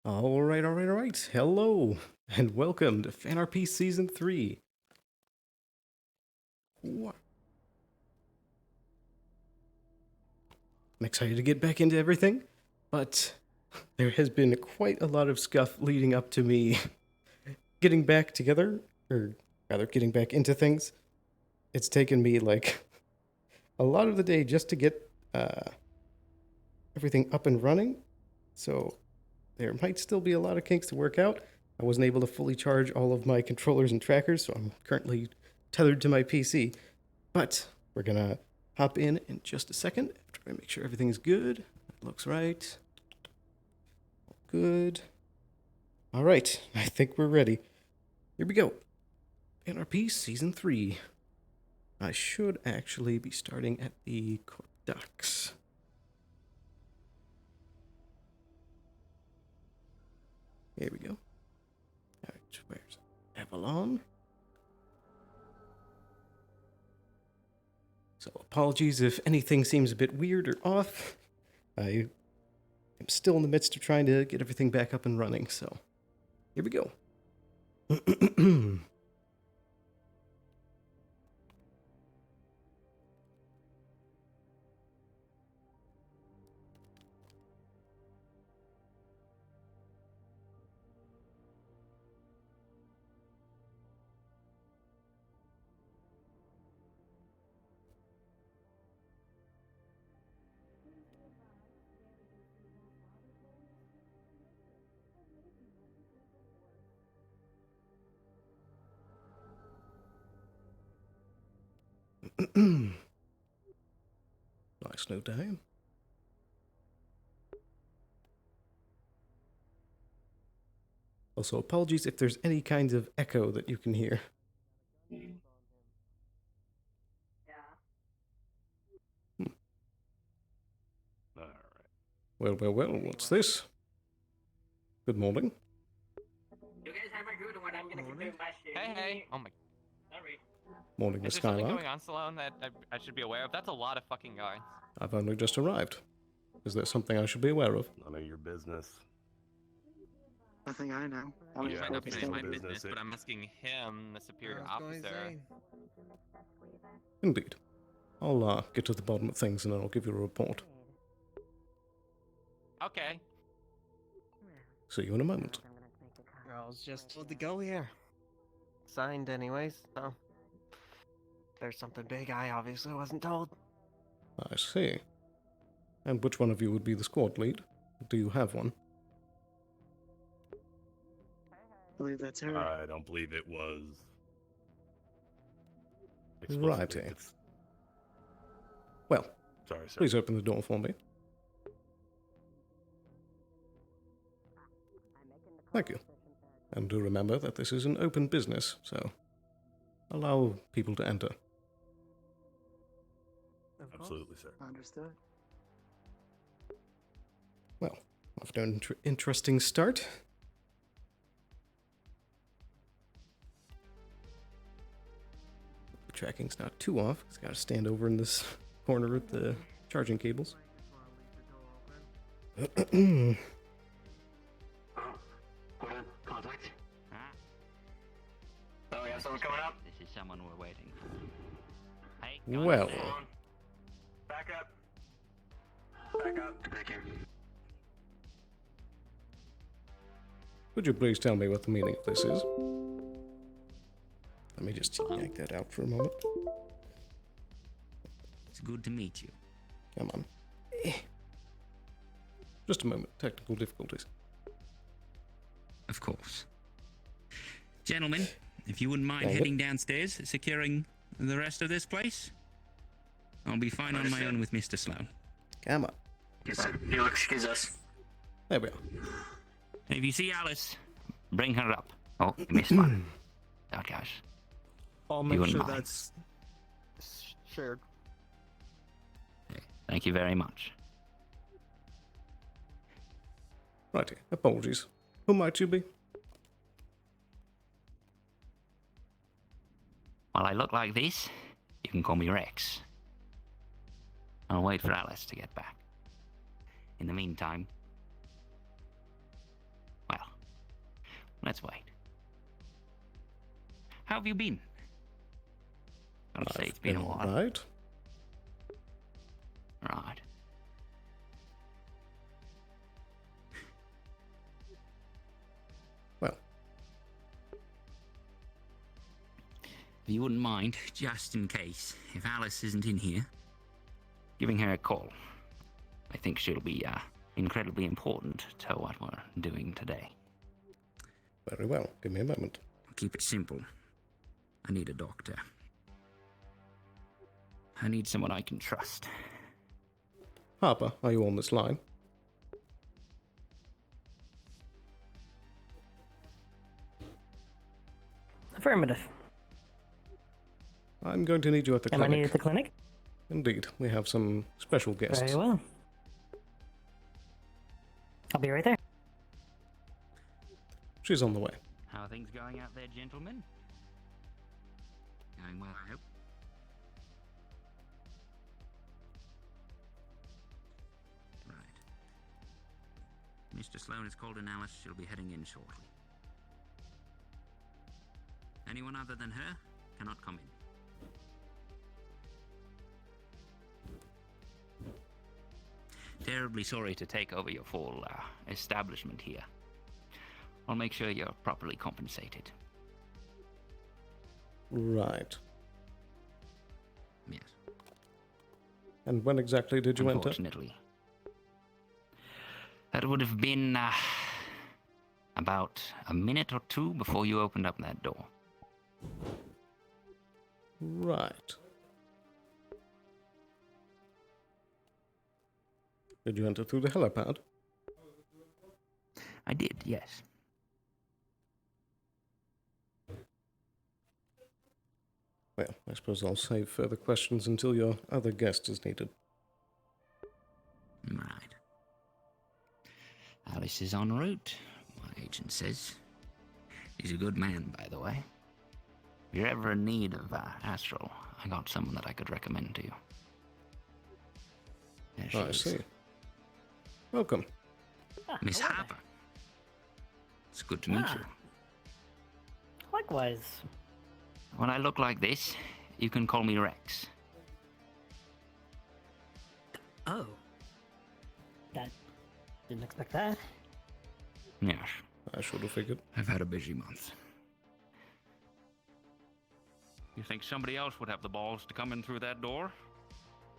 All right. Hello, and welcome to FanRP Season 3. What? I'm excited to get back into everything, but there has been quite a lot of scuff leading up to me getting back together, or rather, getting back into things. It's taken me, a lot of the day just to get everything up and running, so there might still be a lot of kinks to work out. I wasn't able to fully charge all of my controllers and trackers, so I'm currently tethered to my PC. But we're gonna hop in just a second after I make sure everything's good. It looks right. Good. All right, I think we're ready. Here we go. NRP Season 3. I should actually be starting at the court docks. Here we go. All right, where's Avalon? So apologies if anything seems a bit weird or off. I am still in the midst of trying to get everything back up and running, so here we go. Nice, no time. Also, apologies if there's any kinds of echo that you can hear. All right. Well, what's this? Good morning. You guys have a good one. I'm gonna continue my shit. Hey. Oh my. Sorry. Morning, Is Miss there something Skylark. going on, Sloan, that I should be aware of? That's a lot of fucking guys. I've only just arrived. Is there something I should be aware of? None of your business. Nothing I know. I Yeah, might not be it's in no my business. business, but I'm asking him, the superior officer. Indeed. I'll get to the bottom of things and then I'll give you a report. Okay. See you in a moment. I was just told to go here. Signed anyways, so... There's something big I obviously wasn't told. I see. And which one of you would be the squad lead? Do you have one? I believe that's her. I don't believe it was. Righty. It's- Well, Sorry, sir. please open the door for me. Thank you. And do remember that this is an open business, so allow people to enter. Absolutely, sir. Understood. Well, after an interesting start. The tracking's not too off. It's got to stand over in this corner with the charging cables. Contact. Oh, we have someone coming up. This is someone we're waiting for. Hey, Well, Back up. Back up. Thank you. would you please tell me what the meaning of this is? Let me just yank that out for a moment. It's good to meet you. Come on. Just a moment. Technical difficulties. Of course. Gentlemen, if you wouldn't mind Dang it. heading downstairs, securing the rest of this place, I'll be fine on my own with Mr. Sloan. Come on. Yes, sir. You'll excuse us. There we are. And if you see Alice, bring her up. Oh, you missed one. There goes. I'll You make wouldn't sure mind. that's shared. Thank you very much. Righty. Apologies. Who might you be? While I look like this, you can call me Rex. I'll wait for Alice to get back. In the meantime, Let's wait. How have you been? I'd say it's been a while. Right. Right. Well, If you wouldn't mind, just in case, if Alice isn't in here. Giving her a call. I think she'll be incredibly important to what we're doing today. very well. Give me a moment. I'll keep it simple. I need a doctor. I need someone I can trust. Harper, are you on this line? Affirmative. I'm going to need you at the Am I clinic. needed at the clinic? Indeed, we have some special guests. Very well. I'll be right there. She's on the way. How are things going out there, gentlemen? Going well, I hope. Right. Mr. Sloan has called in Alice. She'll be heading in shortly. Anyone other than her cannot come in. Terribly sorry to take over your full establishment here. I'll make sure you're properly compensated. Right. Yes. And when exactly did you enter? Unfortunately. That would have been about a minute or two before you opened up that door. Right. Did you enter through the helipad? I did, yes. Well, I suppose I'll save further questions until your other guest is needed. Right. Alice is en route. My agent says. He's a good man, by the way. If you're ever in need of Astral, I got someone that I could recommend to you. There she I is. see. Welcome. Miss hello Harper. It's good to meet Ah. you. Likewise. When I look like this, you can call me Rex. Oh. Didn't expect that. Yes. I should have figured. I've had a busy month. You think somebody else would have the balls to come in through that door?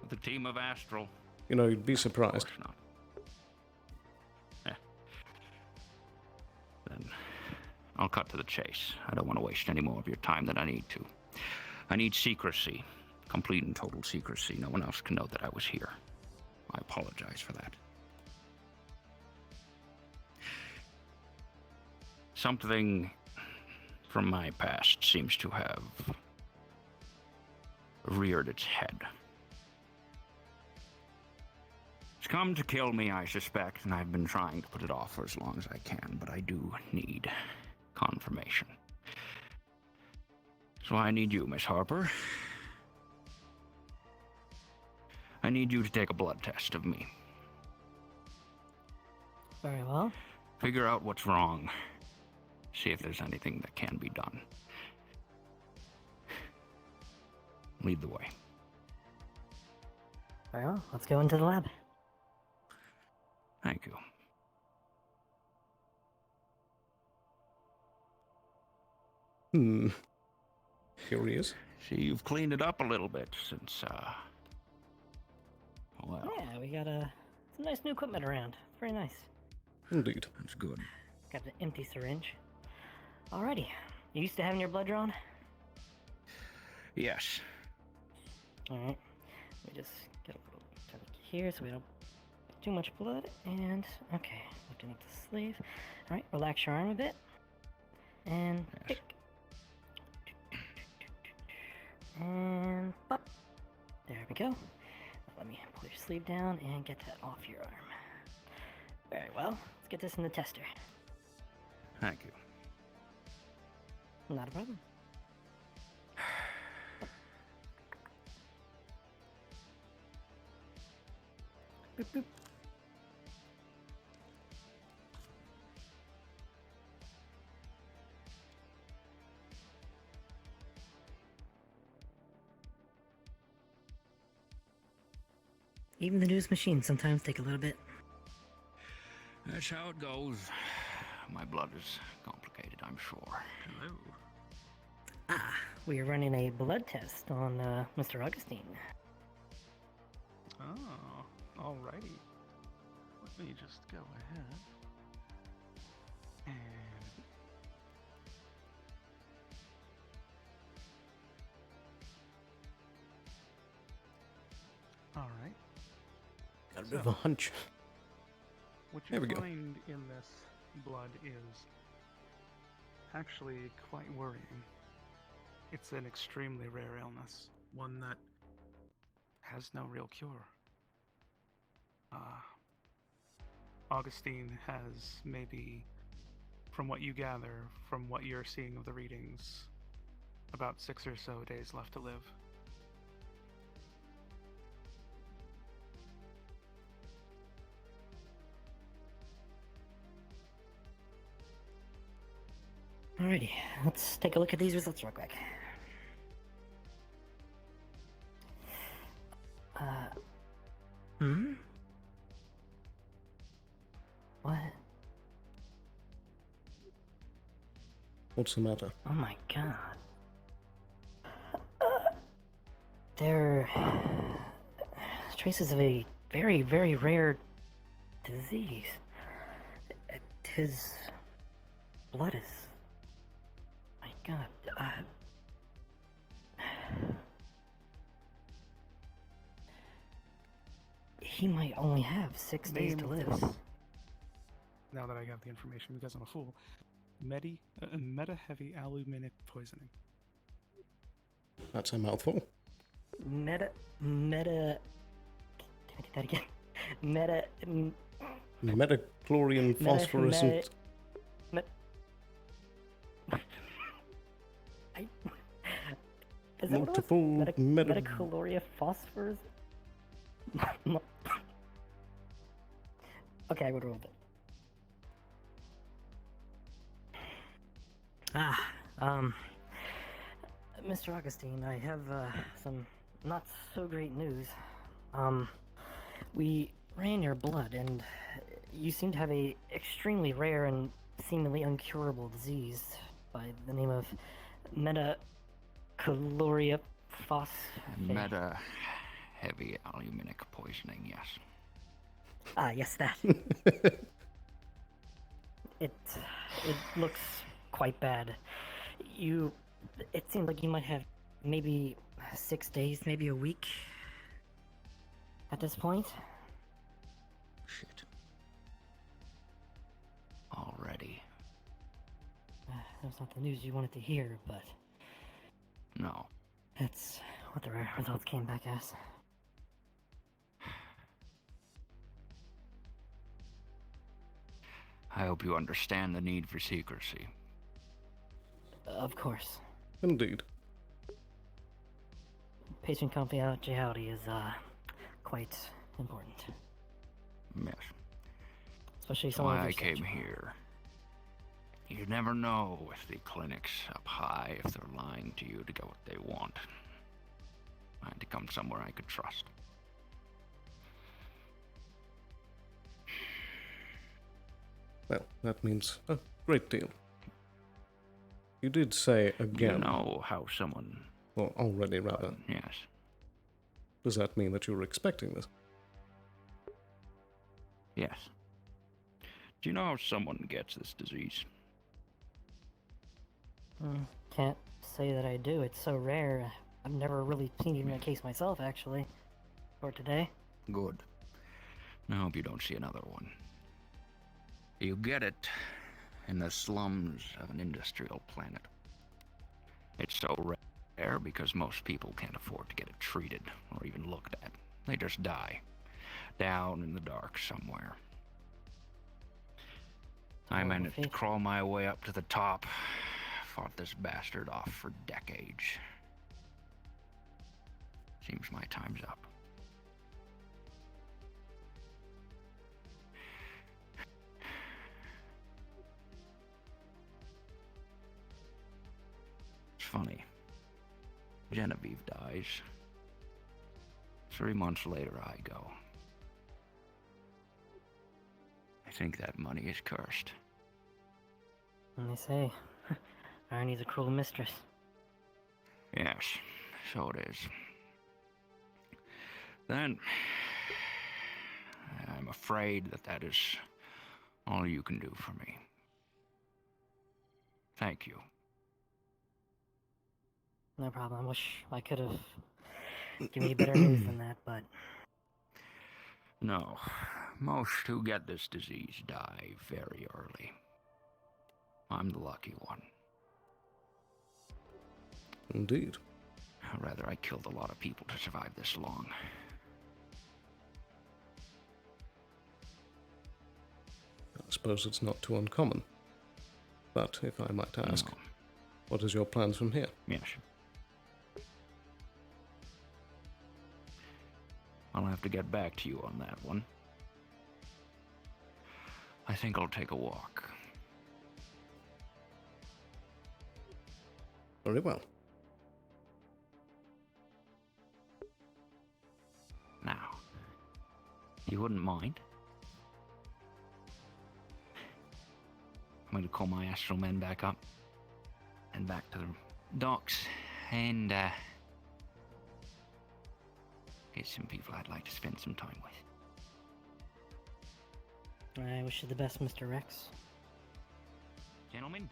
With a team of Astral? You know, you'd be Of surprised. course not. Then I'll cut to the chase. I don't want to waste any more of your time than I need to. I need secrecy. Complete and total secrecy. No one else can know that I was here. I apologize for that. Something from my past seems to have reared its head. It's come to kill me, I suspect, and I've been trying to put it off for as long as I can, but I do need confirmation. So I need you, Miss Harper. I need you to take a blood test of me. Very well. Figure out what's wrong. See if there's anything that can be done. Lead the way. Very well. Let's go into the lab. Thank you. Here he is. See, you've cleaned it up a little bit since, well, Yeah, we got some nice new equipment around. Very nice. Indeed. That's good. Got an empty syringe. Alrighty. You used to having your blood drawn? yes. Alright. Let me just get a little tourniquet here so we don't get too much blood. And, okay, lifting up the sleeve. Alright, relax your arm a bit. And Yes. pick. And pop. There we go. Now let me pull your sleeve down and get that off your arm. Very well. Let's get this in the tester. Thank you. Not a problem. Boop, boop. Even the newest machines sometimes take a little bit. That's how it goes. My blood is complicated, I'm sure. Hello. Ah, we are running a blood test on Mr. Augustine. Oh, alrighty. Let me just go ahead. And... Alright. Got a bit of a hunch. What There you we go. find in this blood is actually quite worrying. It's an extremely rare illness, one that has no real cure. Augustine has maybe, from what you gather, from what you're seeing of the readings, about 6 or so days left to live. Alrighty, let's take a look at these results real quick. What? What's the matter? Oh my god. There are traces of a very, very rare disease. His blood is... My god. He might only have 6 days to live. Now that I got the information, because I'm a fool. Meta-heavy aluminic poisoning. That's a mouthful. Can I get that again? Metachlorian phosphorescent. Is that Multiple metacaloria phosphorus? Okay, I would roll it. Mr. Augustine, I have some not so great news. We ran your blood, and you seem to have a extremely rare and seemingly incurable disease by the name of metacaloria phosphate. Meta-heavy aluminic poisoning, yes. Ah, yes, that. It looks quite bad. It seems like you might have maybe 6 days, maybe a week at this point. Shit. Already. That's not the news you wanted to hear, but No. that's what the results came back as. I hope you understand the need for secrecy. Of course. Indeed. Patient confidentiality is quite important. Yes. Especially That's someone why of I your came stature. here. You never know with the clinics up high if they're lying to you to get what they want. I had to come somewhere I could trust. Well, that means a great deal. You did say again. You know how someone... Well, already, rather. Yes. Does that mean that you were expecting this? Yes. Do you know how someone gets this disease? Can't say that I do. It's so rare. I've never really seen even a case myself, actually. For today. Good. I hope you don't see another one. You get it in the slums of an industrial planet. It's so rare because most people can't afford to get it treated or even looked at. They just die. Down in the dark somewhere. I managed to crawl my way up to the top. Fought this bastard off for decades. Seems my time's up. It's funny. Genevieve dies. 3 months later, I go. think that money is cursed. And they say, irony's a cruel mistress. Yes, so it is. Then, I'm afraid that is all you can do for me. Thank you. No problem. I wish I could have given you better news than that, but No, most who get this disease die very early. I'm the lucky one. Indeed. Rather, I killed a lot of people to survive this long. I suppose it's not too uncommon. But if I might ask, No. what is your plans from here? Yes. I'll have to get back to you on that one. I think I'll take a walk. Very well. Now, you wouldn't mind? I'm going to call my astral men back up and back to the docks and get some people I'd like to spend some time with. I wish you the best, Mr. Rex. Gentlemen,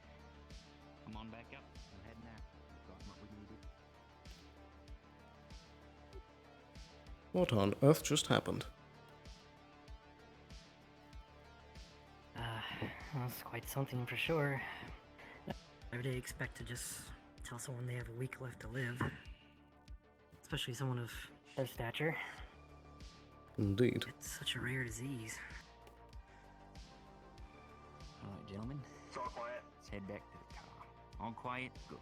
come on back up. I'm heading out. Got what we needed. What on earth just happened? That's quite something for sure. I would expect to just tell someone they have a week left to live. Especially someone of their stature. Indeed. It's such a rare disease. All right, gentlemen. It's all quiet. Let's head back to the car. All quiet? Good.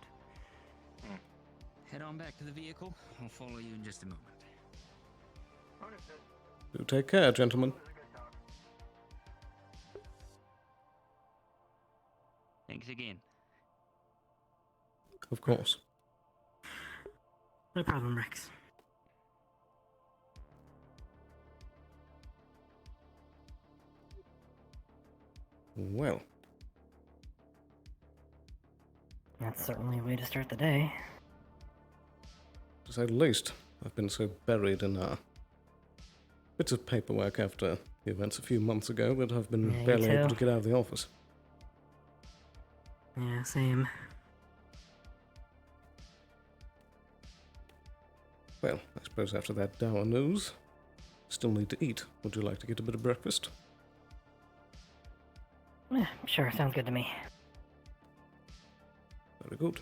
Head on back to the vehicle. I'll follow you in just a moment. Do take care, gentlemen. Thanks again. Of course. No problem, Rex. Well, That's certainly a way to start the day. to say the least, I've been so buried in bits of paperwork after the events a few months ago that I've been Yeah, you barely able too. to get out of the office. Yeah, same. Well, I suppose after that dour news, still need to eat. Would you like to get a bit of breakfast? Sure, sounds good to me. Very good.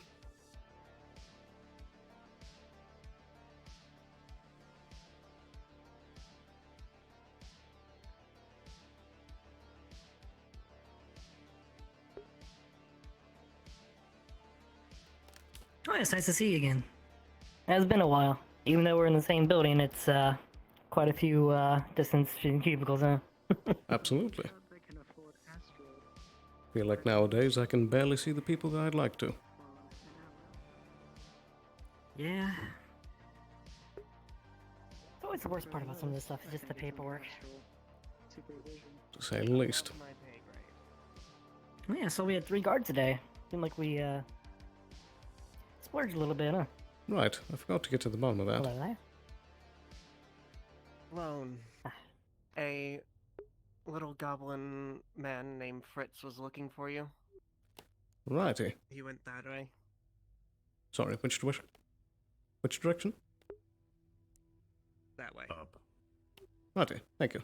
Oh, it's nice to see you again. It's been a while. Even though we're in the same building, it's quite a few distance between cubicles, huh? Absolutely. They can afford astral Feel like nowadays I can barely see the people that I'd like to. Yeah. It's always the worst part about some of this stuff, is just the paperwork. supervision. To say the least. Yeah, so we had 3 guards today. Seemed like we splurged a little bit, huh? Right, I forgot to get to the bottom of that. Hello. Sloan, a little goblin man named Fritz was looking for you. Righty. He went that way. Sorry, which direction? Which direction? That way. Up. Righty, thank you.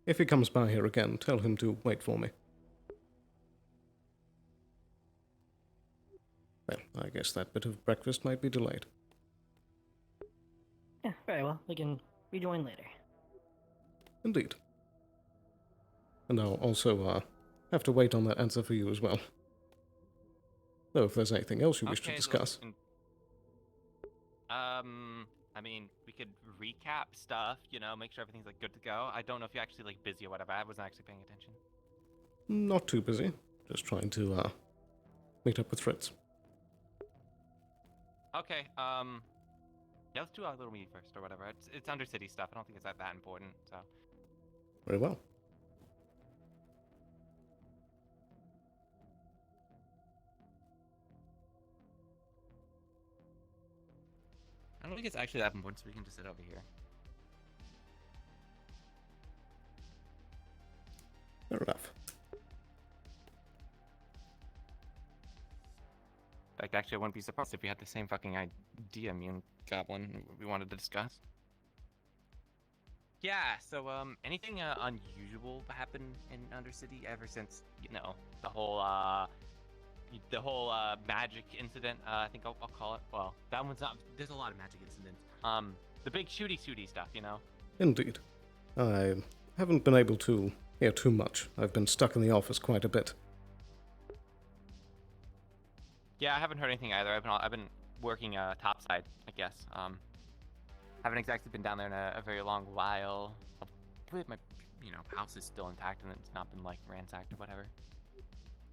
If he comes by here again, tell him to wait for me. Well, I guess that bit of breakfast might be delayed. Yeah, very well. We can rejoin later. Indeed. And I'll also, have to wait on that answer for you as well. Though if there's anything else you wish to Okay, discuss. listen, I mean, we could recap stuff, you know, make sure everything's like good to go. I don't know if you're actually like busy or whatever. I wasn't actually paying attention. Not too busy. Just trying to, meet up with Fritz. Okay, yeah, let's do our little meeting first or whatever. It's under city stuff. I don't think it's that important, so. Very well. I don't think it's actually that important, so we can just sit over here. Fair enough. Like, actually, I wouldn't be surprised if we had the same fucking idea, me and Goblin, we wanted to discuss. Yeah, so, anything unusual happened in Undercity ever since, you know, the whole magic incident, I think I'll call it. Well, that one's not, there's a lot of magic incidents. The big shooty stuff, you know? Indeed. I haven't been able to hear too much. I've been stuck in the office quite a bit. Yeah, I haven't heard anything either. I've been working topside, I guess. Haven't exactly been down there in a very long while. I believe my, you know, house is still intact and it's not been like ransacked or whatever.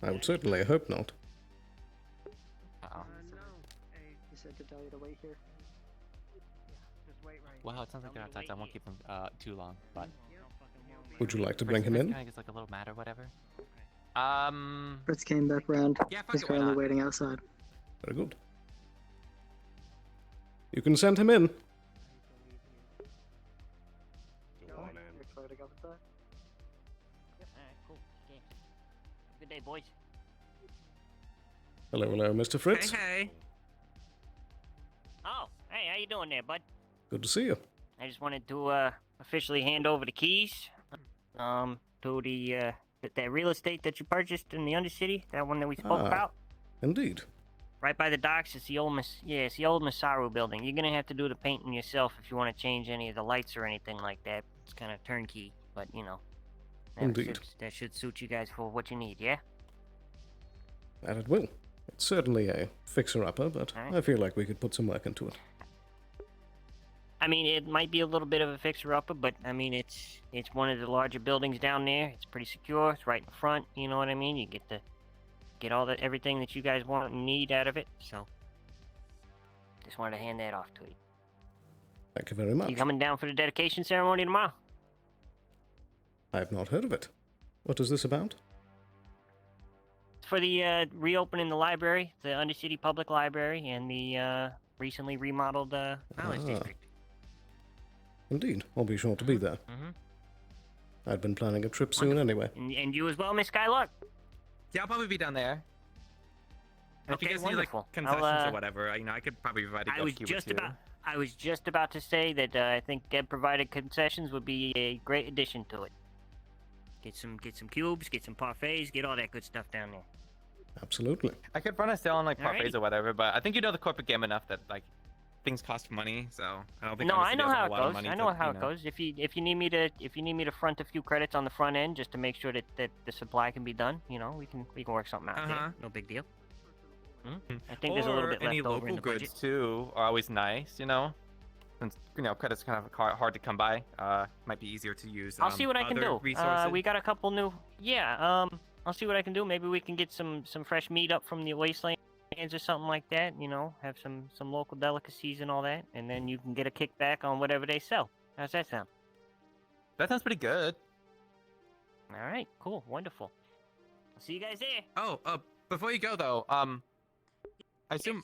I would certainly hope not. Uh-oh. No. Hey, he said to tell you to wait here. Just wait right Wow, it sounds like they're outside, so I won't keep them too long. But Would you like to bring him in? Kind of gets like a little mad or whatever. Fritz came back round. Yeah, fuck He's it, why currently not? waiting outside. Very good. You can send him in. Go on in. Excited to go outside. Alright, cool. Okay. Good day, boys. Hello, Mr. Fritz. Hey. Oh, hey, how you doing there, bud? Good to see you. I just wanted to officially hand over the keys to the that real estate that you purchased in the Undercity, that one that we spoke Ah. about, Indeed. right by the docks. It's the old it's the old Masaru building. You're gonna have to do the painting yourself if you want to change any of the lights or anything like that. It's kind of turnkey, but you know, Indeed. that should suit you guys for what you need. Yeah. That it will. It's certainly a fixer-upper, but Alright. I feel like we could put some work into it. I mean, it might be a little bit of a fixer-upper, but I mean, it's one of the larger buildings down there. It's pretty secure. It's right in front. You know what I mean? You get all everything that you guys want and need out of it. So, just wanted to hand that off to you. Thank you very much. You coming down for the dedication ceremony tomorrow? I have not heard of it. What is this about? It's for the reopening the library, the Undercity Public Library, and the recently remodeled Knowledge Ah. District. Indeed. I'll be sure to be there. Mm-hmm. I'd been planning a trip soon anyway. And you as well, Miss Skylark. Yeah, I'll probably be down there. And if you Okay, guys wonderful. need like concessions I'll, or whatever, you know, I could probably provide a I was cube just or two. I was just about to say that I think Deb provided concessions would be a great addition to it. Get some cubes, get some parfaits, get all that good stuff down there. Absolutely. I could run a sale on like parfaits Alrighty. or whatever, but I think you know the corporate game enough that like things cost money, so I don't think. No, I Undercity know has a how whole it lot of goes. money I to, know how you it goes. If you need me to front a few credits on the front end just to make sure that the supply can be done, you know, we can work something out Uh-huh. there. No big deal. I think there's a little Or bit any left over in local the goods budget. too are always nice, you know. Since you know credits kind of hard to come by, might be easier to use. I'll see what I can other do. Resources. We got a couple new. I'll see what I can do. Maybe we can get some fresh meat up from the wastelands or something like that. You know, have some local delicacies and all that, and then you can get a kickback on whatever they sell. How's that sound? That sounds pretty good. All right, cool, wonderful. I'll see you guys there. Oh, before you go though, I assume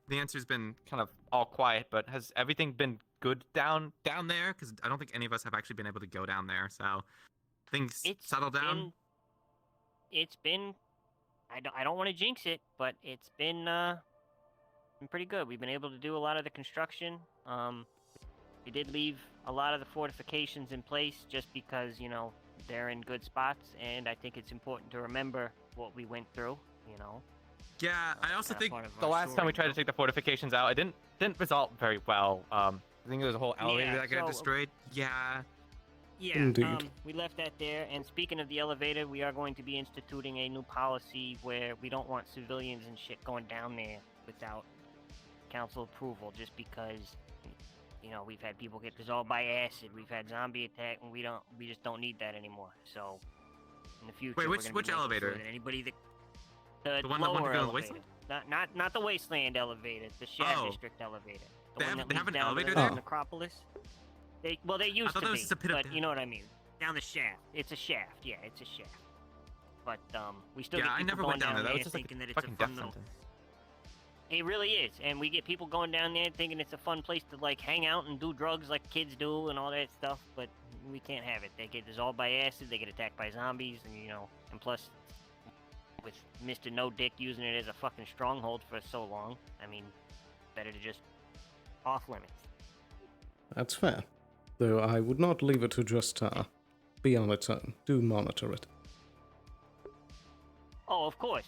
the answer's been kind of all quiet, but has everything been good down there? Because I don't think any of us have actually been able to go down there, so things settled down. It's been. I don't want to jinx it, but it's been pretty good. We've been able to do a lot of the construction. We did leave a lot of the fortifications in place just because, you know, they're in good spots, and I think it's important to remember what we went through, you know. Yeah, I also kinda think part of the our last time story, we tried to take the fortifications out, it didn't result very well. I think there was a whole elevator Yeah, that got so- destroyed. Yeah. Yeah, Indeed. we left that there. And speaking of the elevator, we are going to be instituting a new policy where we don't want civilians and shit going down there without council approval, just because, you know, we've had people get dissolved by acid, we've had zombie attack, and we just don't need that anymore. So, in the future, Wait, we're which gonna be making elevator? sure that anybody that The one that wanted lower to go to the elevator. Not the wasteland elevator, the shared Oh. district elevator. The They one have- that they have leads an down to elevator the there? necropolis. They used thought to that was be, just a pit of but death. you know what I mean. Down the shaft. It's a shaft. Yeah, it's a shaft. But we still Yeah, get I people never going went down there. That was there just like thinking a that it's a fucking fun death little. sentence. It really is, and we get people going down there thinking it's a fun place to like hang out and do drugs like kids do and all that stuff, but we can't have it. They get dissolved by acid, they get attacked by zombies, and and plus, with Mr. No Dick using it as a fucking stronghold for so long, I mean, better to just off limits. That's fair. Though I would not leave it to just be on its own. Do monitor it. Oh, of course.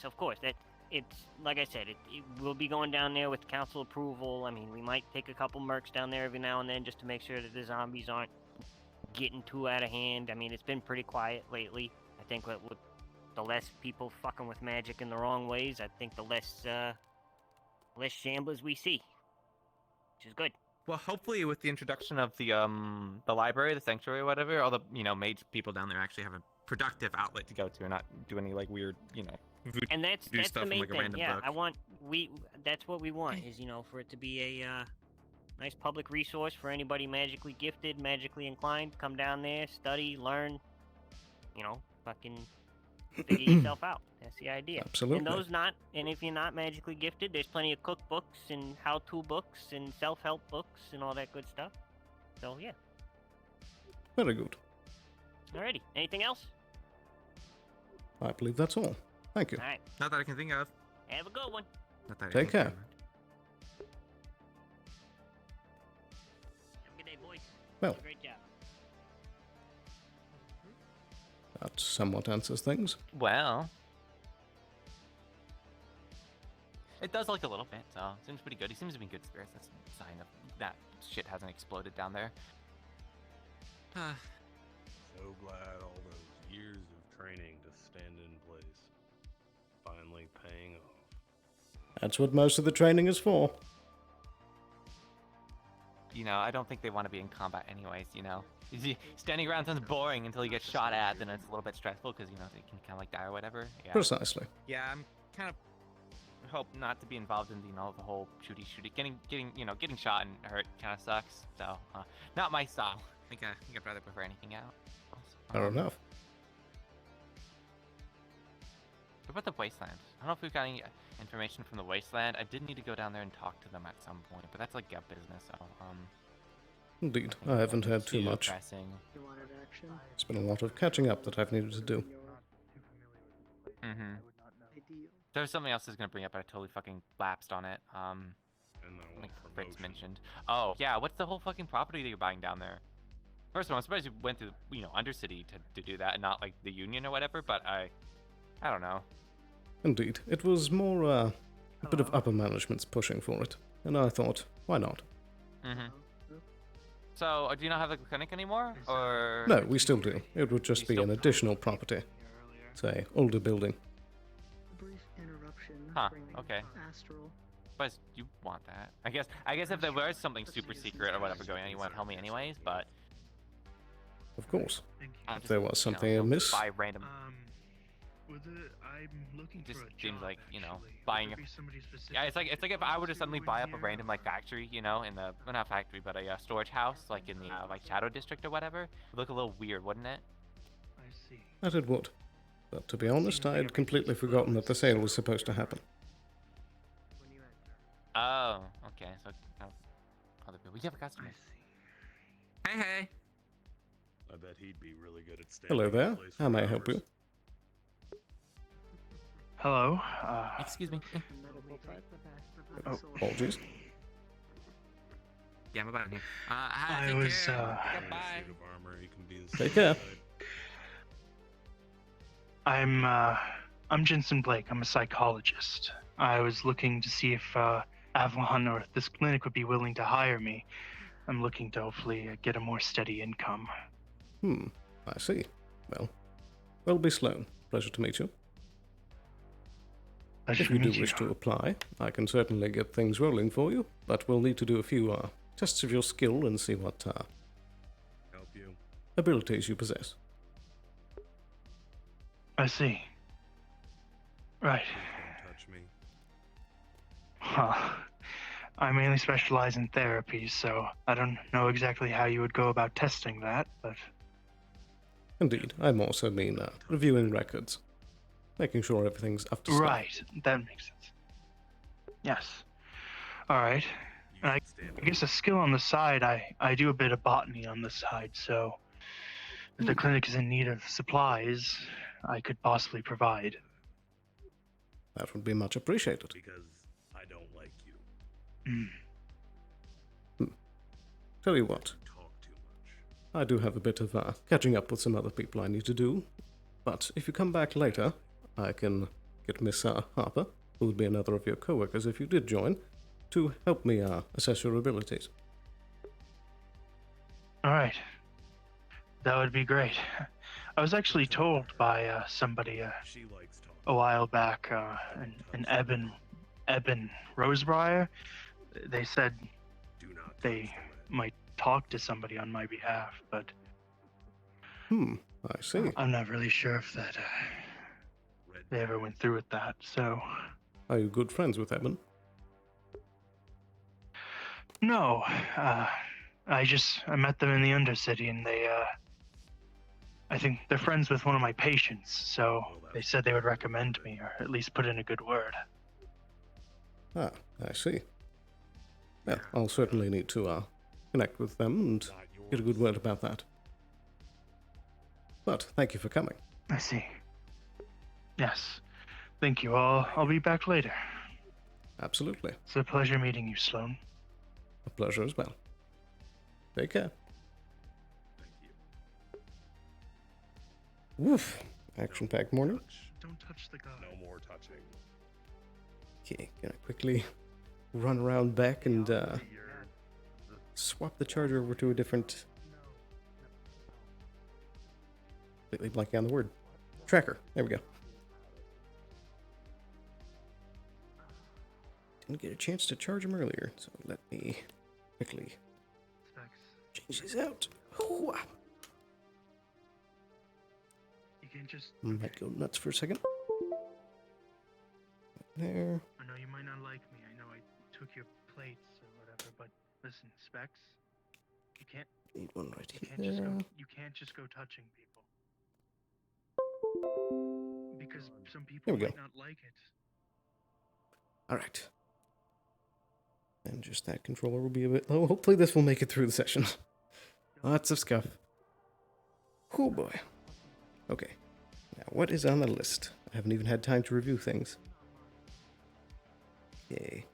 It's like I said, it will be going down there with council approval. I mean, we might take a couple mercs down there every now and then just to make sure that the zombies aren't getting too out of hand. I mean, it's been pretty quiet lately. I think with the less people fucking with magic in the wrong ways, I think the less shamblers we see, which is good. Well, hopefully with the introduction of the library, the sanctuary, or whatever, all the mage people down there actually have a productive outlet to go to and not do any like weird, And that's stuff the main from, like, a thing. random Yeah, book. That's what we want is for it to be a nice public resource for anybody magically gifted, magically inclined. Come down there, study, learn, fucking figure yourself out. That's the idea. Absolutely. And if you're not magically gifted, there's plenty of cookbooks and how-to books and self-help books and all that good stuff. So yeah. Very good. Alrighty. Anything else? I believe that's all. Thank you. All right. Not that I can think of. Have a good one. Not that I Take can care. think Have a good day, boys. Well. Great job. That somewhat answers things. of. Well, it does look a little bit, so it seems pretty good. He seems to be in good spirits. That's a sign of that shit hasn't exploded down there. So glad all those years of training to stand in place finally paying off. That's what most of the training is for. I don't think they want to be in combat anyways, Standing around sounds boring until you get shot at, then it's a little bit stressful because, they can kind of like die or whatever. Yeah. Precisely. Yeah, I'm kind of hope not to be involved in, the whole shooty. Getting shot and hurt kind of sucks. So, not my style. I think I'd rather prefer anything else. Fair enough. What about the wasteland? I don't know if we've got any information from the wasteland. I did need to go down there and talk to them at some point, but that's like a business. So, Indeed, I haven't had too much. Pressing. You wanted action? It's been a lot of catching up that I've needed to do. Mm-hmm. Ideal. There's something else I was gonna bring up, but I totally fucking lapsed on it. And I Like want Fritz promotion. mentioned. Oh yeah, what's the whole fucking property that you're buying down there? First of all, I'm surprised you went to Undercity to do that and not like the Union or whatever. But I don't know. Indeed, it was more a bit of upper management's pushing for it, and I thought, why not? Mm-hmm. So, do you not have the clinic anymore, or? No, we still do. It would just be an additional property. Say, older building. A brief interruption. Huh, bringing okay. Astral. But you want that? I guess if there was something super secret or whatever going on, you want to tell me anyways. But Of course. I'm If just, there was something don't amiss. buy random. I'm looking Just for a seems job, like actually. buying. Would there be somebody specific Yeah, it's like if I were to suddenly buy up a here? random like factory, in the well, not factory, but a storage house, like in the like Shadow District or whatever. It would look a little weird, wouldn't it? I see. That it would. But to be honest, I had completely forgotten that the sale was supposed to happen. When you enter. Oh, okay. So other people. We have a customer. Hey. I bet he'd be really good at standing Hello in there. place How for may I help hours. you? Hello. Excuse me. Medical type. Oh. Apologies. Yeah, I'm about here. I take was, care. In a Goodbye. suit of armor, he can be the Take same care. type. I'm Jensen Blake. I'm a psychologist. I was looking to see if Avalon or this clinic would be willing to hire me. I'm looking to hopefully get a more steady income. I see. Well, Welby Sloan. Pleasure to meet you. Pleasure If to you do meet wish to apply, I can certainly get things rolling for you, but we'll need to do a few tests of your skill and see what Help you. abilities you possess. I see. Right. Please don't touch me. Huh. I mainly specialize in therapy, so I don't know exactly how you would go about testing that, but Indeed, I more so mean reviewing records, making sure everything's up to snuff. right, that makes sense. Yes. All right. You I can stand I guess a skill on the side, I do a bit of botany on the side, so if the clinic is in need of supplies, I could possibly provide. That would be much appreciated. because I don't like you. Tell you what, You talk too much. I do have a bit of catching up with some other people I need to do. But if you come back later, I can get Miss Harper, who would be another of your coworkers if you did join, to help me assess your abilities. All right. That would be great. I was actually told by somebody She likes talking. a while back, an Eben Rosebriar. They said Do not touch they the red. might talk to somebody on my behalf, but I see. I'm not really sure if that Red they ever went through with that. So Are you good friends with Eben? no, I met them in the Undercity, and they I think they're friends with one of my patients, so they said they would recommend me, or at least put in a good word. Ah, I see. Well, I'll certainly need to connect with them and Not yours. get a good word about that. But thank you for coming. I see. Yes. Thank you. I'll be back later. Absolutely. It's a pleasure meeting you, Sloan. A pleasure as well. Take care. Thank you. Woof. Action-packed morning. Don't touch the guy. No more touching. Okay, gonna quickly run around back and swap the charger over to a different... Completely blanking on the word. Tracker. There we go. Didn't get a chance to charge him earlier, so let me quickly change these out. Ooh, You can just. might go nuts for a second. There. I know you might not like me. I know I took your plates or whatever, but listen, Specs. You can't. Need one right You can't just go. here. You can't just go touching people. Because some Here people we go. might not like it. Alright. And just that controller will be a bit low. Hopefully this will make it through the session. Lots of scuff. Oh boy. Okay. Now what is on the list? I haven't even had time to review things. Yay.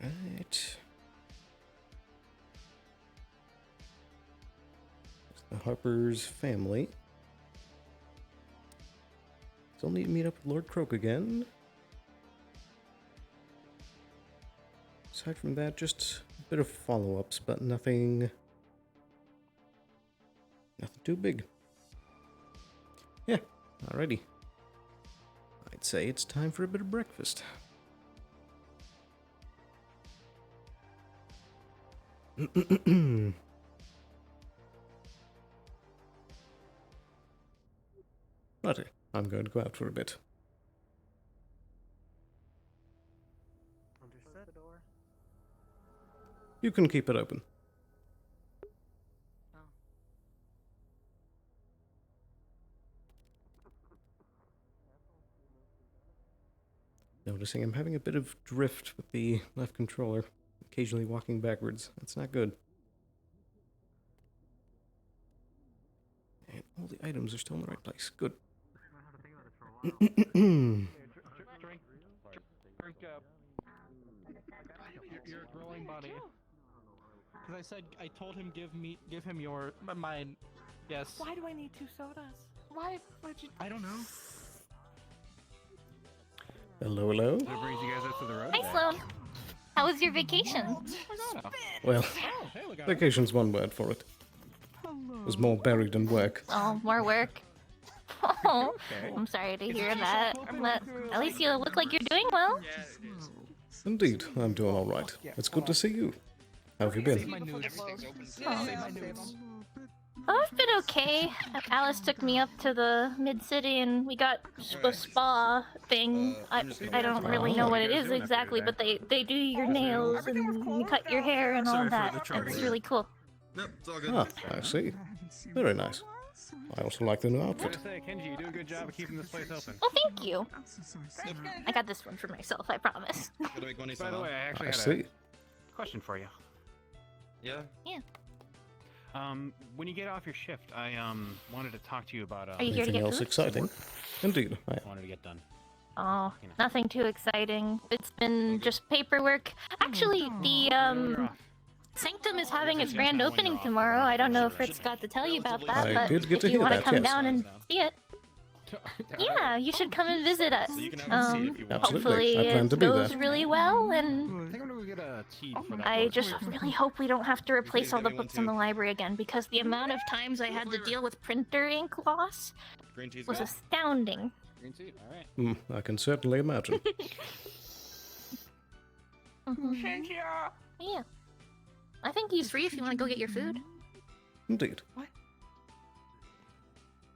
Right. The Harper's family. Still need to meet up with Lord Croak again. Aside from that, just a bit of follow-ups, but nothing too big. Yeah, alrighty. I'd say it's time for a bit of breakfast. Righty, I'm going to go out for a bit. Understood. You can keep it open. Noticing I'm having a bit of drift with the left controller, occasionally walking backwards. That's not good. And all the items are still in the right place. Good. Drink up. You're a growing buddy. Because I said I told him give him your mine. Yes. Why do I need 2 sodas? Why'd you? I don't know. Hello, hello. What brings you guys up to the road? Hi, Sloan. How was your vacation? Well, Oh, hey, look out. vacation's one word for it. It was more buried in work. Oh, more work. Oh, I'm sorry to hear that. But at least you look like you're doing well. Indeed, I'm doing all right. It's good to see you. How have you been? My nudes. Oh, I've been okay. Alice took me up to the mid-city and we got a spa thing. I don't really know what it is exactly, but they do your nails and you cut your hair and all Sorry for that. the trouble. It's really cool. Nope, it's all good. Ah, I see. Very nice. I also like the new I outfit. gotta say, Kenji, you do a good job of keeping this place open. Oh, thank you. I got this one for myself, I promise. By the way, I actually I had see. a question for you. Yeah. Yeah. When you get off your shift, I wanted to talk to you about Are you here to Anything get else food? exciting? Indeed. I wanted to get done. Oh, nothing too exciting. It's been just paperwork. Actually, the Sanctum is having its grand opening tomorrow. I don't know if Fritz got to tell you about that, I but did get if to you hear want to that, come yes. down and see it, yeah, you should come and visit us. Absolutely. Hopefully I plan it to be goes there. really well, and I think I'm gonna go get a tea for that. I just really hope we don't have to replace all the books in the library again, because the amount of times I had to deal with printer ink loss was astounding. Green tea, all right. I can certainly imagine. Yeah. I think he's free if you want to go get your food. Indeed.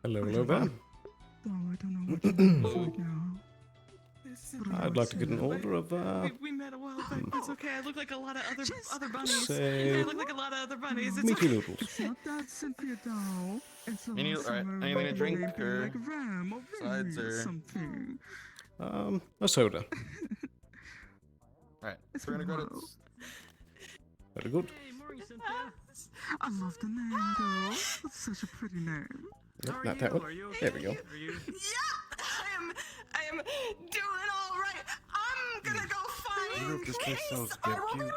Hello, hello there. Oh, I don't know what to do right now. I'd like to get an order of, We met a while back. That's okay. I look like a lot of other bunnies. say, I look like a lot of other bunnies. It's meaty okay. noodles. It's not that Cynthia doll. It's a Any- lot alright, somewhere anything to about drink, raping or like ram or sides, baby or- something. A soda. Alright, we're gonna go to. Very good. Hey, morning, Cynthia. I love the name, though. It's such a pretty name. Nope, How are not you? that one. Are you okay? There we go. Are you? Yeah, I am doing all right. I'm gonna go find You know if this place sells Case. Get I will be Cubes?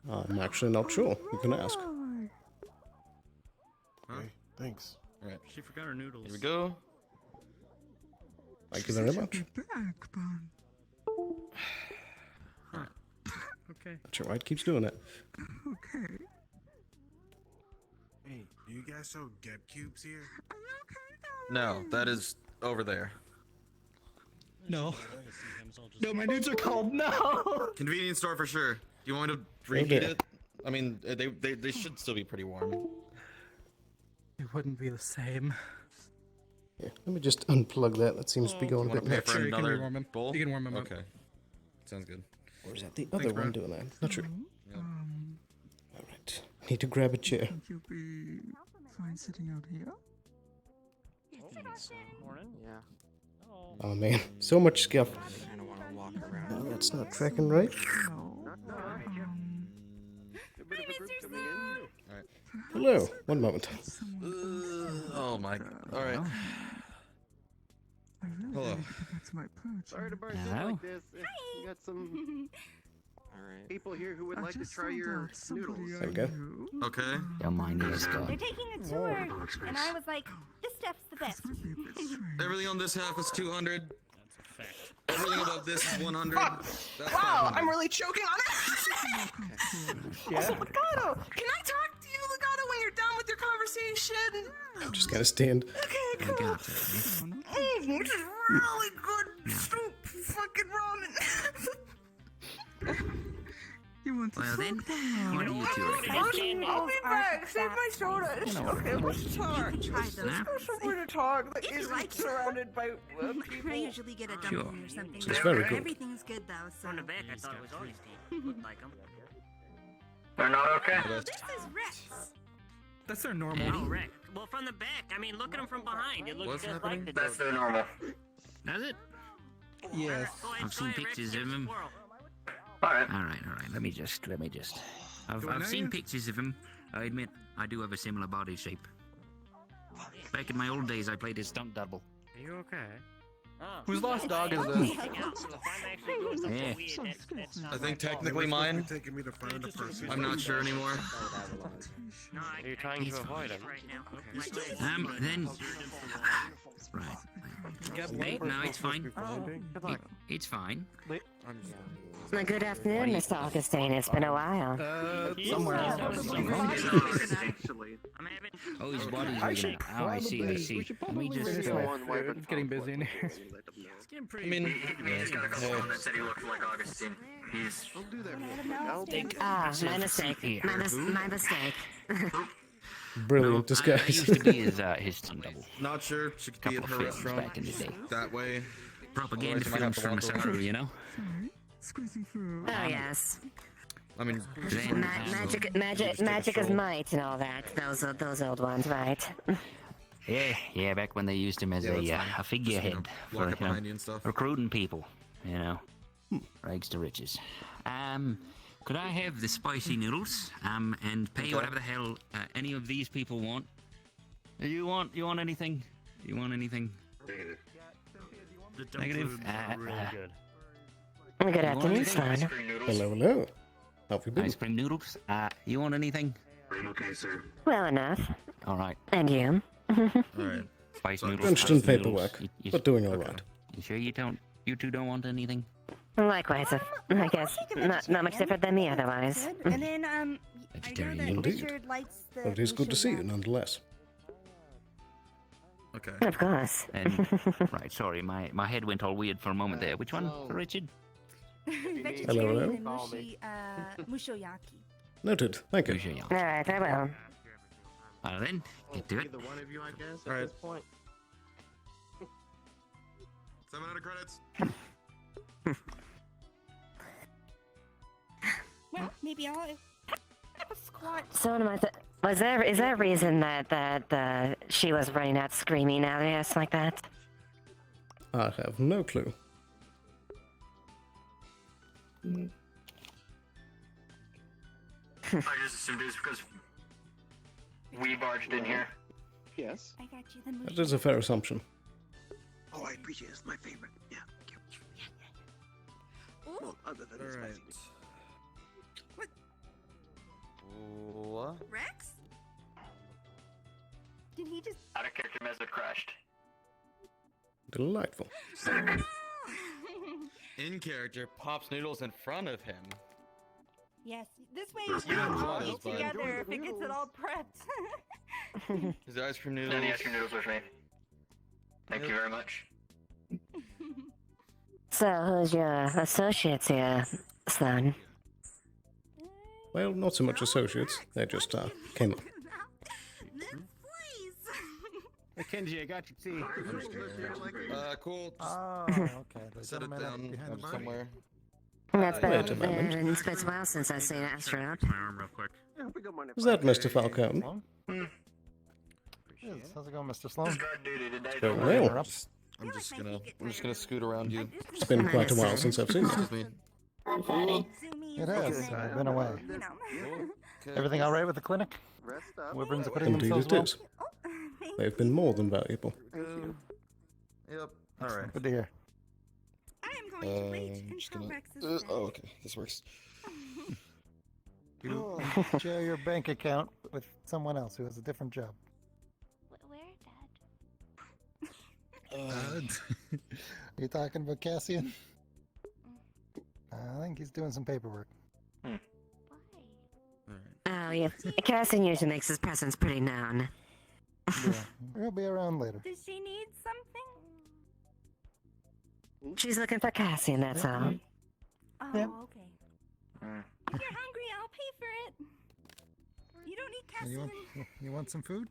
back. I'm actually not sure. You can ask. Okay, thanks. Alright, She forgot her noodles. here we go. Thank you very much. Get back, Bun. Okay. That's your right. Keeps doing it. Okay. Hey, do you guys sell Get Cubes here? Are you okay, No, that is over there. No. No, my nudes are cold. No. Convenience store for sure. Do you want me to reheat it? I mean, they should still be pretty warm. It wouldn't be the same. Yeah, let me just unplug that. That seems to be going a Want bit to pay nuts. for Sure, you can another rewarm 'em. bowl? You can warm 'em up. Okay, sounds good. Or is that the other one doing that? Not sure. Yeah. All right. Need to grab a chair. think you'll be fine sitting out here? Morning. Yeah. Oh man, so much scuff. I kind of want to walk around. No, that's not tracking right. No. A bit of a group coming in. Alright. Hello. One moment. Oh my. Alright. I really Hello. need to get back to my perch. Sorry to burst in Hello? like this. We got some people here who would like to try your noodles. There we go. Okay. Your mind is They're going. taking a tour, and I was like, this stuff's the best. Everything on this half is 200. Everything above this is 100. That's Wow, 500. I'm really choking on it. Yeah. Also, Legato, can I talk to you, Legato, when you're done with your conversation? I'm just gonna stand. Okay, cool. Which is really good soup, fucking ramen. You want to Well then, down? what do you two reckon? I'll be back. Save my sodas. Okay, let's talk. You can try those. Nah. Go somewhere to talk that If you isn't like it. surrounded by people. I usually get a Sure. dumpling or something. It's very good. Everything's good though, so. From the back, I thought it was always Steve. Looked like him. They're not okay. This is Rex. That's their normal. Oh, Rick. Well, from the back. I mean, look at him from behind. It looks What's just happening? like the That's dude. their normal. Does it? Yes. Go ahead, I've seen Rick. pictures Skip of the him. squirrel. Alright. All right. Let me just. I've seen pictures of him. I admit, I do have a similar body shape. Back in my old days, I played his stunt double. Are you okay? Oh. Whose lost dog is this? Hang out, so if I'm actually doing something Yeah. weird, that's not I think my fault. technically mine. Taking me to find a person. I'm not sure anymore. No, You're trying to avoid him. right now. My glasses. Then. Right. No, it's fine. It's fine. Well, good afternoon, Mr. Augustine. It's been a while. Somewhere. I'm having. Oh, his body's rigging. Oh, I see. Let me just. It's getting busy in here. It's getting I pretty. mean, that said he looked like Augustine. I'll do that real quick. I'll take My mistake. My mistake. Brilliant I disguise. used to be his stunt double. not sure. She could be Couple at of her films restaurant back in the day. that way. Propaganda Otherwise, you might have films to from walk Masaru, around. you know? Sorry, squeezing through. Oh, yes. I mean, Magic is might and all that. Those old ones, right? Yeah, back when they used him as a figurehead for lock up behind you and stuff. recruiting people, rags to riches. Could I have the spicy noodles, and pay whatever the hell any of these people want? You want anything? You want anything? Negative. Really good. Good afternoon, Sloan. Hello. How have you been? Ice cream noodles. You want anything? Okay, sir. Well enough. All right. And you? Alright. Spice noodles. Drenched in spicy noodles. paperwork, but doing all right. You sure you two don't want anything? Likewise, I guess not much different than me otherwise. And then, I know Vegetarian. that Indeed. Richard likes the. But it is good to see you, Richard nonetheless. Okay. Of course. And right, sorry, my head went all weird for a moment there. Which one, for Richard? Vegetarian Hello. and mushoyaki. Noted. Thank you. Usually, All right, I will. Well then, get to it. Either one of you, I guess, at Alright. this point. 7 out of credits. Well, maybe I'll have a squat. So is there a reason that she was running out screaming at us like that? I have no clue. I just assumed it was because we barged in here. Yes. I got you the That is a fair assumption. Oh, I appreciate it. It's my favorite. Yeah, thank you. Well, other than the spicy. What? Rex? Did he just? Out of character method crashed. Delightful. In character, pops noodles in front of him. Yes. This way There's we can no all choice, eat bud. together if it gets it all prepped. Is there ice cream noodles? Any ice cream noodles with me? Thank you very much. So who's your associates here, Sloan? Well, not so much associates. They just came up. Hey, Kenji, I got your tea. Cool. Oh, okay. The Set it gentleman up down behind the bar. somewhere. That's Wait a moment. it's been a while since I've seen Astro. My arm real quick. Is that Mr. Falcone? Yes, how's it going, Mr. Sloan? Going well. I'm just gonna scoot around you. It's been quite a while since I've seen you. Excuse me. It has. I've been away. Everything all right with the clinic? Wyverns are putting Indeed themselves it well? is. They've been more than valuable. Yep. All right. Good to hear. I am going to wait I'm just until gonna. Rex is Oh, okay. This works. You share your bank account with someone else who has a different job. Where, Dad? Are you talking about Cassian? I think he's doing some paperwork. Why? Oh, yeah. Cassian usually makes his presence pretty known. Yeah, he'll be around later. Does she need something? She's looking for Cassian, that's all. Oh, Yeah. okay. If you're hungry, I'll pay for it. You don't need Cassian. You want some food?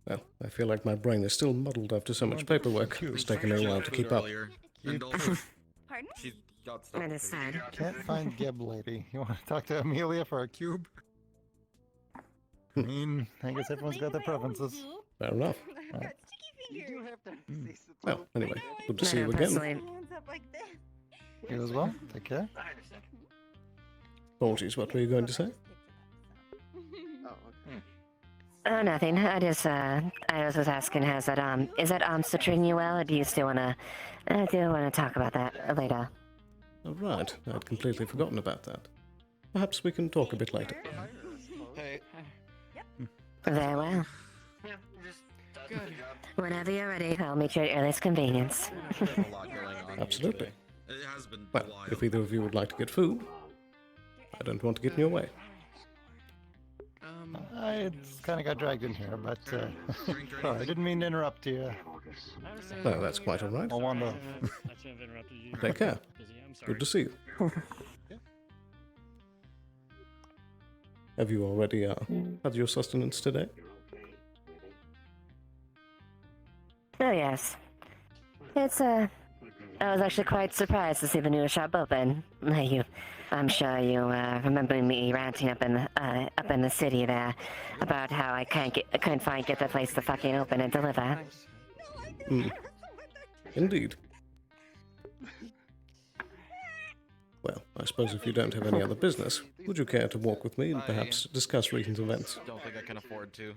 Well, I feel like my brain is still muddled after so much paperwork. It's taken me a while to keep up. Pardon? She got stuff. That is sad. Can't find Geb lady. You want to talk to Amelia for a cube? I mean, I guess everyone's got their preferences. Fair enough. I've got sticky fingers. Well, anyway, good to see you No, again. personally, Hands up like this. You as well? Take care. I understand. Apologies, what were you going to say? Oh, nothing. I was asking, is that arms treating you well, or do you still wanna talk about that later? Oh, right, I'd completely forgotten about that. Perhaps we can talk a bit later. Hey. Very well. Yeah, just does the job. Whenever you're ready, I'll meet you at your earliest convenience. There's a lot going on. Absolutely. It has been a Well, while. if either of you would like to get food, I don't want to get in your way. I kind of got dragged in here, but sorry, I didn't mean to interrupt you. No, that's quite all right. I want to. I shouldn't have interrupted you. Take care. I'm sorry. Good to see you. Have you already had your sustenance today? Oh yes. It's I was actually quite surprised to see the new shop open. I'm sure you remember me ranting up in the city there about how I couldn't get the place to fucking open and deliver. Indeed. Well, I suppose if you don't have any other business, would you care to walk with me and perhaps discuss recent events? Don't think I can afford to.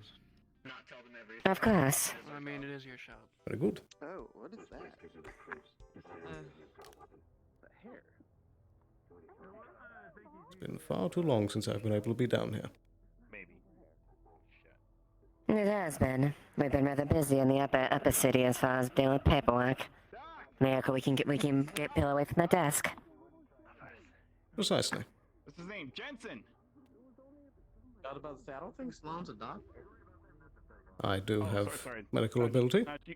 Of course. I mean, it is your shop. Very good. Oh, what is that? It's been far too long since I've been able to be down here. It has been. We've been rather busy in the upper city as far as dealing with paperwork. Miracle, we can get Bill away from the desk. Precisely. What's his name? Jensen! Got about to say, I don't think Sloan's a doctor. I do have sorry. medical ability. Not you,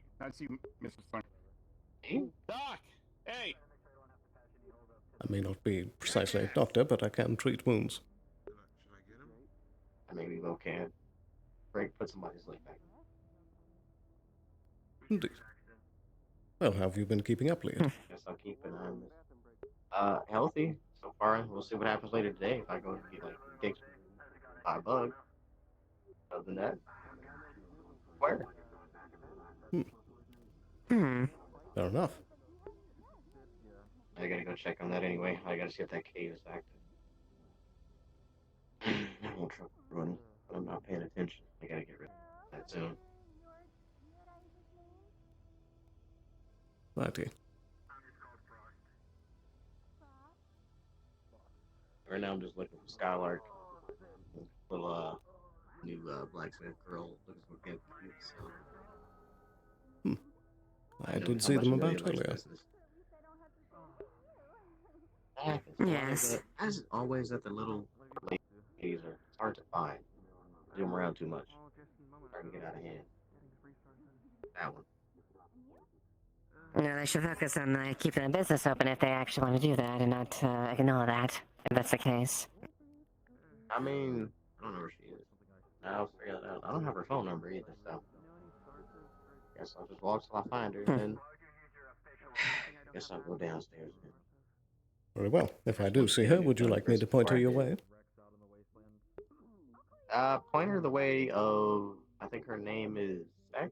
Mr. Sloan. Doc! Hey! I may not be precisely a doctor, but I can treat wounds. Maybe Will can. Break, put somebody's leg back. Indeed. Well, how have you been keeping up, Leah? Guess I'll keep an eye on this. Healthy so far. We'll see what happens later today if I go get like gigs $5. Other than that, where? Fair enough. I gotta go check on that anyway. I gotta see if that cave is active. I'm in trouble running, but I'm not paying attention. I gotta get rid of that soon. Righty. Right now I'm just looking for Skylark. Little new blacksmith girl looking for good so. I did see them about earlier. Yes. As always, that the little ladies are hard to find. Do them around too much. Starting to get out of hand. That one. No, they should focus on keeping the business open if they actually want to do that and not ignore that, if that's the case. I mean, I don't know where she is. I'll figure that out. I don't have her phone number either, so. Guess I'll just walk till I find her, and then. Guess I'll go downstairs again. Very well. If I do see her, would you like me to point her your way? Point her the way of. I think her name is X.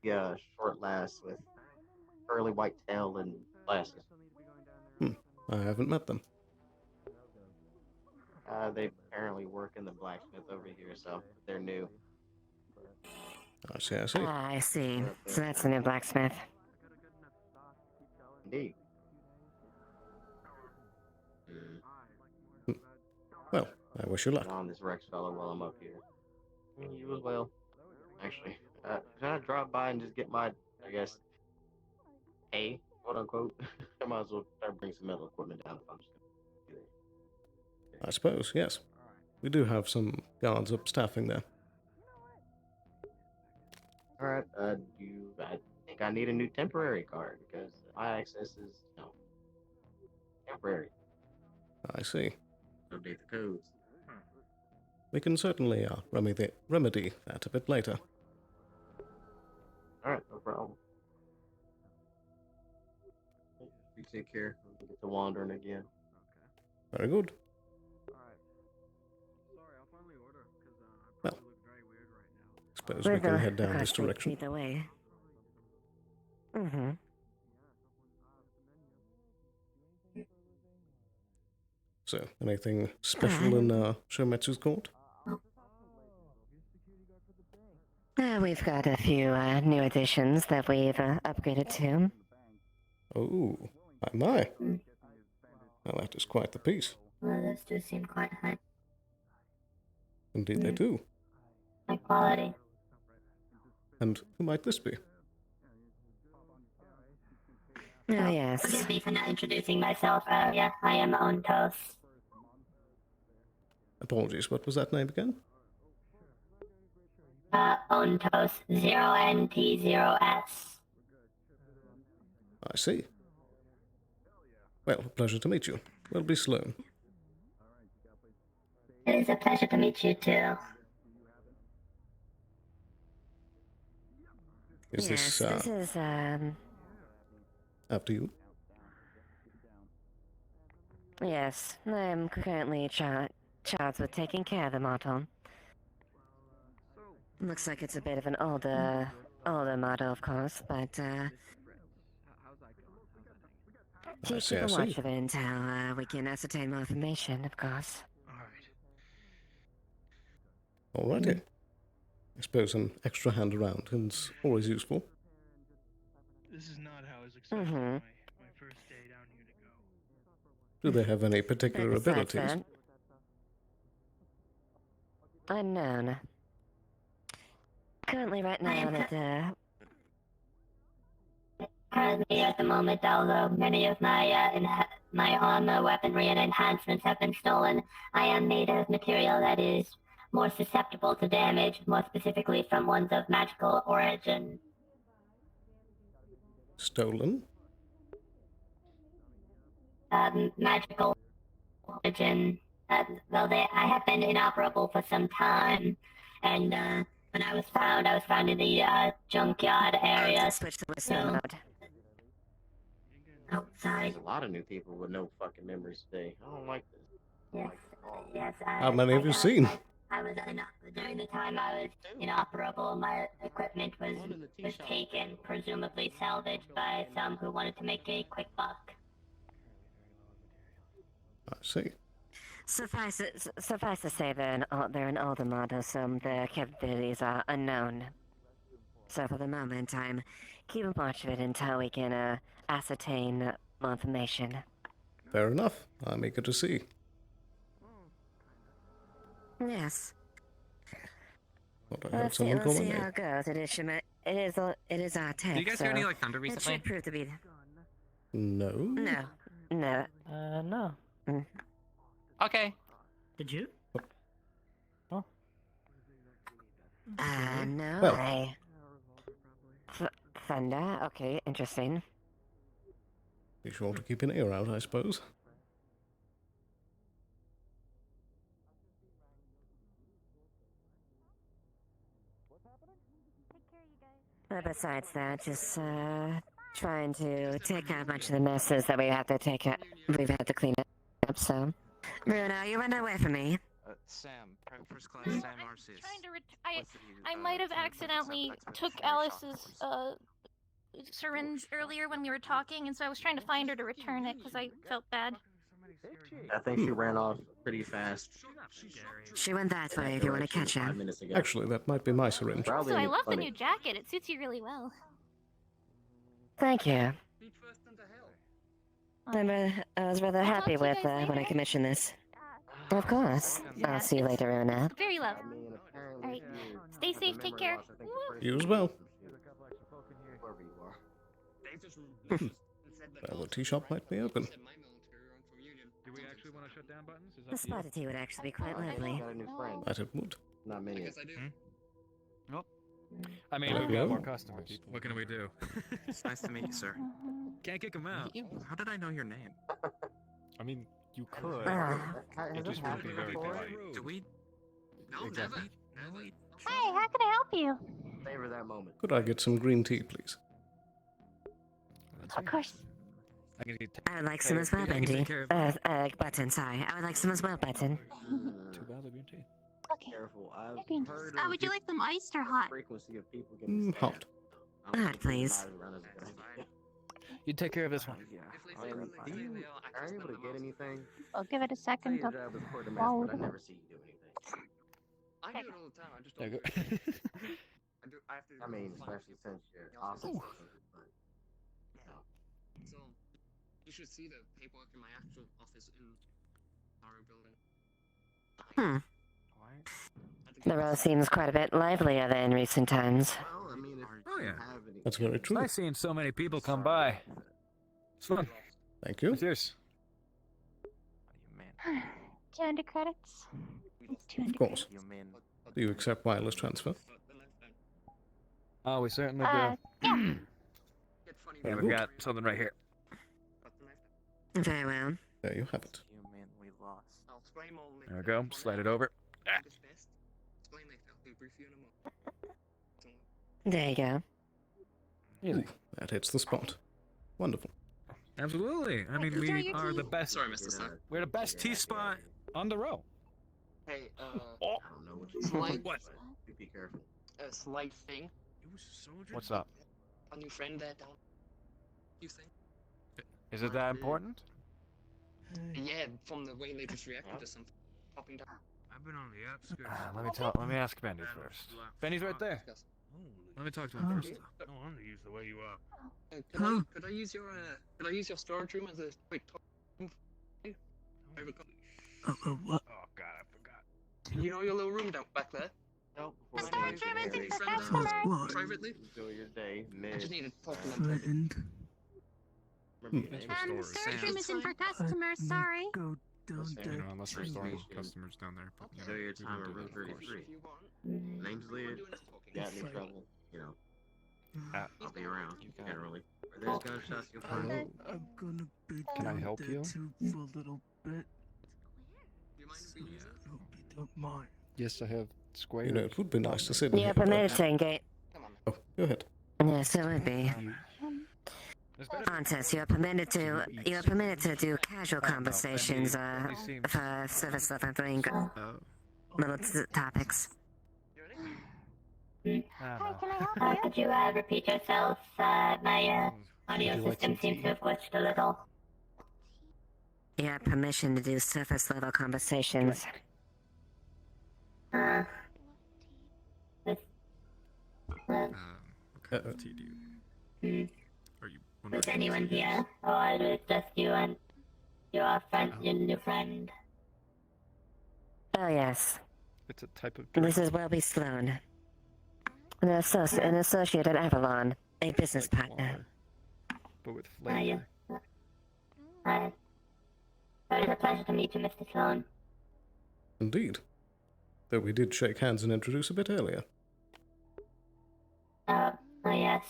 Yeah, short lass with curly white tail and glasses. I haven't met them. They apparently work in the blacksmith over here, so they're new. I see, I see. Ah, I see. So that's the new blacksmith. Indeed. Well, I wish you luck. On this Rex fellow while I'm up here. You as well. Actually, can I drop by and just get my, I guess, A, quote unquote? I might as well try to bring some metal equipment down if I'm just gonna do it. I suppose, yes. We do have some guards up staffing there. Alright, I think I need a new temporary card because my access is, temporary. I see. Update the codes. We can certainly remedy that a bit later. Alright, no problem. You take care. We'll get to wandering again. Very good. Well, suppose we can head down this direction. Either way. Mm-hmm. So, anything special in Shometsu's court? We've got a few new additions that we've upgraded to. Oh, my. Well, that is quite the piece. Well, those do seem quite high. Indeed they do. High quality. And who might this be? Oh, yes. Forgive me for not introducing myself earlier. I am Ontos. Apologies, what was that name again? Ontos, 0NT0S. I see. Well, pleasure to meet you. Welby Sloan. It is a pleasure to meet you too. Is yes, this, this is, after you. Yes, I'm currently charged with taking care of the model. Looks like it's a bit of an older model, of course, but keep a watch of it until we can ascertain more information, of course. Alrighty. I suppose an extra hand around is always useful. This is not how I was expecting my first day down here to go. Do they have any particular Besides abilities? that, unknown. Currently, right now, Currently, at the moment, although many of my armor, weaponry, and enhancements have been stolen, I am made of material that is more susceptible to damage, more specifically from ones of magical origin. Stolen? Magical origin. I have been inoperable for some time, and when I was found in the junkyard area. Switch the whistle mode. Oh, sorry. There's a lot of new people with no fucking memories today. I don't like this. Yes. How many have you seen? During the time I was inoperable, my equipment was taken, presumably salvaged by some who wanted to make a quick buck. I see. Suffice to say, they're an older model, so their capabilities are unknown. So for the moment, I'm keeping watch of it until we can ascertain more information. Fair enough. I'm eager to see. Yes. Thought I heard someone call Let's my see name. how it goes. It is our tech. Did you guys hear any like thunder It recently? should prove to be. No. No. No. Okay. Did you? No. Well. Thunder. Okay, interesting. Be sure to keep an ear out, I suppose. Besides that, just trying to take out a bunch of the messes that we've had to clean up. So, Bruno, you run away from me. Sam, first class Sam Arceus. I might have accidentally took Alice's syringe earlier when we were talking, and so I was trying to find her to return it because I felt bad. I think she ran off pretty fast. She went that way if you want to catch her. Actually, that might be my syringe. So I love the new jacket. It suits you really well. Thank you. I was rather happy with when I commissioned this. Of course. I'll see you later, Una. Very well. Alright. Stay safe, take care. You as well. Well, the tea shop might be open. Do we actually want to shut down buttons? Is The spotted tea would actually be quite lovely. Might it would. Not many. Yes, I do. Nope. I mean, There we've we got go. more customers. What can we do? It's nice to meet you, sir. Can't kick them out. How did I know your name? I mean, you could. It just wouldn't be very polite. Do we? No, Exactly. never. Hi, how can I help you? Savor that moment. Could I get some green tea, please? Of course. I would like some as well, Bendy. Button, sorry. I would like some as well, Button. Too bad green tea. Okay. Careful. I've Beans. heard Would you like them iced or hot? frequency of people getting Hot. Hot, please. You take care of this one. Are you able to get anything? I'll give it a Say second. your job is court mess, Wow. but I never see you do anything. I do it all the time. I just There don't. you go. I have to. I mean, especially since you're awesome. So, you should see the paperwork in my actual office in our building. Hmm. The row seems quite a bit livelier than in recent times. Well, I mean, if Oh yeah. That's very true. Nice seeing so many people come by. It's fun. Thank you. Cheers. 200 credits. It's 200 Of course. Do you accept wireless transfer? Oh, we certainly do. Yeah. Yeah, Very we've good. got something right here. Very well. There you have it. I'll explain more later. There we go. Slide it over. Explain later. I'll brief you in a moment. There you go. Ooh, that hits the spot. Wonderful. Absolutely. I mean, enjoy we your are the tea. best. Sorry, Mr. Stark. We're the best tea spot on the row. Hey, I don't know what you slight, What? Be careful. a slight thing. What's up? A new friend that down. You think? Is it that important? Yeah, from the way they just reacted to something popping down. I've been on the outskirts. Let me ask Bendy first. Bendy's right there. Let me talk to him first. No wonder you use the way you are. Could I use your storage room as a quick talk? What? Oh God, I forgot. You know your little room down back there? No, The before storage room is Harry, for customers. Privately? enjoy your day. I just need to talk to them. Threatened. Remember your name. The storage room isn't for customers, sorry. Go down there. Unless we're storing customers down there. But, you know, Enjoy your we time would at do room that, of course. 33. Name's Lid. Got any trouble? You know, I'll be around. Generally. Where there's gunshots, you'll find me. I'm gonna be Can I down help there you? too for a little bit. Hope you don't mind. Yes, I have squares. You know, it would be nice to sit You're here. permitted to engage. Oh, go ahead. Yes, it would be. Contest, you're permitted to do casual conversations, for service level 3 little topics. Could you repeat yourself? My audio system seems to have glitched a little. You have permission to do surface level conversations. What kind of tea do you? Are you? Is anyone here? Or is it just you and your friend, your new friend? Oh yes. It's a type of. This is Welby Sloan, an associate at Avalon, a business partner. But with flavor. It was a pleasure to meet you, Mr. Sloan. Indeed. Though we did shake hands and introduce a bit earlier. Oh yes.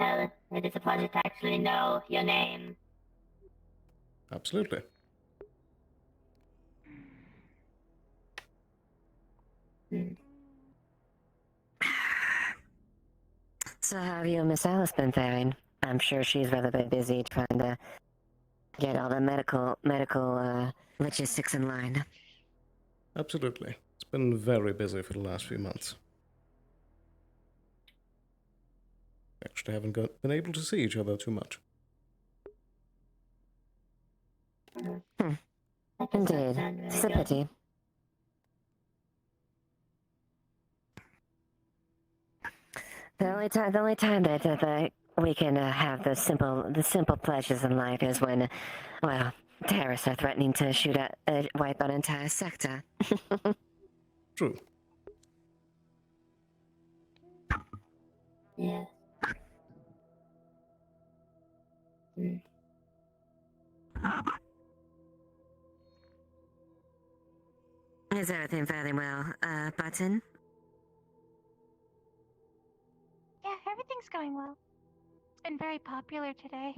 Well, it is a pleasure to actually know your name. Absolutely. So how have you and Miss Alice been faring? I'm sure she's rather been busy trying to get all the medical logistics in line. Absolutely. It's been very busy for the last few months. Actually haven't been able to see each other too much. Indeed. It's a pity. The only time that we can have the simple pleasures in life is when, well, terrorists are threatening to wipe out an entire sector. True. Yeah. Is everything fairly well, Button? Yeah, everything's going well. It's been very popular today.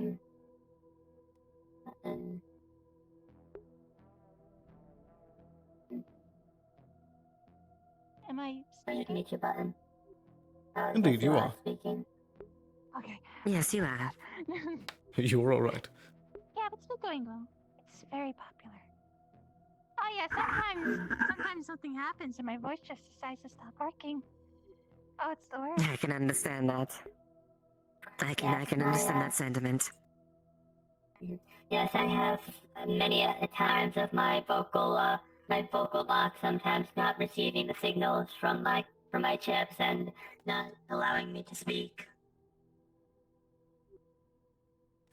Am I Pleasure to meet you, Button. Indeed, you are. Speaking. okay? Yes, you are. You were all right. Yeah, but still going well. It's very popular. Oh yeah, sometimes something happens and my voice just decides to stop working. Oh, it's the worst. I can understand that. I can understand that sentiment. Yes, I have many times of my vocal box sometimes not receiving the signals from my chips and not allowing me to speak.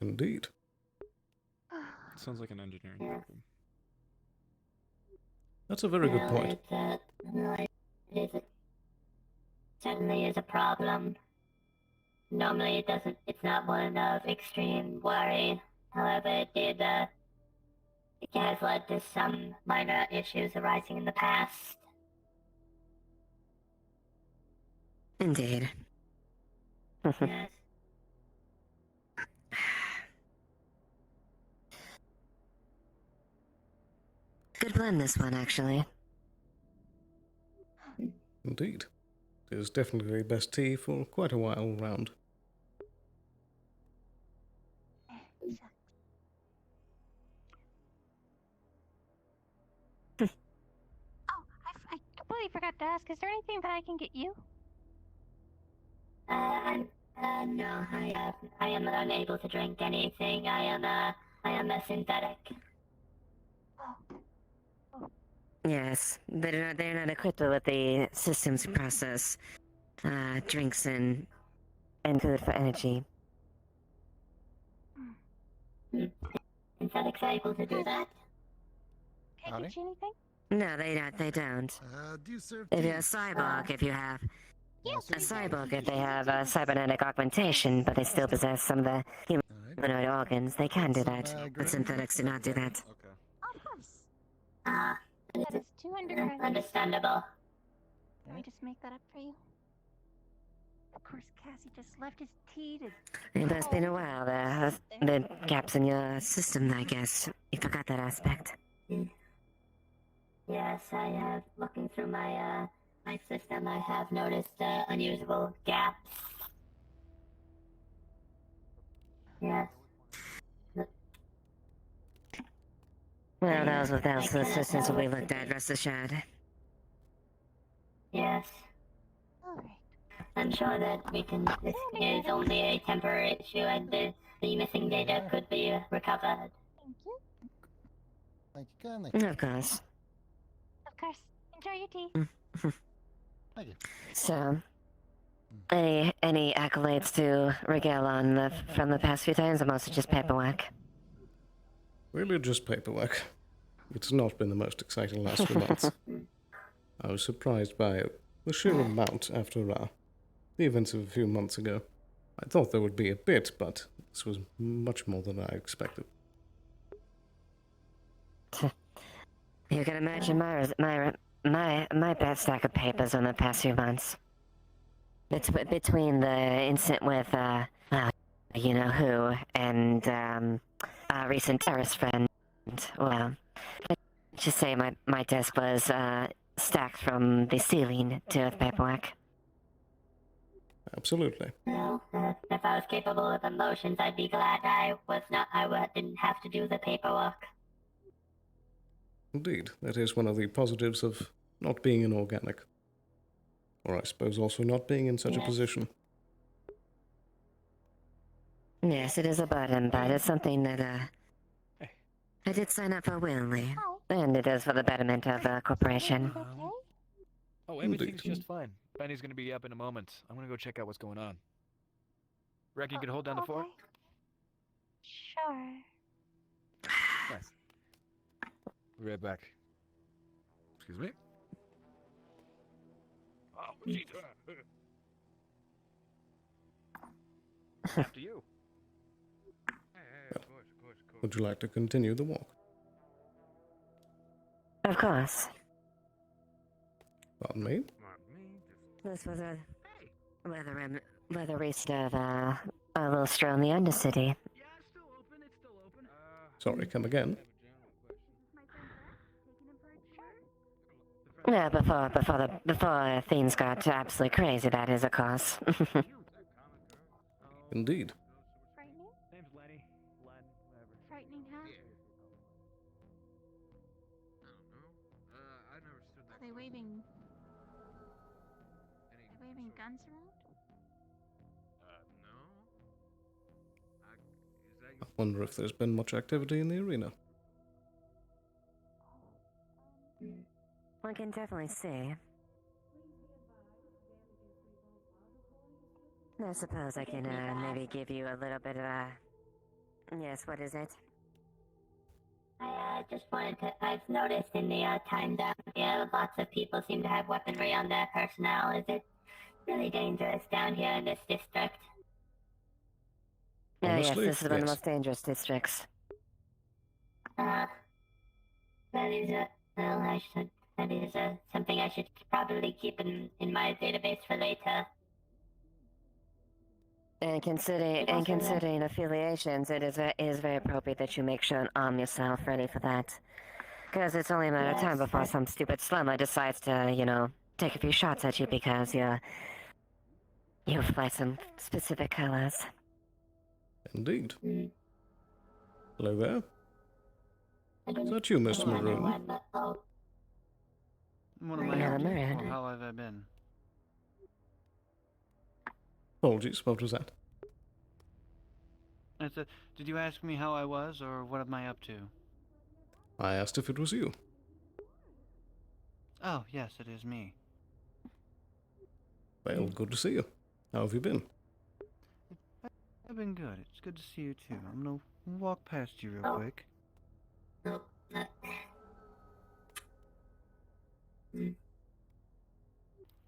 Indeed. Sounds like an engineering problem. That's a very good point. It certainly is a problem. Normally it's not one of extreme worry. However, it has led to some minor issues arising in the past. Indeed. Yes. Good blend, this one, actually. Indeed. It is definitely the best tea for quite a while round. totally forgot to ask. Is there anything that I can get you? No, I am unable to drink anything. I am a synthetic. Yes, they're not equipped with the systems to process drinks and food for energy. Synthetics are able to do that. Can I get you anything? No, they don't. Do you serve If you're a tea? cyborg, if you have Yes, a cyborg, if they have a cybernetic augmentation, but they still possess some of the humanoid organs, they can do that. But synthetics do not do that. Of course. Ah, That is 200 credits. understandable. Let me just make that up for you. Of course, Cassie just left his tea to... It has been a while. There have been gaps in your system, I guess. You forgot that aspect. Yes, I have. Looking through my system, I have noticed unusable gaps. Yes. Well, those systems will be looked at, rest assured. Yes. Alright. I'm sure that this is only a temporary issue and the missing data could be recovered. Thank you. Thank you kindly. Of course. Of course. Enjoy your tea. Thank you. So, any accolades to regale on from the past few times, or mostly just paperwork? Really just paperwork. It's not been the most exciting last few months. I was surprised by the sheer amount after the events of a few months ago. I thought there would be a bit, but this was much more than I expected. You can imagine my bad stack of papers on the past few months. It's between the incident with you know who and a recent terrorist friend. Well, let's just say my desk was stacked from the ceiling to with paperwork. Absolutely. No, if I was capable of emotions, I'd be glad I didn't have to do the paperwork. Indeed, that is one of the positives of not being an organic. Or I suppose also not being in such a position. Yes, it is a burden, but it's something that I did sign up for willingly. And it is for the betterment of the corporation. Oh, everything's just fine. Benny's gonna be up in a moment. I'm gonna go check out what's going on. Reckon you could hold down the fort? Sure. Nice. Be right back. Excuse me? Oh, Jesus. After you. Would you like to continue the walk? Of course. Pardon me? This was a weather rest of a little stroll in the Undercity. Sorry, come again? No, before things got absolutely crazy, that is, of course. Indeed. Frightening? Name's Lenny. Len, whatever. Frightening, huh? I never stood Are they waving... They're waving guns around? No. Is that I wonder if there's been much activity in the arena. One can definitely see. I suppose I can maybe give you a little bit of a... Yes, what is it? I just wanted to. I've noticed in the time down here, lots of people seem to have weaponry on their personnel. Is it really dangerous down here in this district? Oh, yes, Honestly, this is one of the yes. most dangerous districts. That is that is something I should probably keep in my database for later. And considering affiliations, it is very appropriate that you make sure and arm yourself ready for that. Because it's only a matter of time before some stupid slummer decides to, you know, take a few shots at you because you fly some specific colors. Indeed. Hello there. Is that you, Mr. Maroon? What am I Yeah, up to? Miranda. Or how have I been? Apologies, what was that? I said, did you ask me how I was, or what am I up to? I asked if it was you. Oh, yes, it is me. Well, good to see you. How have you been? I've been good. It's good to see you too. I'm gonna walk past you real quick.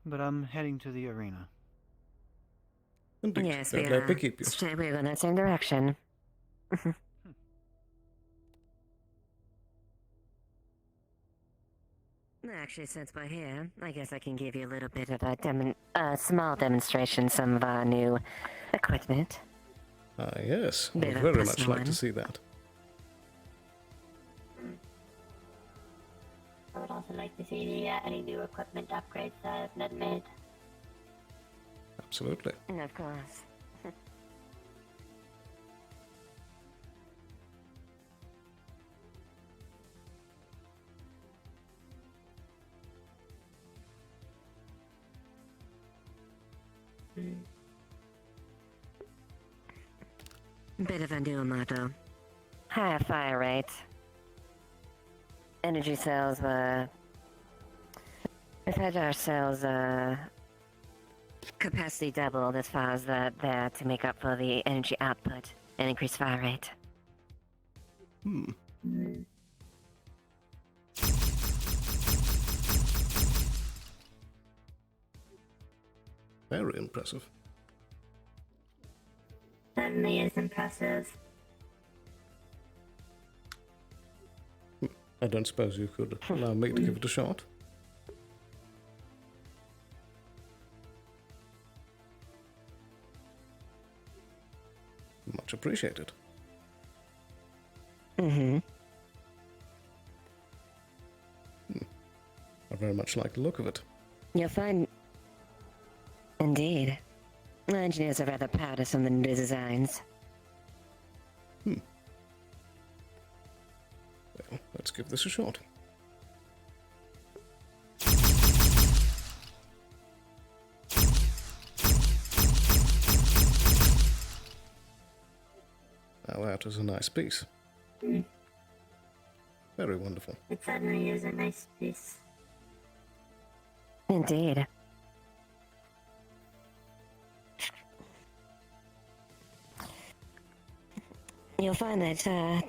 But I'm heading to the arena. Indeed. Yes, Don't we let me are. keep you. We're going that same direction. Actually, since we're here, I guess I can give you a little bit of a small demonstration, some of our new equipment. Ah, yes. I Bit would of very much personal like to one. see that. I would also like to see any new equipment upgrades that have been made. Absolutely. Of course. Bit of a new motto. Higher fire rate. Energy cells were... We've had our cells, capacity doubled as far as that to make up for the energy output and increase fire rate. Very impressive. Certainly is impressive. I don't suppose you could allow me to give it a shot? Much appreciated. Mm-hmm. I very much like the look of it. You'll find... Indeed. The engineers are rather proud of some of the new designs. Well, let's give this a shot. Now that is a nice piece. Very wonderful. It certainly is a nice piece. Indeed. You'll find that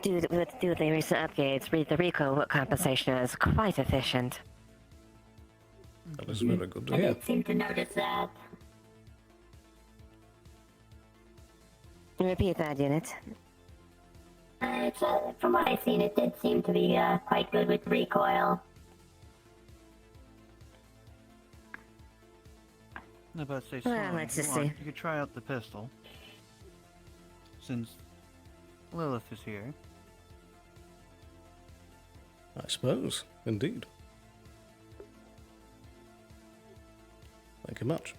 due to the recent upgrades, the recoil compensation is quite efficient. That is very good to I hear. did seem to notice that. Repeat that, unit. It's, from what I've seen, it did seem to be quite good with recoil. I'm about to say, Well, Sloan, let's if you just want, see. you could try out the pistol. Since Lilith is here. I suppose, indeed. Thank you much.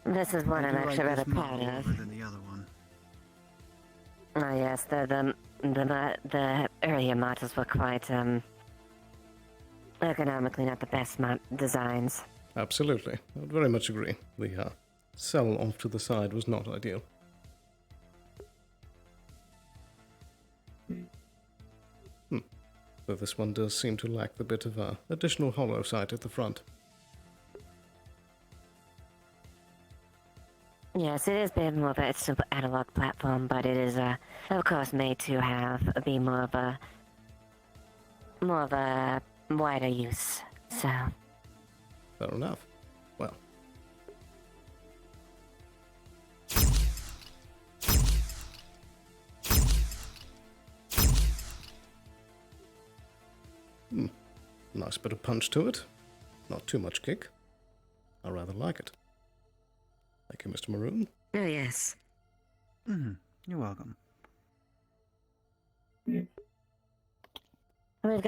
This is one I I'm do like actually rather this proud model of. over than the other one. Oh yes, the earlier models were quite ergonomically not the best designs. Absolutely. I would very much agree. The cell off to the side was not ideal. Though this one does seem to lack the bit of additional hollow side at the front. Yes, it is a bit more of a simple analog platform, but it is, of course, made to be more of a wider use. So. Fair enough. Well. Nice bit of punch to it. Not too much kick. I rather like it. Thank you, Mr. Maroon. Oh, yes. You're welcome. We've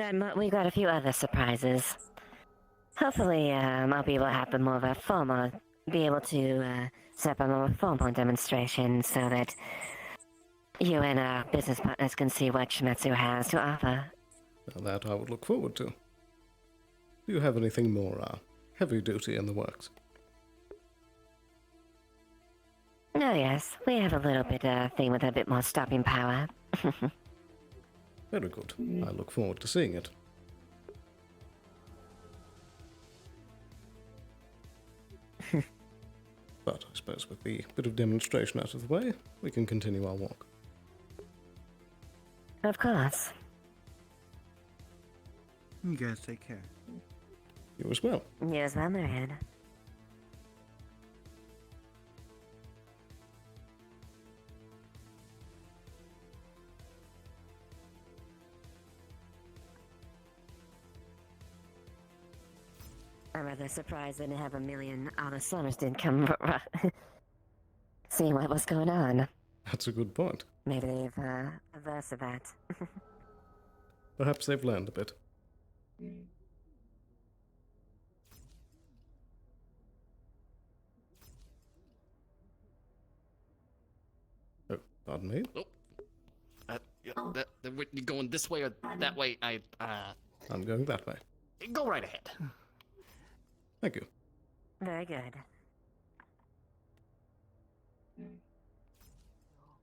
got a few other surprises. Hopefully, I'll be able to have more of a be able to set up a more formal demonstration so that you and our business partners can see what Shimetsu has to offer. Now that I would look forward to. Do you have anything more heavy duty in the works? Oh yes, we have a little bit thing with a bit more stopping power. Very good. I look forward to seeing it. But I suppose with the bit of demonstration out of the way, we can continue our walk. Of course. You guys take care. You as well. You as well, Marianne. I'm rather surprised they didn't have a million other slummers didn't come see what was going on. That's a good point. Maybe they've averse of that. Perhaps they've learned a bit. Oh, pardon me. You going this way or that way? I'm going that way. Go right ahead. Thank you. Very good.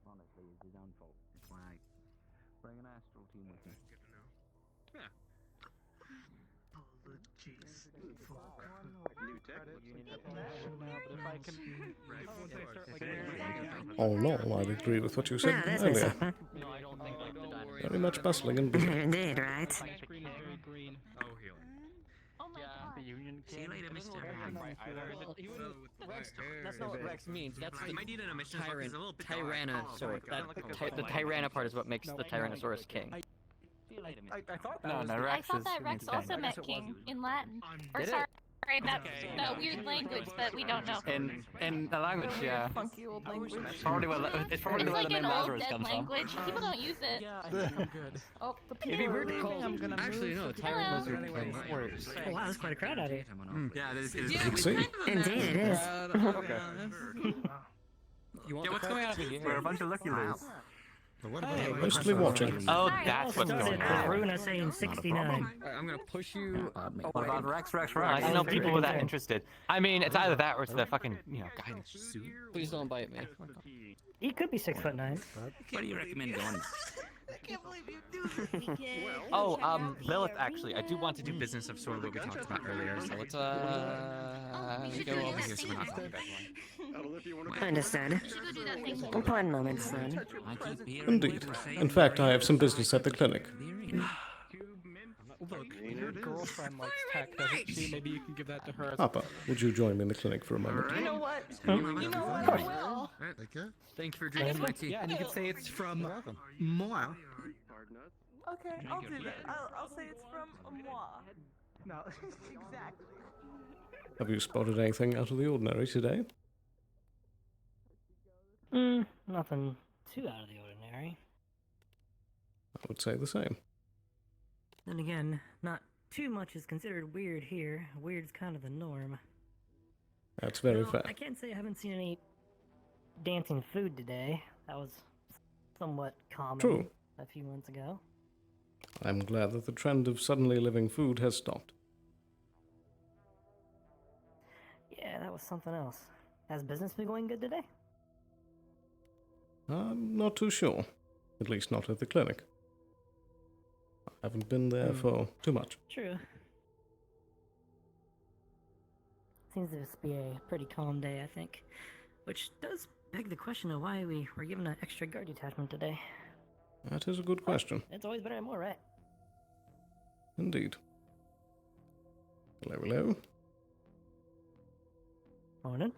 Honestly, it's his own fault. That's why I bring an astral team with me. All in all, I'd agree with what you said earlier. Very much bustling and busy. Indeed, right? See you later, Mr. That's not what Rex means. That's the might need an omission as well, 'cause it's a little bit dark. Tyrannosaurus. Oh, God. The Tyranna part is what makes the Tyrannosaurus king. I thought No, no, I Rex thought is that Rex king. also meant king in Latin. Or Did it? sorry, that weird language that we don't know. In the language, yeah. Funky old language. It's probably where It's the like name an old Lazarus dead comes from. language. People don't use it. Yeah, I think I'm good. Oh, the It'd be weird to call. Actually, no, Tyrant lizard king. Oh wow, there's quite a crowd out here. Yeah, it is. Indeed, it is. Okay. Yeah, what's going on here? We're a bunch of lucky losers. Mostly watching. Oh, that's what's going on. Runa saying 69. I'm gonna push you. What about Rex? I don't know people were that interested. I mean, it's either that or it's the fucking, guy in the suit. Please don't bite me. He could be 6'9". Where do you recommend going? Oh, Lilith, actually, I do want to do business of sort of what we talked about earlier, so let's, go over here so we're not talking about one. Understood. One moment, son. Indeed. In fact, I have some business at the clinic. Look, your girlfriend likes tech, doesn't she? Maybe you can give that to her. Papa, would you join me in the clinic for a moment? You know what? You know what? I will. Thank you for drinking my tea. Yeah, and you can say it's from moi. Okay, I'll do that. I'll say it's from moi. No, exactly. Have you spotted anything out of the ordinary today? Nothing too out of the ordinary. I would say the same. Then again, not too much is considered weird here. Weird's kind of the norm. That's very No, fair. I can't say I haven't seen any dancing food today. That was somewhat common True. a few months ago. I'm glad that the trend of suddenly living food has stopped. Yeah, that was something else. Has business been going good today? I'm not too sure. At least not at the clinic. I haven't been there for too much. True. Seems to just be a pretty calm day, I think. Which does beg the question of why we were given an extra guard detachment today. That is a good question. It's always better and more, right? Indeed. Hello, hello. Morning.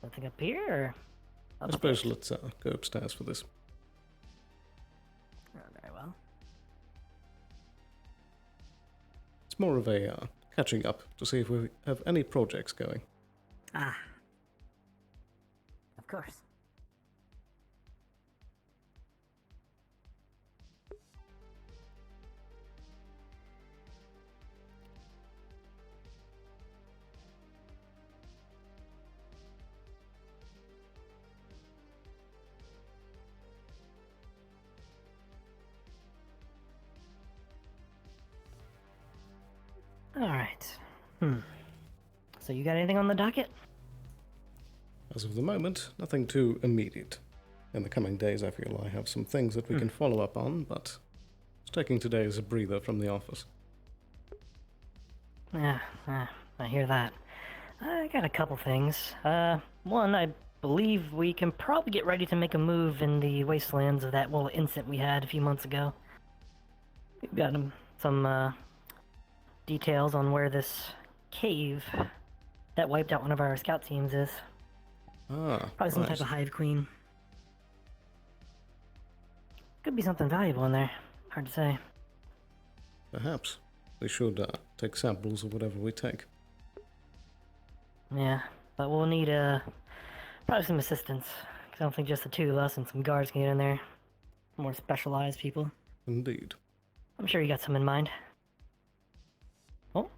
Nothing up here, or I suppose let's go upstairs for this. Oh, very well. It's more of a catching up to see if we have any projects going. Ah. Of course. Alright. So you got anything on the docket? As of the moment, nothing too immediate. In the coming days, I feel I have some things that we can follow up on, but it's taking today as a breather from the office. Yeah, I hear that. I got a couple things. One, I believe we can probably get ready to make a move in the wastelands of that little incident we had a few months ago. We've got some details on where this cave that wiped out one of our scout teams is. Probably some type of hive queen. Could be something valuable in there. Hard to say. Perhaps. We should take samples of whatever we take. Yeah, but we'll need probably some assistance. 'Cause I don't think just the two of us and some guards can get in there. More specialized people. Indeed. I'm sure you got some in mind. Oh?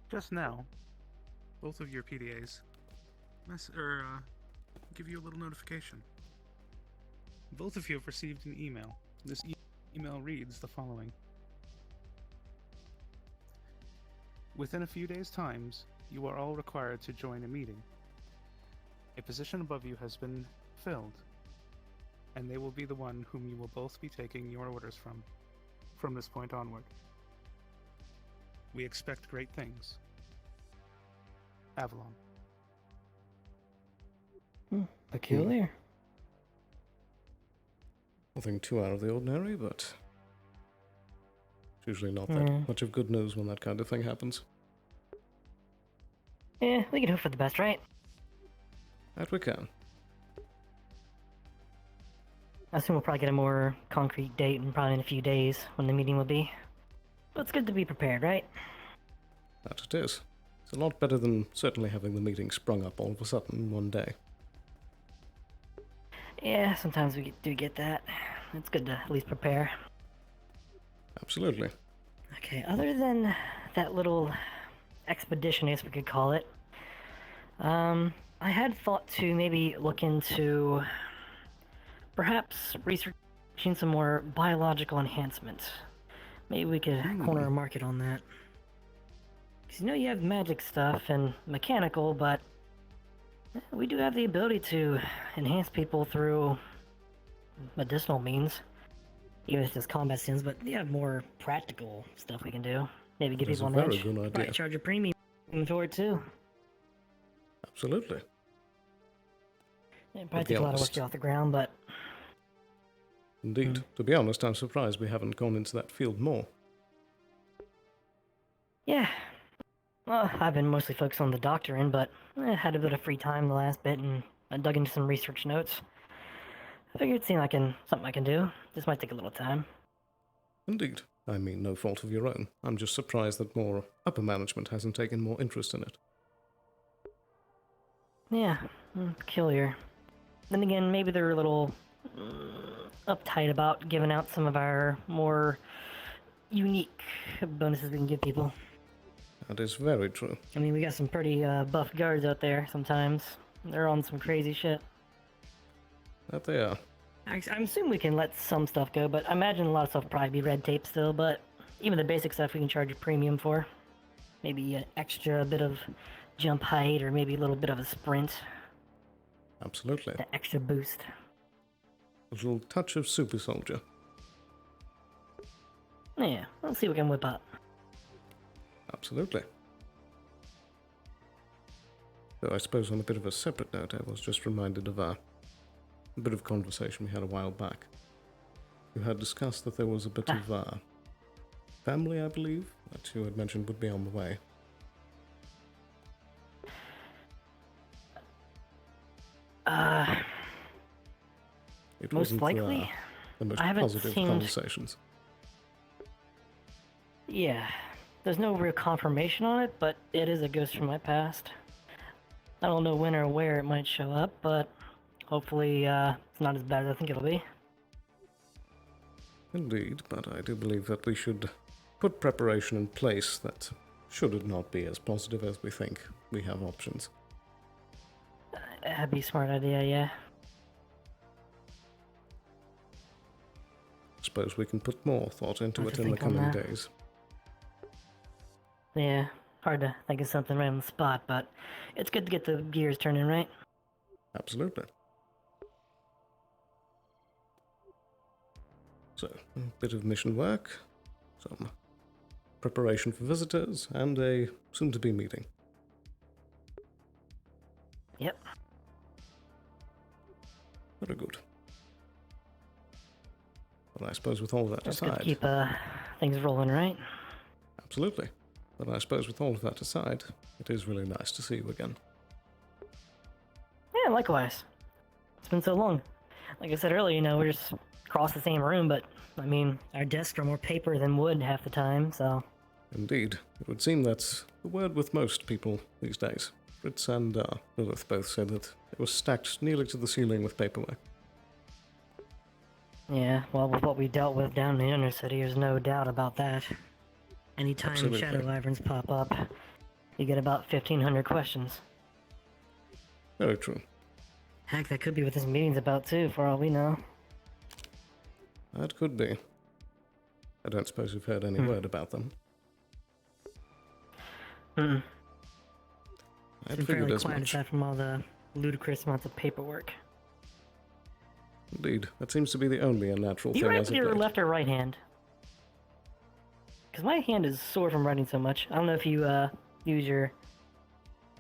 Just now, both of your PDAs give you a little notification. Both of you have received an email. This email reads the following. Within a few days' times, you are all required to join a meeting. A position above you has been filled, and they will be the one whom you will both be taking your orders from this point onward. We expect great things. Avalon. Peculiar. Nothing too out of the ordinary, but it's usually not that much of good news when that kind of thing happens. Yeah, we can hope for the best, right? That we can. I assume we'll probably get a more concrete date in probably in a few days when the meeting will be. But it's good to be prepared, right? That it is. It's a lot better than certainly having the meeting sprung up all of a sudden one day. Yeah, sometimes we do get that. It's good to at least prepare. Absolutely. Okay, other than that little expedition, I guess we could call it, I had thought to maybe look into perhaps researching some more biological enhancements. Maybe we could corner a market on that. Because you know you have magic stuff and mechanical, but we do have the ability to enhance people through medicinal means. Even if it's just combat sims, but you have more practical stuff we can do. Maybe give people an edge. Good idea. Probably charge a premium for it too. Absolutely. It probably takes a lot of work to get off the ground, but... Indeed. To be honest, I'm surprised we haven't gone into that field more. Yeah. Well, I've been mostly focused on the doctoring, but I had a bit of free time the last bit, and I dug into some research notes. I figured it seemed like something I can do. This might take a little time. Indeed. I mean, no fault of your own. I'm just surprised that more upper management hasn't taken more interest in it. Yeah, peculiar. Then again, maybe they're a little uptight about giving out some of our more unique bonuses we can give people. That is very true. I mean, we got some pretty buff guards out there sometimes. They're on some crazy shit. That they are. I'm assuming we can let some stuff go, but I imagine a lot of stuff will probably be red tape still, but even the basic stuff we can charge a premium for. Maybe an extra bit of jump height, or maybe a little bit of a sprint. Absolutely. That extra boost. A little touch of super soldier. Yeah, let's see what we can whip up. Absolutely. Though I suppose on a bit of a separate note, I was just reminded of a bit of conversation we had a while back. You had discussed that there was a bit of family, I believe, that you had mentioned would be on the way. It most wasn't, likely. the most I haven't positive seen... conversations. Yeah, there's no real confirmation on it, but it is a ghost from my past. I don't know when or where it might show up, but hopefully it's not as bad as I think it'll be. Indeed, but I do believe that we should put preparation in place that should it not be as positive as we think, we have options. That'd be a smart idea, yeah. suppose we can put more thought into I'll it have to in the think on coming that. days. Yeah, hard to think of something right on the spot, but it's good to get the gears turning, right? Absolutely. So, a bit of mission work, some preparation for visitors, and a soon-to-be meeting. Yep. Very good. But I suppose with all of that That's aside... good to keep things rolling, right? Absolutely. But I suppose with all of that aside, it is really nice to see you again. Yeah, likewise. It's been so long. Like I said earlier, we're just across the same room, but, I mean, our desks are more paper than wood half the time, so... Indeed. It would seem that's the word with most people these days. Fritz and Lilith both said that it was stacked nearly to the ceiling with paperwork. Yeah, well, with what we dealt with down in the inner city, there's no doubt about that. Anytime Absolutely. shadow wyverns pop up, you get about 1,500 questions. Very true. Heck, that could be what this meeting's about, too, for all we know. That could be. I don't suppose you've heard any word about them. Mm-mm. I'd It's been figured fairly as quiet much. aside from all the ludicrous amounts of paperwork. Indeed. That seems to be the only unnatural Do you thing write as with of your late. left or right hand? Because my hand is sore from writing so much. I don't know if you use your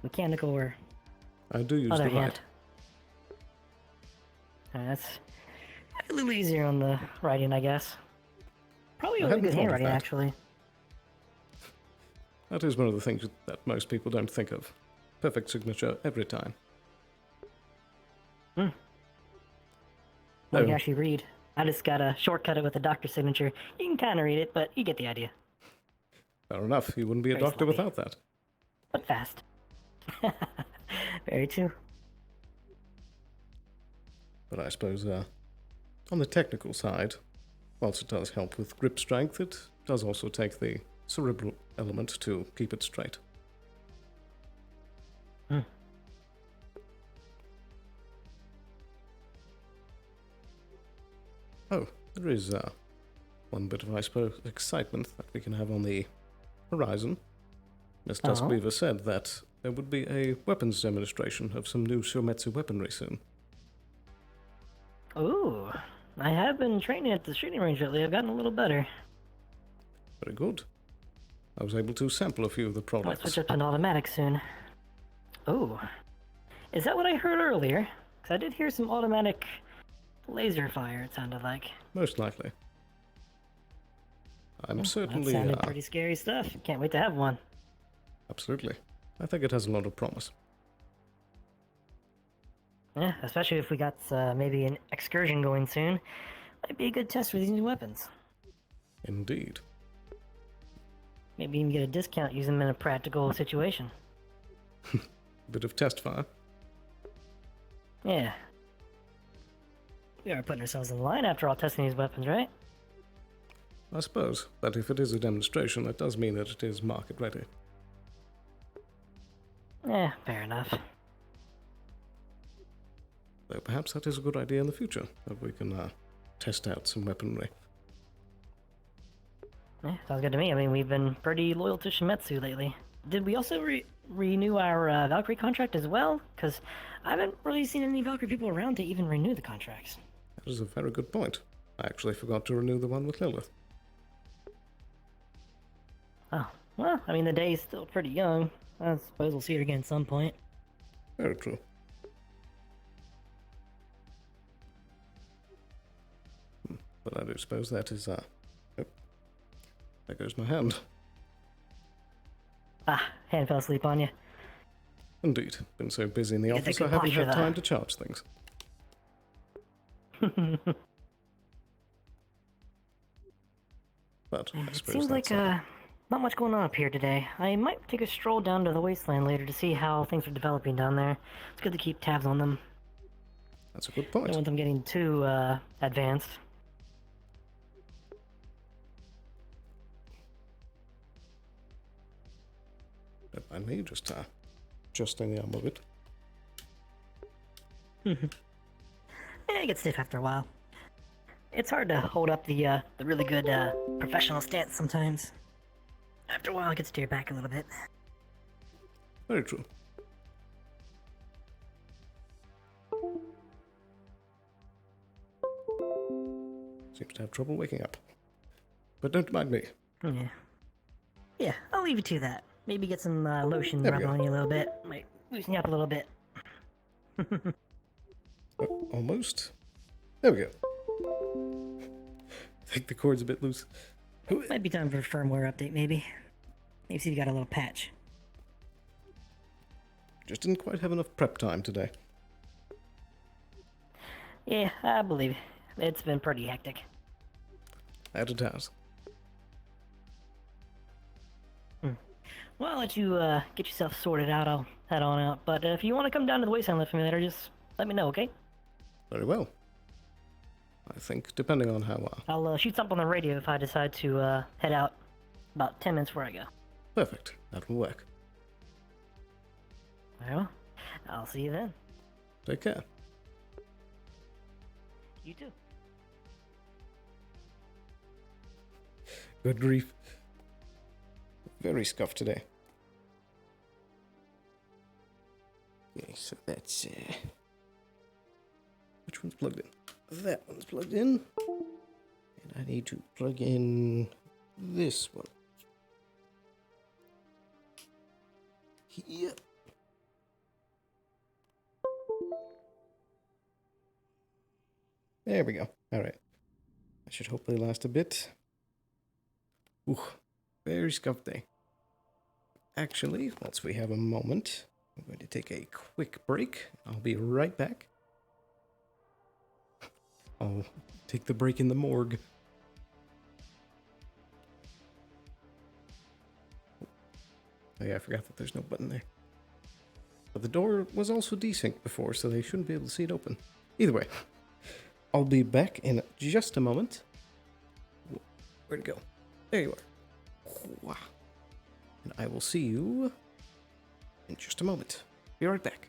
mechanical or I do use other the hand. right. That's a little easier on the writing, I guess. Probably I a really hadn't good thought of handwriting, that. actually. That is one of the things that most people don't think of. Perfect signature every time. Well, you can actually read. I just gotta shortcut it with a doctor's signature. You can kind of read it, but you get the idea. Fair enough. You wouldn't be a Very doctor sloppy. without that. But fast. Very true. But I suppose, on the technical side, whilst it does help with grip strength, it does also take the cerebral element to keep it straight. Oh, there is one bit of, I suppose, excitement that we can have on the horizon. Miss Duskweaver said that there would be a weapons demonstration of some new Shometsu weaponry soon. Ooh, I have been training at the shooting range lately. I've gotten a little better. Very good. I was able to sample a few of the Might products. switch up to an automatic soon. Ooh, is that what I heard earlier? Because I did hear some automatic laser fire, it sounded like. Most likely. I'm That certainly... sounded pretty scary stuff. Can't wait to have one. Absolutely. I think it has a lot of promise. Yeah, especially if we got maybe an excursion going soon. Might be a good test for these new weapons. Indeed. Maybe even get a discount using them in a practical situation. Bit of test fire. Yeah. We are putting ourselves in line after all testing these weapons, right? I suppose that if it is a demonstration, that does mean that it is market ready. Yeah, fair enough. Though perhaps that is a good idea in the future, that we can test out some weaponry. Yeah, sounds good to me. I mean, we've been pretty loyal to Shimetsu lately. Did we also renew our Valkyrie contract as well? Because I haven't really seen any Valkyrie people around to even renew the contracts. That is a very good point. I actually forgot to renew the one with Lilith. Oh, well, I mean, the day is still pretty young. I suppose we'll see her again at some point. Very true. But I do suppose that is, oh, there goes my hand. Ah, hand fell asleep on you. Indeed. Been so busy in the Yeah, office they I could haven't posture had that. time to charge things. But I It suppose seems like that's not much going on up here today. I might take a stroll down to the wasteland later to see how things are developing down there. It's good to keep tabs on them. That's a good point. Don't want them getting too advanced. Don't mind me, just adjusting the arm of it. Yeah, it gets stiff after a while. It's hard to hold up the really good professional stance sometimes. After a while, it gets to your back a little bit. Very true. Seems to have trouble waking up. But don't mind me. Yeah. Yeah, I'll leave you to that. Maybe get some lotion There we rubbed go. on you a little bit. Might loosen you up a little bit. Almost. There we go. I think the cord's a bit loose. Might be time for a firmware update, maybe. Maybe see if you got a little patch. Just didn't quite have enough prep time today. Yeah, I believe it. It's been pretty hectic. That it has. Well, I'll let you get yourself sorted out. I'll head on out. But if you want to come down to the Wasteland with me later, just let me know, okay? Very well. I think, depending on how... I'll shoot something on the radio if I decide to head out about 10 minutes before I go. Perfect. That will work. Well, I'll see you then. Take care. You too. Good grief. Very scuffed today. Okay, so that's... which one's plugged in? That one's plugged in. And I need to plug in this one. Here. There we go. Alright. That should hopefully last a bit. Ooh, very scuffed day. Actually, once we have a moment, I'm going to take a quick break. I'll be right back. I'll take the break in the morgue. Oh yeah, I forgot that there's no button there. But the door was also desynced before, so they shouldn't be able to see it open. Either way, I'll be back in just a moment. Where'd it go? There you are. Wow. And I will see you in just a moment. Be right back.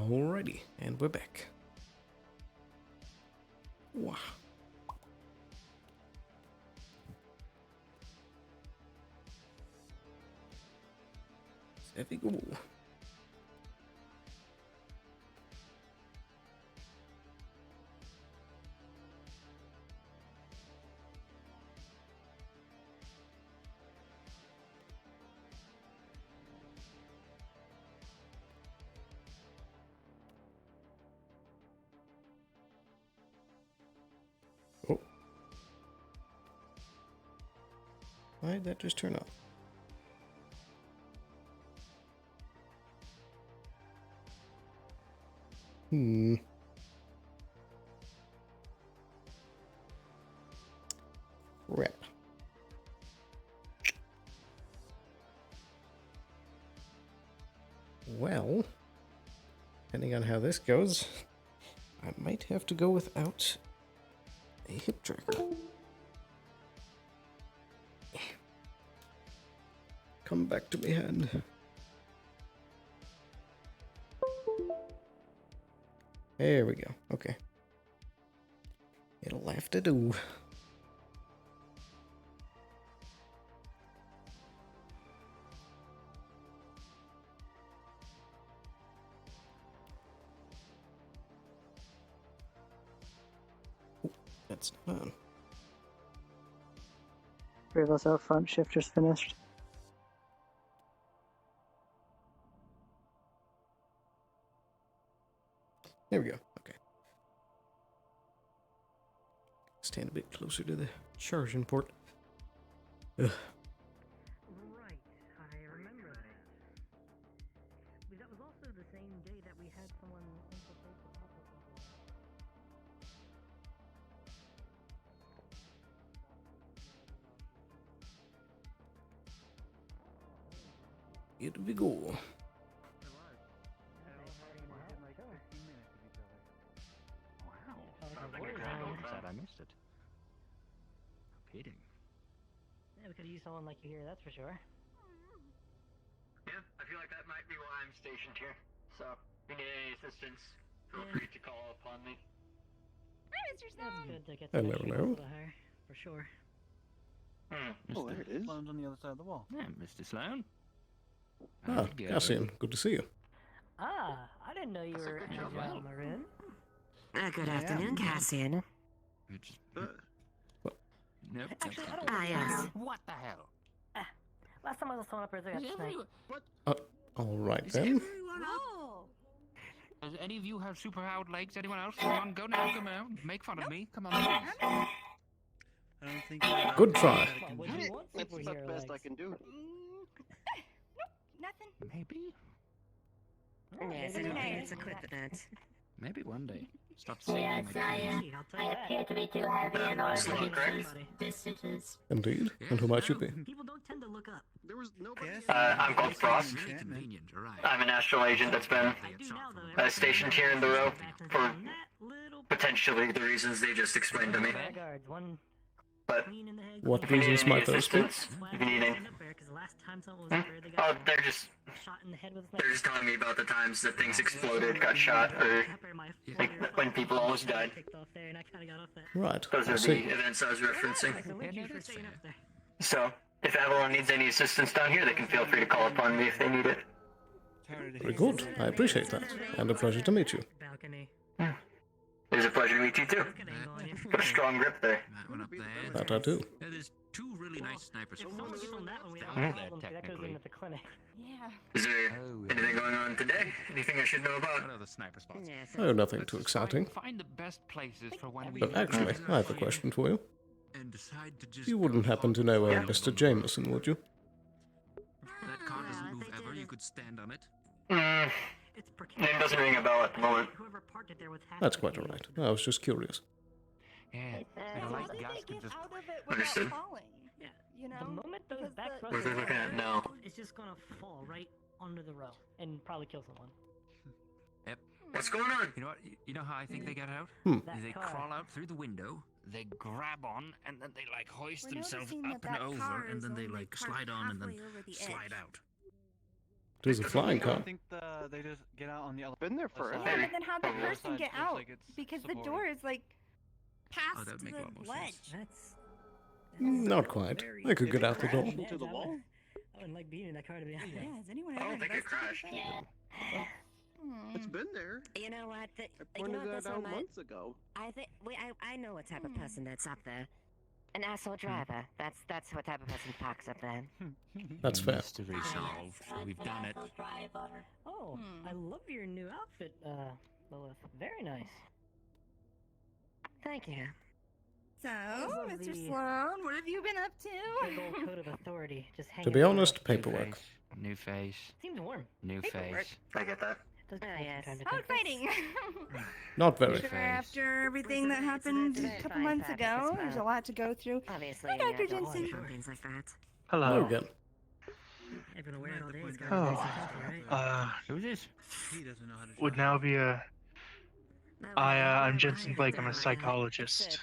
Alrighty, and we're back. Wow. There we go. Oh. Why did that just turn off? Crap. Well, depending on how this goes, I might have to go without a hip tracker. Come back to me, hand. There we go. Okay. It'll have to do. That's not on. Three of us out front, shifters finished. There we go. Okay. Stand a bit closer to the charging port. Ugh. Right, I remember that. But that was also the same day that we had someone infiltrate the office. Here we go. I missed it. No kidding. Yeah, we could use someone like you here, that's for sure. Yeah, I feel like that might be why I'm stationed here. So, if you need any assistance, feel free to call upon me. Hi, Mr. Sloan. It's good to get Hello, some extra hello. people to hire, for sure. Oh, there it is. Sloan's on the other side of the wall. Yeah, Mr. Sloan. Ah, Cassian, good to see you. Ah, I didn't know you were Agile Marin. Good afternoon, Cassian. Nope. Actually, I don't Ah, yes. What the hell? Last time I was throwing up earth, I got sniped. Alright then. Whoa. Does any of you have super powered legs? Anyone else? Come on, go now, come on. Make fun of me. Come on, please. I don't think. Good try. What do you want That's the superhero best I legs? can do. Nope, nothing. Maybe. Yes, I don't think it's equipped with that. Maybe one day. Stop Yes, saying I appear to be too heavy in order to keep distances. Indeed. And who might you be? People don't tend to look up. There was nobody. I'm called Frost. Convenient, all right. I'm an astral agent that's been stationed here in the row for potentially the reasons they just explained to me. Guards, one But What if you need reasons any might those be? assistance, if you need any, oh, they're just telling me about the times that things exploded, got shot, or like when people almost died. Right, Those I are see. the events I was referencing. So, if Avalon needs any assistance down here, they can feel free to call upon me if they need it. Very good. I appreciate that. And a pleasure to meet you. It was a pleasure to meet you too. Got a strong grip there. That one up there. That I do. Yeah, there's two really nice snipers. Technically. Yeah. Is there anything going on today? Anything I should know about? What are the sniper spots? Oh, nothing too exciting. Find the best places for when we. But actually, I have a question for you. And decide to just. You wouldn't happen to know Mr. Jameson, would you? That car doesn't move ever. You could stand on it. Name doesn't ring a bell at the moment. That's quite alright. I was just curious. Yeah. I like gas can just. Understood. Yeah. You know? The moment those back What are they thrusters looking at now? it's just gonna fall right under the row and probably kill someone. Yep. What's going on? You know what? You know how I think they get out? They crawl out through the window, they grab on, and then they like hoist themselves up and over, and then they like slide on and then slide out. It is a flying car. I think they just get out on the other. Been there forever. Yeah, but then how'd the The other person side get looks out? like it's Because the supported. door is like past that would make a lot the more sense. ledge. Not quite. I could get out the door. Into the wall? I wouldn't like being in that car to be honest. Yeah, has anyone I ever don't think it investigated crashed. that? It's been there. You know what? I you know pointed what that this out reminds- months ago. I think I know what type of person that's up there. An asshole driver. That's what type of person parks up there. That's fair. Mystery solved. We've done it. Oh, I love your new outfit, Lilith. Very nice. Thank you. So, love Mr. the- Sloan, what have you been up Big old to? coat of authority, just hanging. To be out. honest, paperwork. New face. Seems warm. New Paperwork. face. I get that. Does Oh, cold from yes. time to How time. exciting! Not very. Sure, after everything that happened a couple months ago, there's a lot to go through. Obviously, Hi, Dr. don't Jensen. want things like that. Hello Hello. again. I've been aware all day. It's Oh. nice and comfy, right? Who's this? He doesn't know how to Would now be a. I'm Jensen Blake. I'm a psychologist.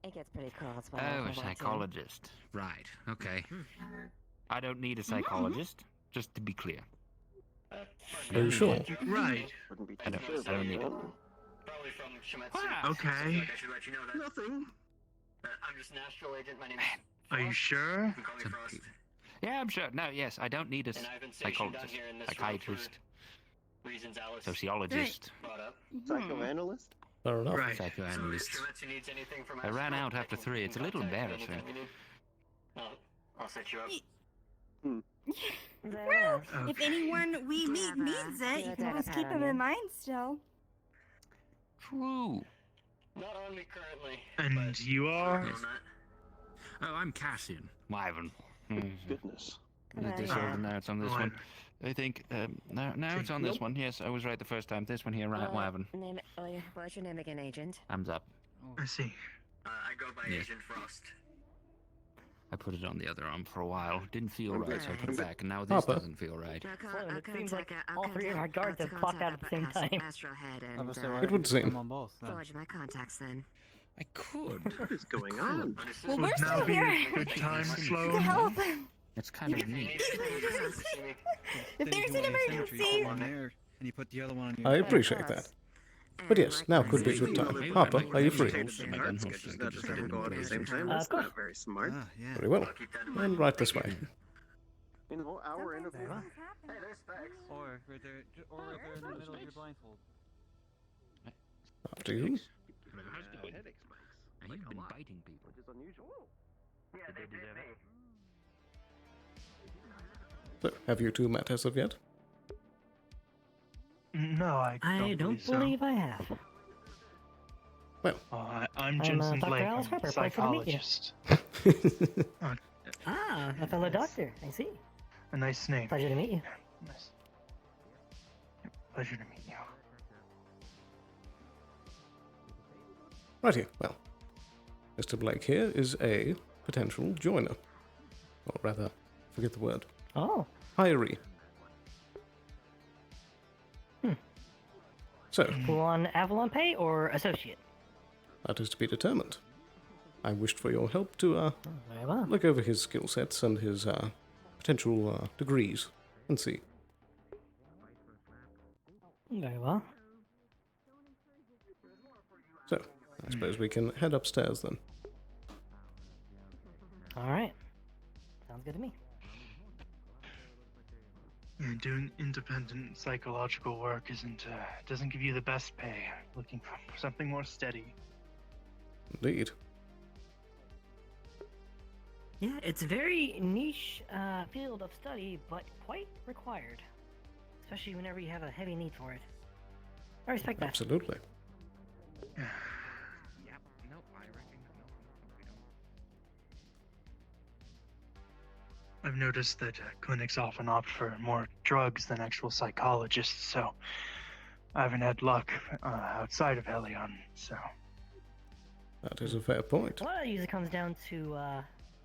It gets pretty cold. Oh, a psychologist. Right. Okay. I don't need a psychologist. Just to be clear. Are you sure? Right. I don't need it. Probably from Shimetsu. Okay. I should let you know that. Nothing. I'm just an astral agent. My name is. Are you sure? You can call me Frost. Yeah, I'm sure. No, yes, I don't need a And I've been stationed down psychologist, here in this room psychiatrist, for reasons Alice sociologist, brought up. Psychoanalyst? Fair enough. Right. psychoanalyst. So if Shimetsu needs anything from I ran astral, out after can 3. It's a little contact me embarrassing. anytime you need. I'll set you up. Well, if anyone we meet needs it, you can always keep them in mind still. True. Not on me currently. And you are? Yes. Oh, I'm Cassian. Wyvern. Goodness. Now it's on this one. I think, now it's on this one. Yes, I was right the first time. This one here, right, Wyvern. What's your name again, Agent? Thumbs up. I see. I go by Yes. Agent Frost. I put it on the other arm for a while. Didn't feel I'm right, so I put it good. back, and now this Papa. doesn't feel right. Sloan, it seems like all three of our guards have clocked out at the same time. It would seem. I'm on both. then. Forge my contacts then. I could. What is going on? Well, we're Would now still be here a good time, to Sloan? help. It's kind of neat. If there's an You put emergency, one there, and you put the other one on your. I appreciate that. But yes, now could be a good time. Harper, are you free? That just didn't go out at the same time. Of That's course. not very smart. Ah, yeah. Very well. And right this way. You know, our interview. Hey, there's specs. Or right there, or right there in the middle of your blindfold. Up to you. Headache spikes. You've been biting people. Which is unusual. Yeah, they did me. So, have you two met as of yet? No, I don't believe I have. Well, I'm I'm, Jensen Dr. Blake. Alice I'm a Harper. Pleasure to meet you. psychologist. Ah, a fellow doctor. I see. A nice name. Pleasure to meet you. Nice. Pleasure to meet you. right here. Well, Mr. Blake here is a potential joiner. Or rather, forget the word. Oh. Hiree. So, Full on Avalon Pay or associate? that is to be determined. I wished for your help to Very well. look over his skill sets and his potential degrees and see. Very well. So, I suppose we can head upstairs then. All right. Sounds good to me. Yeah, doing independent psychological work doesn't give you the best pay. Looking for something more steady. Indeed. Yeah, it's a very niche field of study, but quite required. Especially whenever you have a heavy need for it. I respect that. Absolutely. Yep. Nope. I reckon. No, we don't. I've noticed that clinics often opt for more drugs than actual psychologists, so I haven't had luck outside of Helion, so. That is a fair point. A lot of it usually comes down to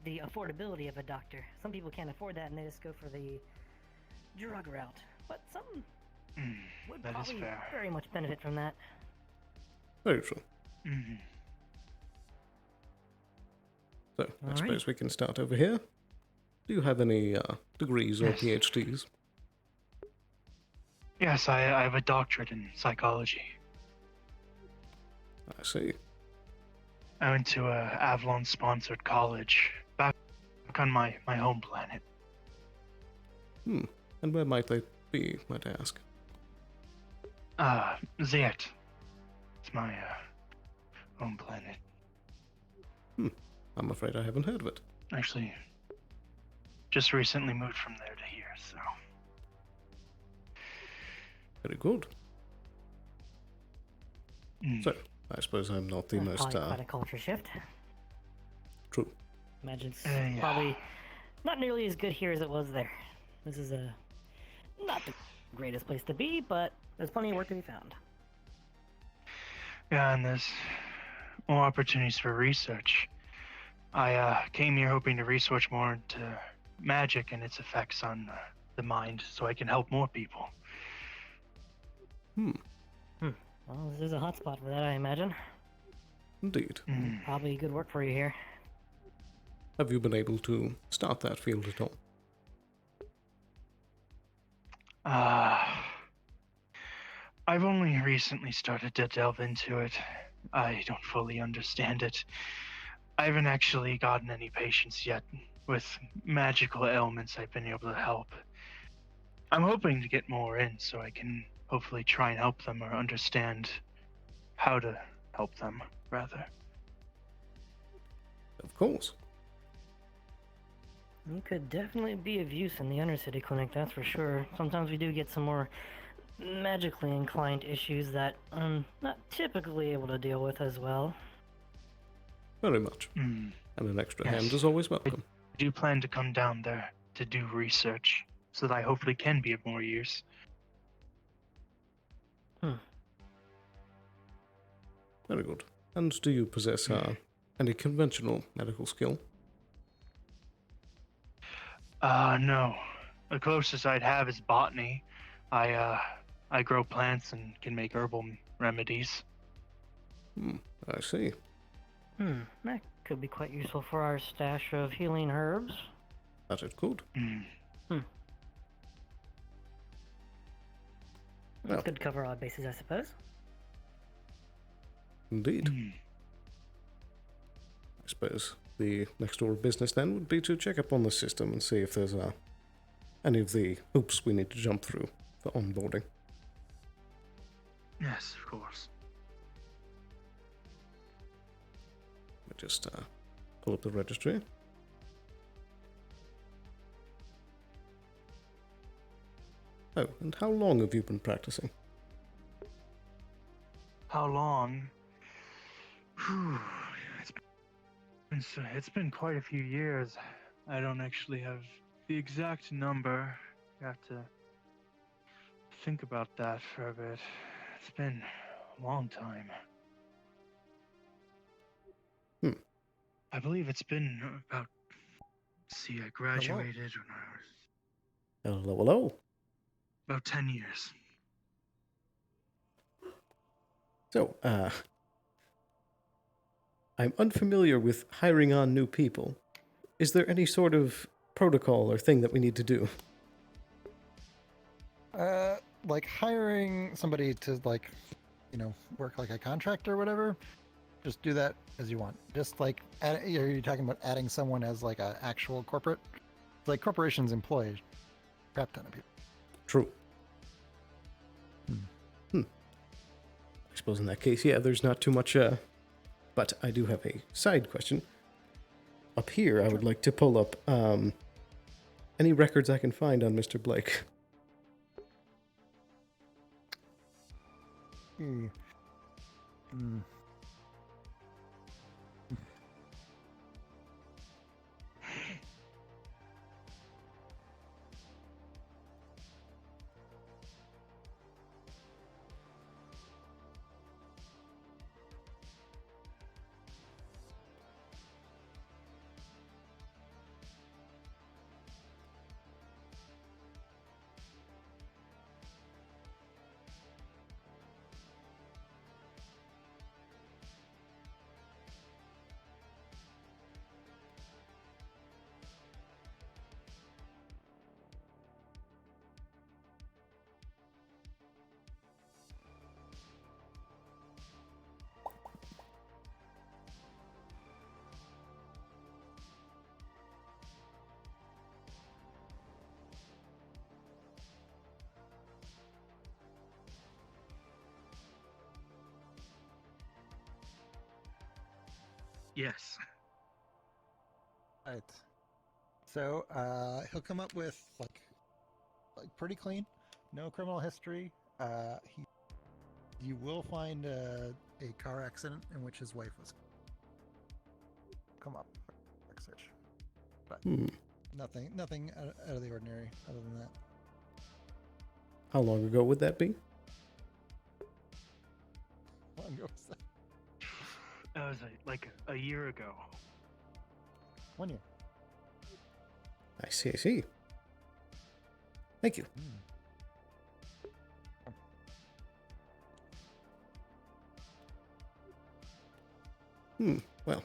the affordability of a doctor. Some people can't afford that and they just go for the drug route. But some would that is probably fair. very much benefit from that. Very true. Mm-hmm. So, I All suppose we can start over here. Do you have any degrees or Yes. PhDs? Yes, I have a doctorate in psychology. I see. I went to a Avalon-sponsored college back on my home planet. And where might they be, might I ask? Zert. It's my home planet. I'm afraid I haven't heard of it. Actually, just recently moved from there to here, so. Very good. So, I suppose I'm not the most, Probably quite a culture shift. True. Imagine it's yeah. probably not nearly as good here as it was there. This is not the greatest place to be, but there's plenty of work to be found. Yeah, and there's more opportunities for research. I came here hoping to research more into magic and its effects on the mind, so I can help more people. Well, this is a hotspot for that, I imagine. Indeed. Probably good work for you here. Have you been able to start that field at all? I've only recently started to delve into it. I don't fully understand it. I haven't actually gotten any patients yet with magical ailments I've been able to help. I'm hoping to get more in so I can hopefully try and help them or understand how to help them, rather. Of course. You could definitely be of use in the Undercity Clinic, that's for sure. Sometimes we do get some more magically inclined issues that I'm not typically able to deal with as well. Very much. And an extra Yes. hand is always welcome. I do plan to come down there to do research so that I hopefully can be of more use. Very good. And do you possess any conventional medical skill? No. The closest I'd have is botany. I grow plants and can make herbal remedies. I see. That could be quite useful for our stash of healing herbs. That it could. Well, good to cover all bases, I suppose. Indeed. I suppose the next order of business then would be to check up on the system and see if there's any of the hoops we need to jump through for onboarding. Yes, of course. Let me just pull up the registry. Oh, and how long have you been practicing? How long? It's been quite a few years. I don't actually have the exact number. I have to think about that for a bit. It's been a long time. I believe it's been about. See, I graduated when I was Hello. about 10 years. So, I'm unfamiliar with hiring on new people. Is there any sort of protocol or thing that we need to do? Like hiring somebody to work like a contractor or whatever. Just do that as you want. Just like, are you talking about adding someone as like an actual corporate? Like corporations employ crap ton of people. True. I suppose in that case, yeah, there's not too much, but I do have a side question. Up here, I would like to pull up any records I can find on Mr. Blake. Yes. Right. So he'll come up with like pretty clean, no criminal history. You will find a car accident in which his wife was come up. Quick search. But nothing out of the ordinary other than that. How long ago would that be? How long ago was that? That was like a year ago. 1 year. I see. Thank you. Well,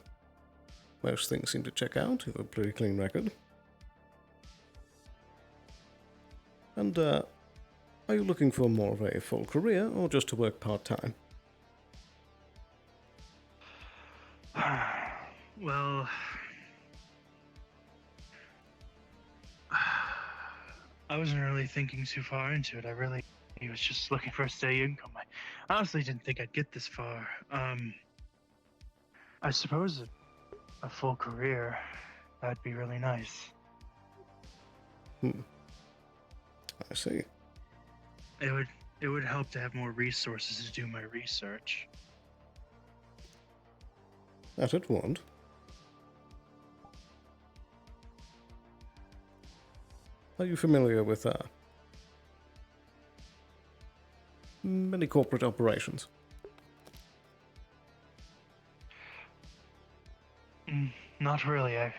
most things seem to check out. You have a pretty clean record. And, are you looking for more of a full career, or just to work part-time? Well, I wasn't really thinking too far into it. I was just looking for a steady income. I honestly didn't think I'd get this far. I suppose a full career, that'd be really nice. I see. It would help to have more resources to do my research. That it would. Are you familiar with many corporate operations? Not really. I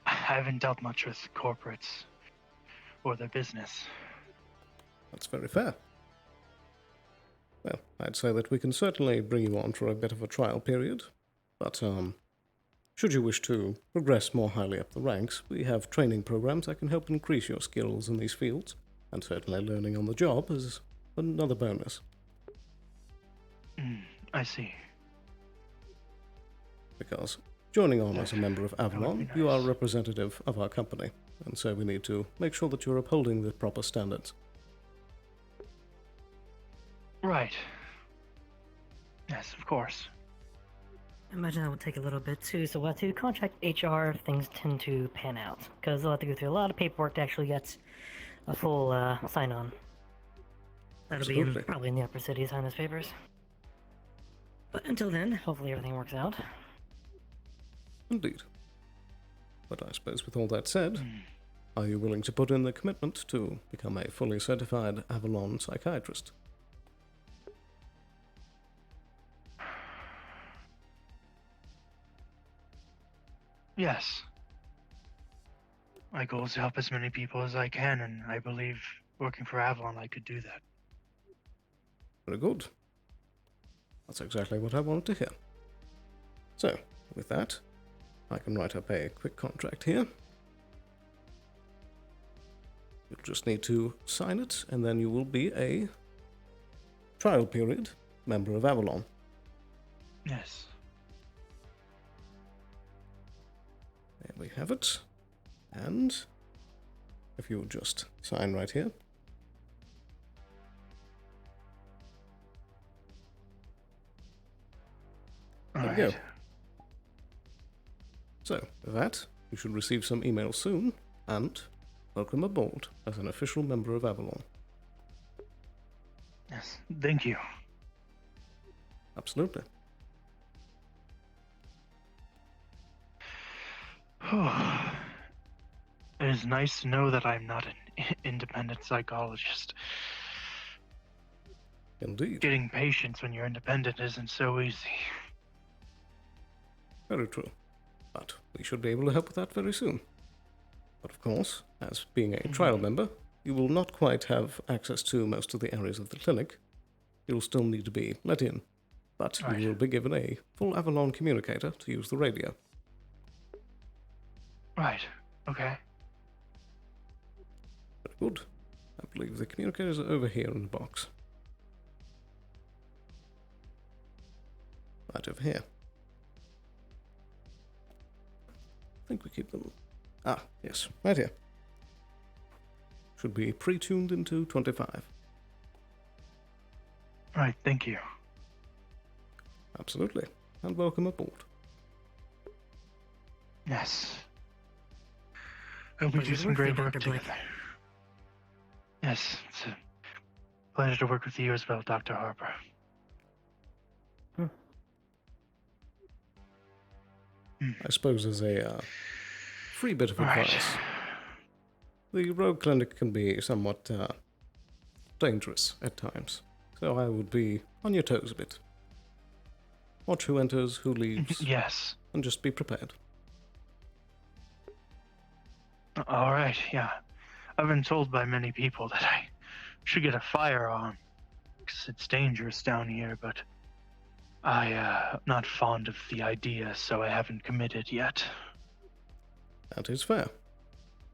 haven't dealt much with corporates or their business. That's very fair. Well, I'd say that we can certainly bring you on for a bit of a trial period, but should you wish to progress more highly up the ranks, we have training programs that can help increase your skills in these fields, and certainly learning on the job is another bonus. I see. Because joining on as a member of Avalon, you are a representative of our company, and so we need to make sure that you're upholding the proper standards. Right. Yes, of course. I imagine that would take a little bit too, so we'll have to contract HR if things tend to pan out, because they'll have to go through a lot of paperwork to actually get a full sign-on. That'll be probably in the upper city, sign those papers. But until then, hopefully everything works out. Indeed. But I suppose with all that said, are you willing to put in the commitment to become a fully certified Avalon psychiatrist? Yes. My goal is to help as many people as I can, and I believe working for Avalon I could do that. Very good. That's exactly what I wanted to hear. So, with that, I can write up a quick contract here. You'll just need to sign it, and then you will be a trial period member of Avalon. Yes. There we have it. And if you would just sign right here. There we go. So, with that, you should receive some emails soon, and welcome aboard as an official member of Avalon. Yes, thank you. Absolutely. It is nice to know that I'm not an independent psychologist. Indeed. Getting patients when you're independent isn't so easy. Very true. But we should be able to help with that very soon. But of course, as being a trial member, you will not quite have access to most of the areas of the clinic. You'll still need to be let in. But you will be given a full Avalon communicator to use the radio. Right. Okay. Very good. I believe the communicators are over here in the box. Right over here. I think we keep them... Ah, yes, right here. Should be pre-tuned into 25. Right, thank you. Absolutely. And welcome aboard. Yes. Hope we do some great work together. Yes, it's a pleasure to work with you as well, Dr. Harper. I suppose as a free bit of Right. advice, the rogue clinic can be somewhat dangerous at times, so I would be on your toes a bit. Watch who enters, who leaves. Yes. And just be prepared. All right, yeah. I've been told by many people that I should get a firearm, because it's dangerous down here, but I'm not fond of the idea, so I haven't committed yet. That is fair.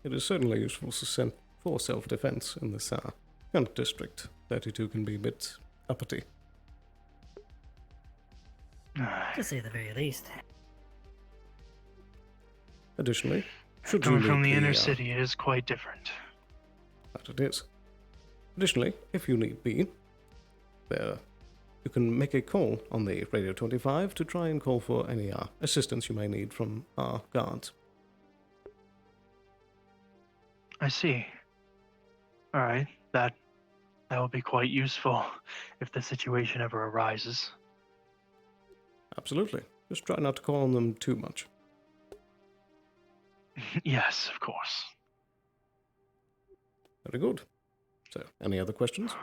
It is certainly useful for self-defense in this kind of district. 32 can be a bit uppity. To say the very least. Additionally, should you Coming need from the inner city, it is quite different. That it is. Additionally, if you need be, you can make a call on the Radio 25 to try and call for any assistance you may need from our guards. I see. All right, that will be quite useful if the situation ever arises. Absolutely. Just try not to call on them too much. Yes, of course. Very good. So, any other questions?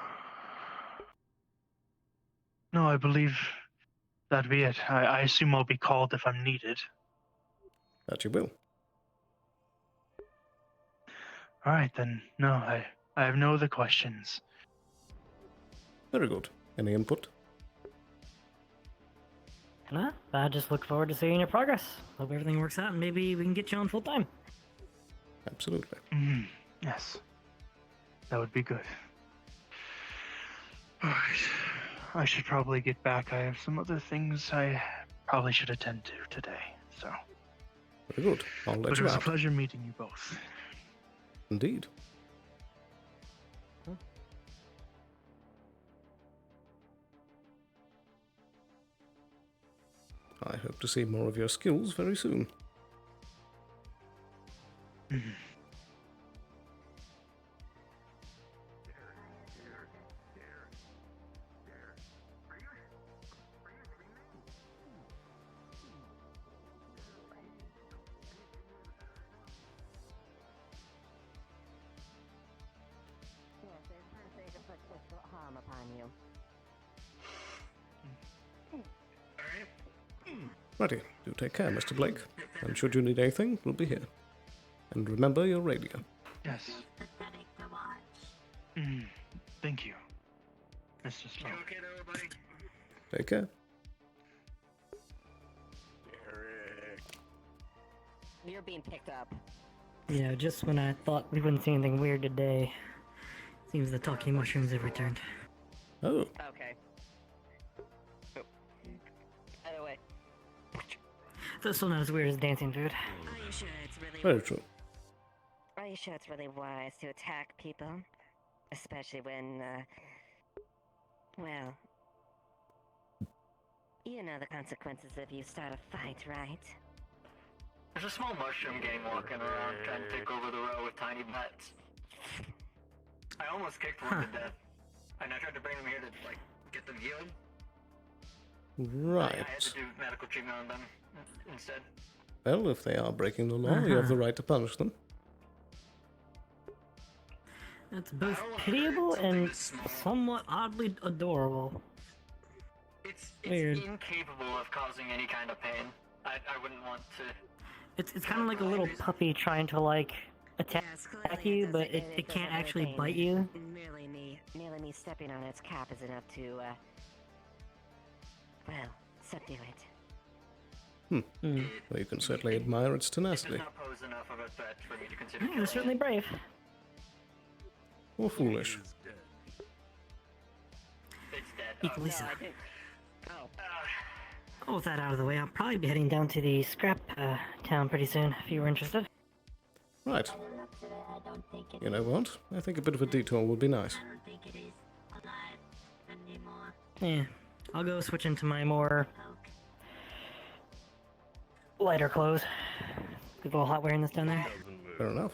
No, I believe that'd be it. I assume I'll be called if I'm needed. That you will. All right, then. No, I have no other questions. Very good. Any input? Nah, I just look forward to seeing your progress. Hope everything works out and maybe we can get you on full time. Absolutely. Yes. That would be good. Alright. I should probably get back. I have some other things I probably should attend to today, so. Very good. I'll let But it you was out. a pleasure meeting you both. Indeed. I hope to see more of your skills very soon. Harm upon you. Righty. Do take care, Mr. Blake. And should you need anything, we'll be here. And remember your radio. Yes. Thank you, Mr. Sloan. Take care. You're being picked up. Yeah, just when I thought we wouldn't see anything weird today, seems the talking mushrooms have returned. Oh. Okay. By the way. That's still not as weird as dancing food. Are you sure it's really Very true. Are you sure it's really wise to attack people? Especially when, well, you know the consequences if you start a fight, right? There's a small mushroom gang walking around trying to take over the row with tiny butts. I almost kicked one to death, and I tried to bring them here to, like, get them healed. Right. I had to do medical treatment on them instead. Well, if they are breaking the law, you have the right to punish them. That's both pitiable and somewhat oddly adorable. It's Weird. incapable of causing any kind of pain. I wouldn't want to. It's kind of like a little puppy trying to like attack you, but it can't actually bite you. Merely me stepping on its cap is enough to, well, subdue it. Well, you can certainly admire its tenacity. It does not pose enough of a threat for me to consider Yeah, killing it's certainly it. brave. Or foolish. It's dead. Equally no, so. I didn't. Oh, with that out of the way, I'll probably be heading down to the scrap town pretty soon, if you were interested. Right. You know what? I think a bit of a detour would be nice. Yeah, I'll go switch into my more lighter clothes. Good little hot wearing this down there. Fair enough.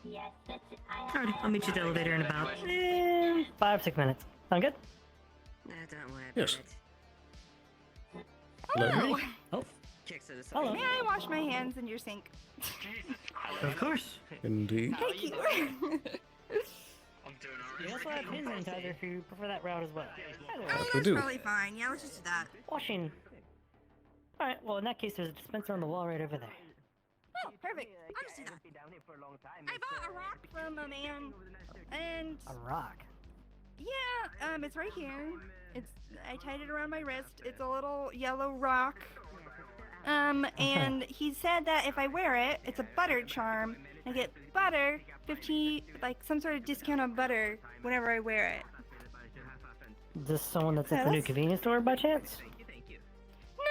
Yes, that's it. Alright, I'll meet you at the elevator in about 5-6 minutes. Sound good? Don't worry Yes. Hello. Oh. Hello. May I wash my hands in your sink? Of course. Indeed. Thank you. You also have hand sanitizer if you prefer that route as well. We do. Probably fine. Yeah, let's just do that. Washing. Alright, well in that case there's a dispenser on the wall right over there. Oh, perfect. I'll just do that. I bought a rock from a man, and A rock. yeah, it's right here. I tied it around my wrist. It's a little yellow rock. And he said that if I wear it, it's a butter charm. I get butter, 50, like some sort of discount on butter whenever I wear it. Is this someone that's at the new convenience store by chance? No,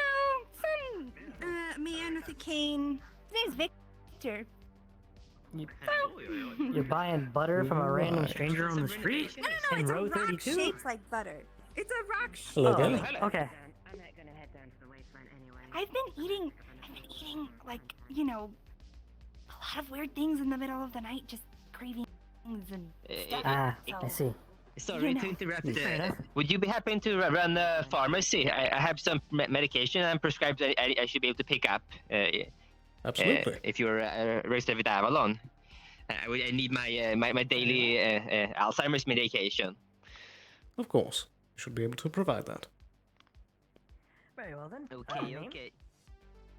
some man with a cane. His name's Victor. You're buying butter from a random stranger on the street? No, in it's row a rock 32? shaped like butter. It's a rock shape. Hello again. Okay. I'm not gonna head down to the wasteland anyway. I've been eating like, you know, a lot of weird things in the middle of the night, just cravings and stuff. I So, see. Sorry you to know. interrupt. Fair enough. Would you be happy to run a pharmacy? I have some medication I'm prescribed that I should be able to pick up. Absolutely. If you're registered with Avalon. I need my daily Alzheimer's medication. Of course. You should be able to provide that. Very well then. Okay, name? okay.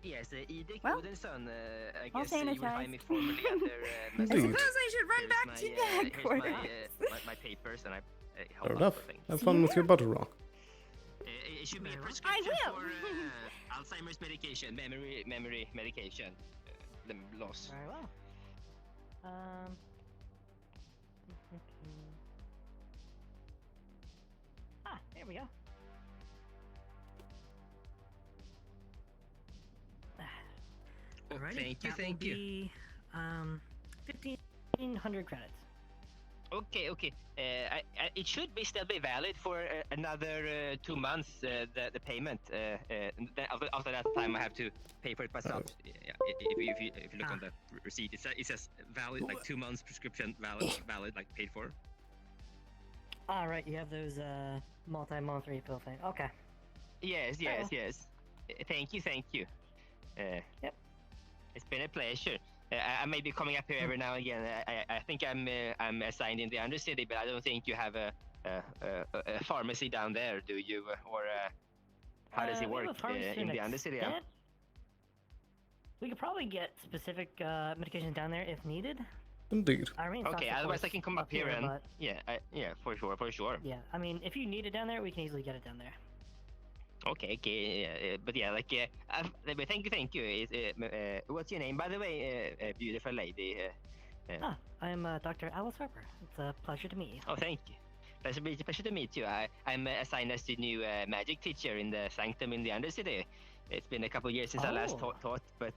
Yes, Edith Well, Odinson, I all guess you will find me sanitized. formally under I Indeed. suppose I should run back to the here's headquarters. my papers and I Fair hold on enough. for things. Have fun with your butter rock. It should be a I prescription will. for Alzheimer's medication, memory medication, the loss. Very well. There we go. Alrighty, Thank you, that thank will you. be, 1,500 credits. Okay. It should still be valid for another 2 months. The payment. And then after that time, I have to pay for it myself. Yeah, if you look on the receipt, it says valid, like 2 months prescription valid, like paid for. Alright, you have those, multi-month refill thing. Okay. Yes. Thank you. Yep. It's been a pleasure. I may be coming up here every now and again. I think I'm assigned in the Undercity, but I don't think you have a pharmacy down there, do you? Or how does it We have work a pharmacy in the next Undercity? step. We could probably get specific medications down there if needed. Indeed. I mean, Okay, otherwise I can come up here and but yeah, for sure. yeah, I mean, if you need it down there, we can easily get it down there. Okay, but yeah, but thank you. What's your name, by the way, beautiful lady? I'm Dr. Alice Harper. It's a pleasure to meet you. Oh, thank you. Pleasure to meet you. I'm assigned as the new magic teacher in the Sanctum in the Undercity. It's been a couple years since I last taught, but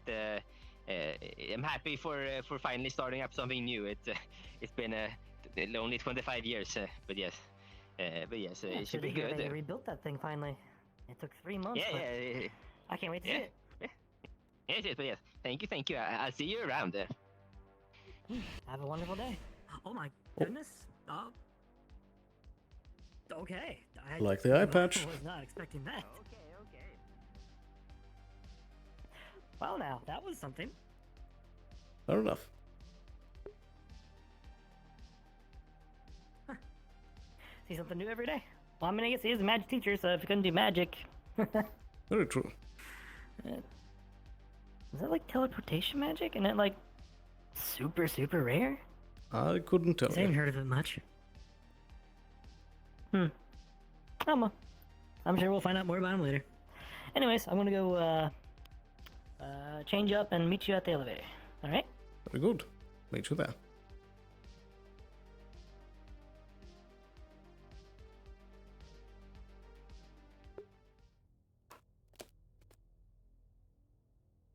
I'm happy for finally starting up something new. It's been only 25 years, but yes, it should be good. They rebuilt that thing finally. It took 3 months. Yeah. I can't wait to see it. Yes. Thank you. I'll see you around. Have a wonderful day. Oh my goodness. Okay. Like the eye patch. I was not expecting that. Okay. Well now, that was something. Fair enough. See something new every day. Well, I mean, I guess he is a magic teacher, so if he couldn't do magic... Very true. Is that like teleportation magic? And that like super rare? I couldn't tell I haven't you. heard of it much. Oh well. I'm sure we'll find out more about him later. Anyways, I'm gonna go change up and meet you at the elevator. Alright? Very good. Meet you there.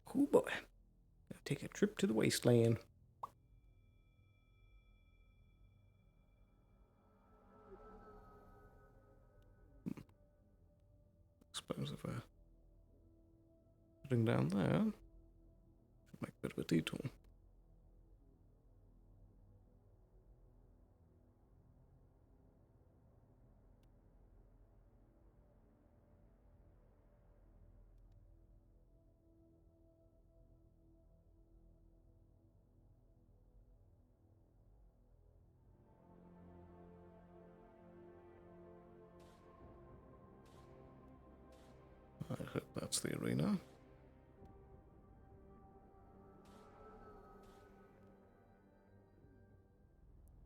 Cool boy. Gonna take a trip to the wasteland. Suppose if I putting down there. bit of a detour. I hope that's the arena.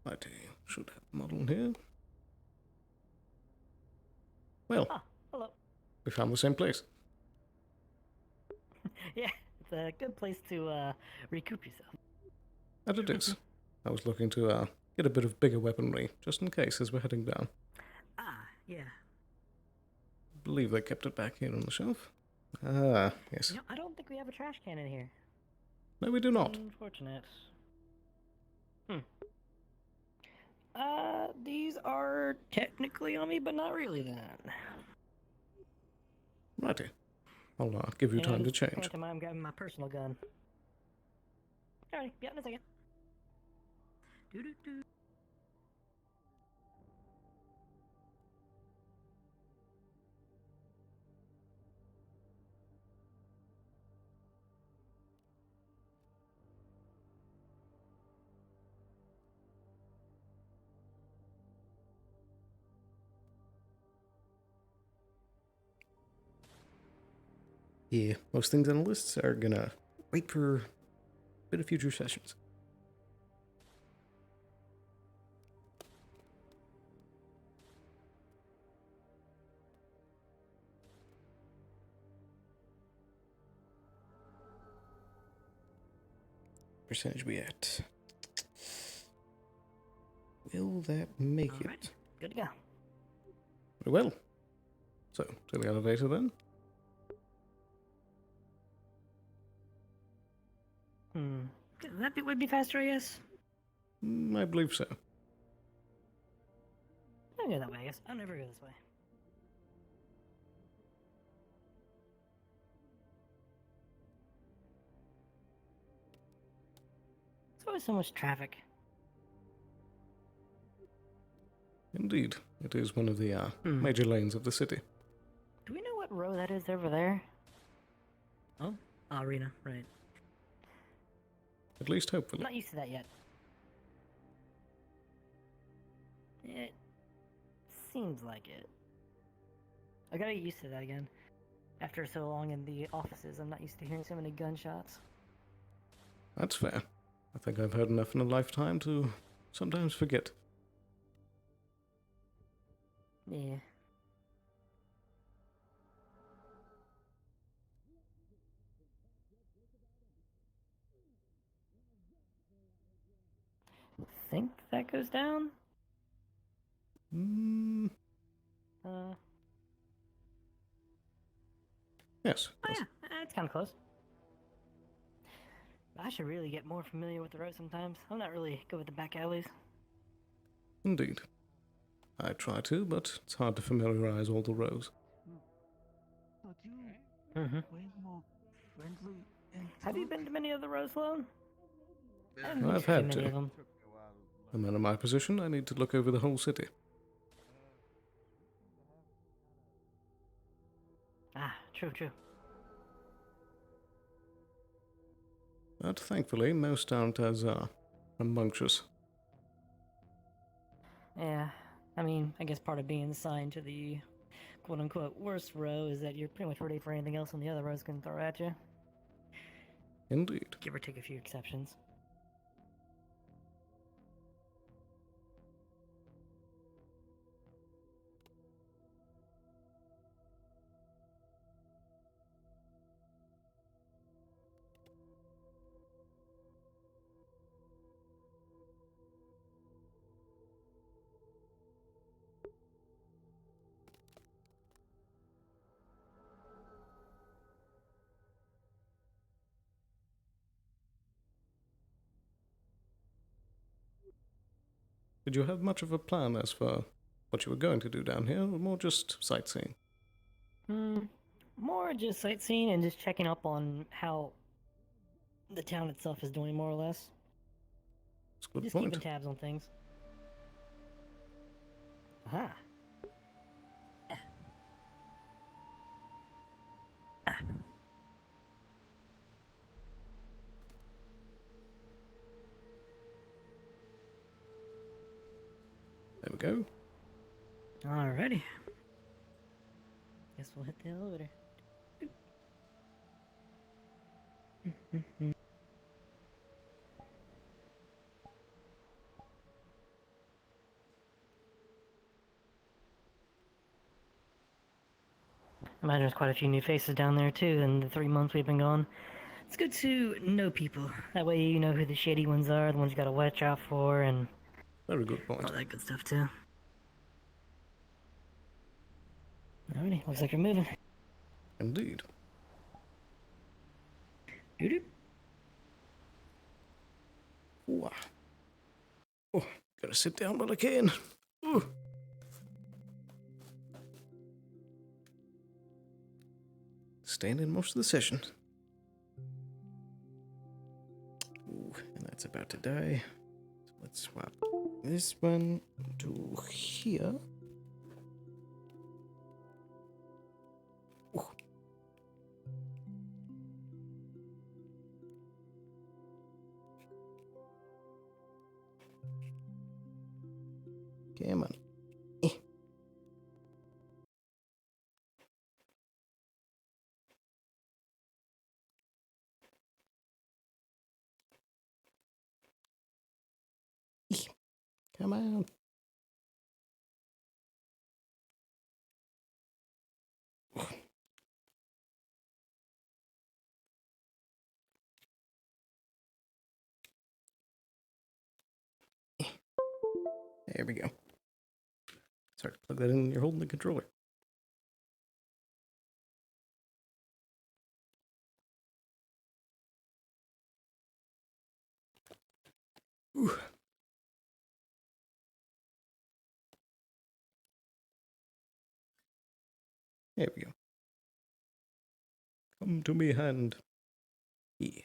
Righty, should have the model here. Well, hello. we found the same place. Yeah, it's a good place to recoup yourself. And it is. I was looking to get a bit of bigger weaponry, just in case as we're heading down. Ah, yeah. Believe they kept it back here on the shelf. Ah, yes. You know, I don't think we have a trash can in here. No, we do not. Unfortunate. These are technically on me, but not really then. Righty. I'll give you time to change. Meantime, I'm grabbing my personal gun. Alrighty, yeah, in a second. Doo-doo-doo. Yeah, most things on the lists are gonna wait for a bit of future sessions. Percentage we at? Will that make it? Good to go. Very well. So, to the elevator then. That would be faster, I guess. I believe so. I'll go that way, I guess. I'll never go this way. There's always so much traffic. Indeed, it is one of the major lanes of the city. Do we know what row that is over there? Oh, arena, right. At least hopefully. I'm not used to that yet. It seems like it. I gotta get used to that again. After so long in the offices, I'm not used to hearing so many gunshots. That's fair. I think I've heard enough in a lifetime to sometimes forget. Yeah. Think that goes down? Yes. Oh yeah, it's kind of close. I should really get more familiar with the road sometimes. I'm not really good with the back alleys. Indeed. I try to, but it's hard to familiarize all the rows. But you way more friendly and Have you been to many of the rows, Sloan? I've had to. A man in my position, I need to look over the whole city. Ah, true. But thankfully, most aren't as rambunctious. Yeah, I mean, I guess part of being assigned to the quote-unquote worst row is that you're pretty much ready for anything else on the other rows can throw at you. Indeed. Give or take a few exceptions. Did you have much of a plan as for what you were going to do down here, or more just sightseeing? More just sightseeing and just checking up on how the town itself is doing, more or less. That's a good Just point. keeping tabs on things. Aha. There we go. Alrighty. Guess we'll hit the elevator. I imagine there's quite a few new faces down there too in the 3 months we've been gone. It's good to know people. That way you know who the shady ones are, the ones you gotta watch out for, and very good point. All that good stuff too. Alrighty, looks like you're moving. Indeed. Doo-doo. Ooh. Oh, gotta sit down while I can. Ooh. Standing most of the session. Ooh, and that's about to die. So let's swap this one to here. Ooh. Come on. Come on. There we go. Sorry, plug that in. You're holding the controller. Ooh. There we go. Come to me, hand. Yeah.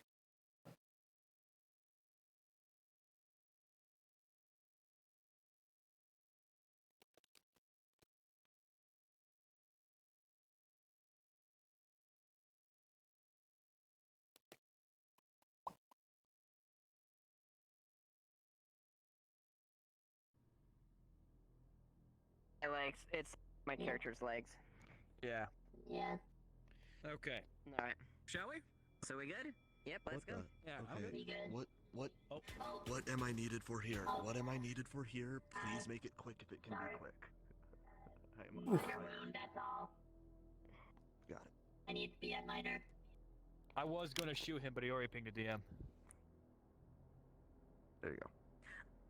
My legs. It's my character's legs. Yeah. Yeah. Okay. Alright. Shall we? So we good? Yep, let's go. Yeah. Pretty good. What am I needed for here? What am I needed for here? Please make it quick if it can be quick. Around, that's all. Got it. I need to be at minor. I was gonna shoot him, but he already pinged a DM. There you go.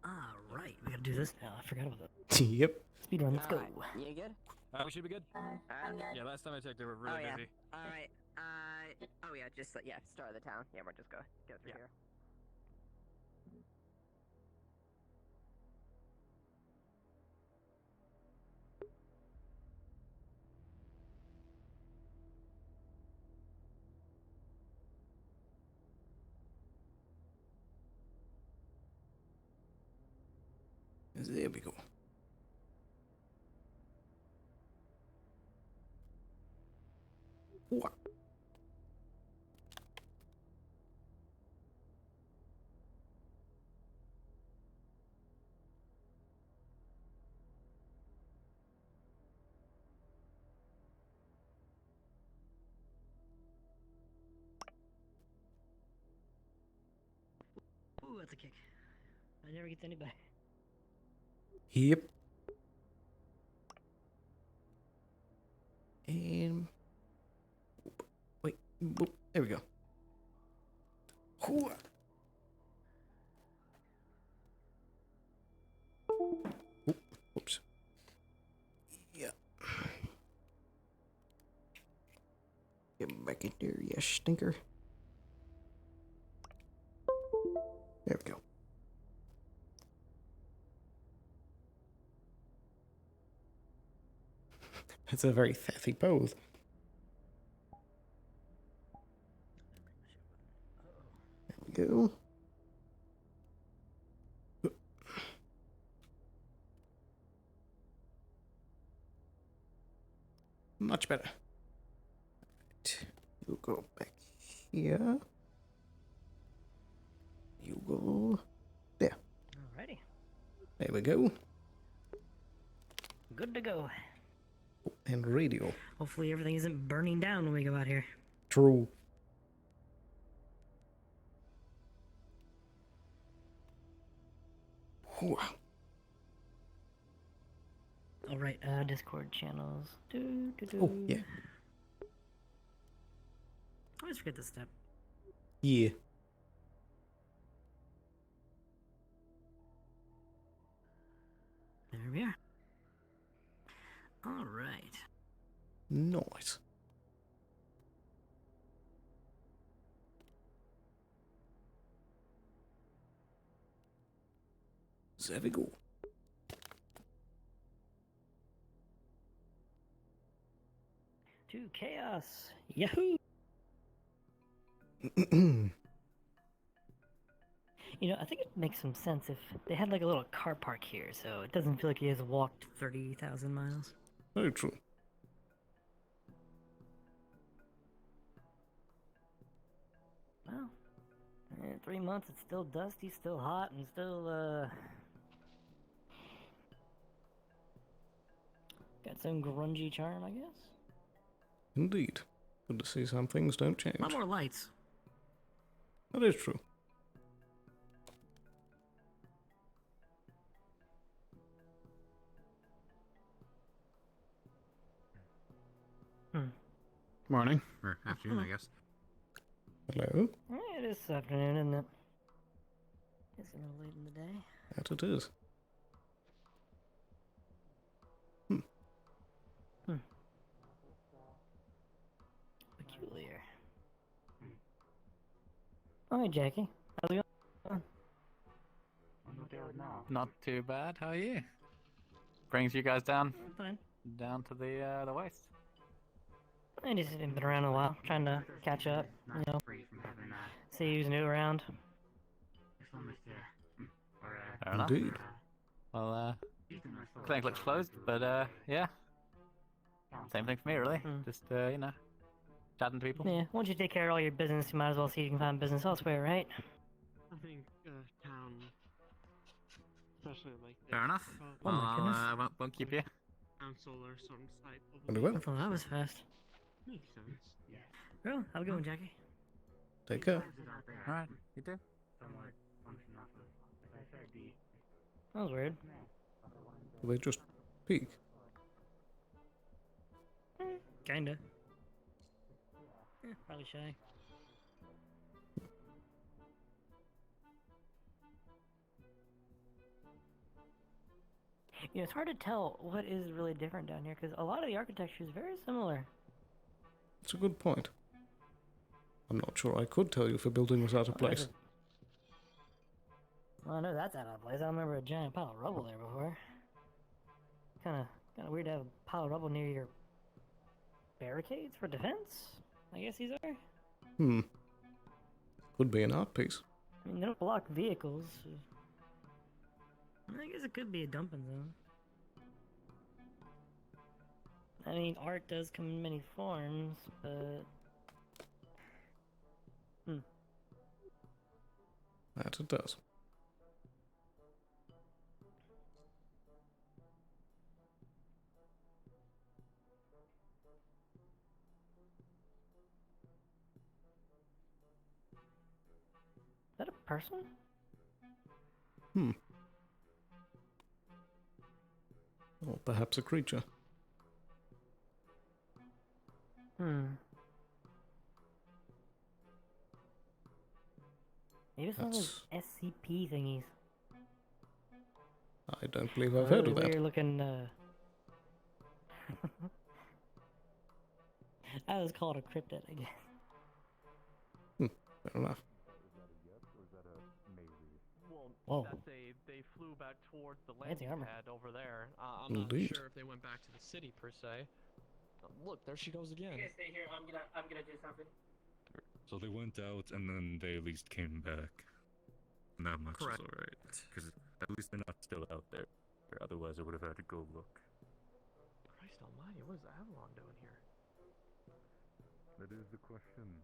Alright, we gotta do this now. I forgot about that. Yep. Speedrun, let's go. You good? We should be good. Yeah, last time I checked, they were really busy. Alright. Oh yeah, just yeah, start of the town. Yeah, we'll just go through here. There we go. What? Ooh, that's a kick. I never get to anybody. Yep. And wait, boop, there we go. Ooh. Oop, whoops. Yeah. Get back in there, you stinker. There we go. That's a very sassy pose. go. Much better. Right. You go back here. You go there. Alrighty. There we go. Good to go. And radio. Hopefully everything isn't burning down when we go out here. True. Whew. Alright, Discord channels. Oh, yeah. I always forget this step. Yeah. There we are. Alright. Nice. There we go. To chaos. Yahoo! You know, I think it makes some sense if they had like a little car park here, so it doesn't feel like he has walked 30,000 miles. Very true. Well, in 3 months it's still dusty, still hot, and still, got some grungy charm, I guess. Indeed. Good to see some things don't change. A lot more lights. That is true. Morning. Or afternoon, I guess. Hello? It is afternoon, isn't it? It's a little late in the day. That it is. Peculiar. Alright, Jackie. How's it going? Not too bad. How are you? Brings you guys down. Fine. Down to the waist. I just haven't been around in a while, trying to catch up, you know. See who's new around. Fair enough. Indeed. Well, clinic looks closed, but yeah. Same thing for me, really. Just you know, chatting to people. Yeah, once you take care of all your business, you might as well see if you can find business elsewhere, right? I think town, especially like this, Fair enough. Oh my goodness. I won't keep you. council or some site. Very well. I thought that was fast. Makes sense. Yeah. Well, have a good one, Jackie. Take care. Alright, you too. That was weird. They just peek. Kinda. Probably shy. You know, it's hard to tell what is really different down here because a lot of the architecture is very similar. That's a good point. I'm not sure I could tell you if a building was out of place. Well, I know that's out of place. I don't remember a giant pile of rubble there before. Kinda weird to have a pile of rubble near your barricades for defense, I guess these are. Could be an art piece. I mean, they don't block vehicles. I guess it could be a dumping zone. I mean, art does come in many forms, but... That it does. Is that a person? Or perhaps a creature. Maybe it's one of those SCP thingies. I don't believe I've heard of that. Weird looking, I was called a cryptid, I guess. Fair enough. Whoa. They flew back towards the Fancy landing armor. pad over there. I'm not Indeed. sure if they went back to the city per se. Look, there she goes again. You guys stay here. I'm gonna do something. So they went out and then they at least came back. And that much Correct. is alright. Because at least they're not still out there. Otherwise I would have had to go look. Christ almighty, what is Avalon doing here? That is the question.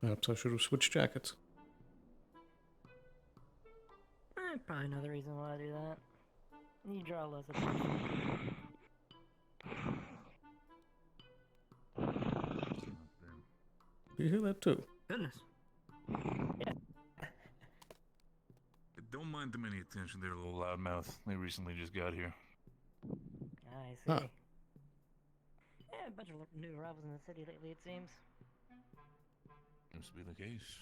Perhaps I should have switched jackets. Probably another reason why I do that. You draw less attention. Do you hear that too? Goodness. Don't mind them any attention, they're a little loudmouth. They recently just got here. I see. Huh. Yeah, a bunch of new arrivals in the city lately, it seems. Seems to be the case.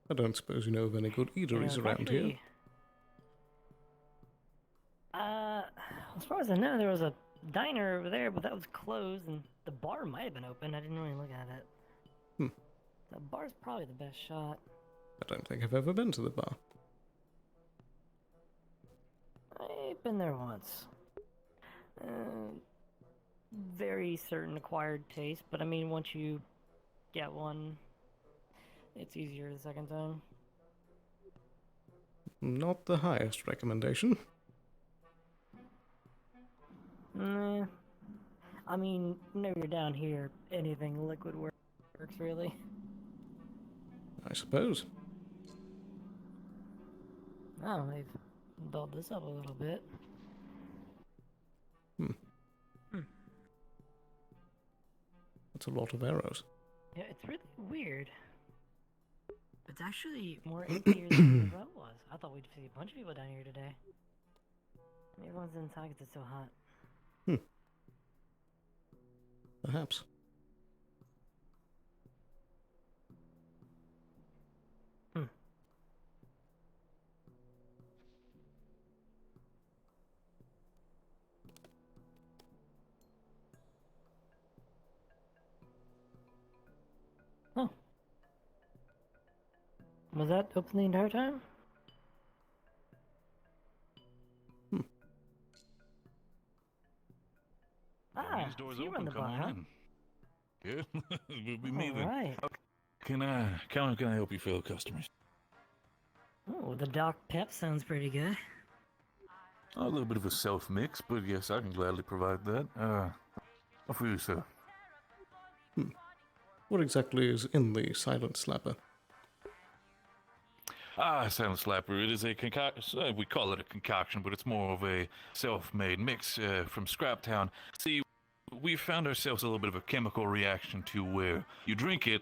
I don't suppose you know of any good eateries around here. As far as I know, there was a diner over there, but that was closed, and the bar might have been open. I didn't really look at it. The bar's probably the best shot. I don't think I've ever been to the bar. I've been there once. Very certain acquired taste, but I mean, once you get one, it's easier the second time. Not the highest recommendation. Nah. I mean, whenever you're down here, anything liquid works really. I suppose. Oh, they've built this up a little bit. That's a lot of arrows. Yeah, it's really weird. It's actually more emptier than it was. I thought we'd see a bunch of people down here today. Maybe everyone's inside because it's so hot. Perhaps. Oh. Was that open the entire time? These doors so you run open, the come bar, on huh? in. Yeah, it would be me then. Alright. Can I help you fellow customers? Oh, the Doc Pep sounds pretty good. A little bit of a self-mix, but yes, I can gladly provide that. What for you, sir? What exactly is in the Silent Slapper? Silent Slapper, it is a concoction. We call it a concoction, but it's more of a self-made mix from Scraptown. See, we found ourselves a little bit of a chemical reaction to where you drink it,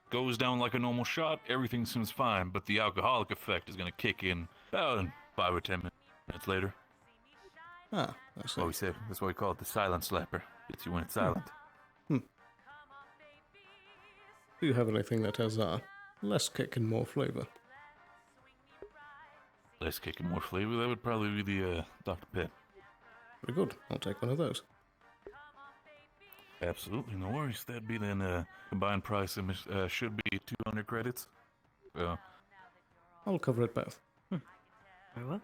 goes down like a normal shot, everything seems fine, but the alcoholic effect is going to kick in about 5 or 10 minutes later. Ah, I see. That's why we call it the Silent Slapper. It's you when it's silent. Do you have anything that has less kick and more flavor? Less kick and more flavor, that would probably be the Dr. Pep. Very good. I'll take one of those. Absolutely, no worries. That'd be then combined price should be 200 credits. I'll cover it both. Very well.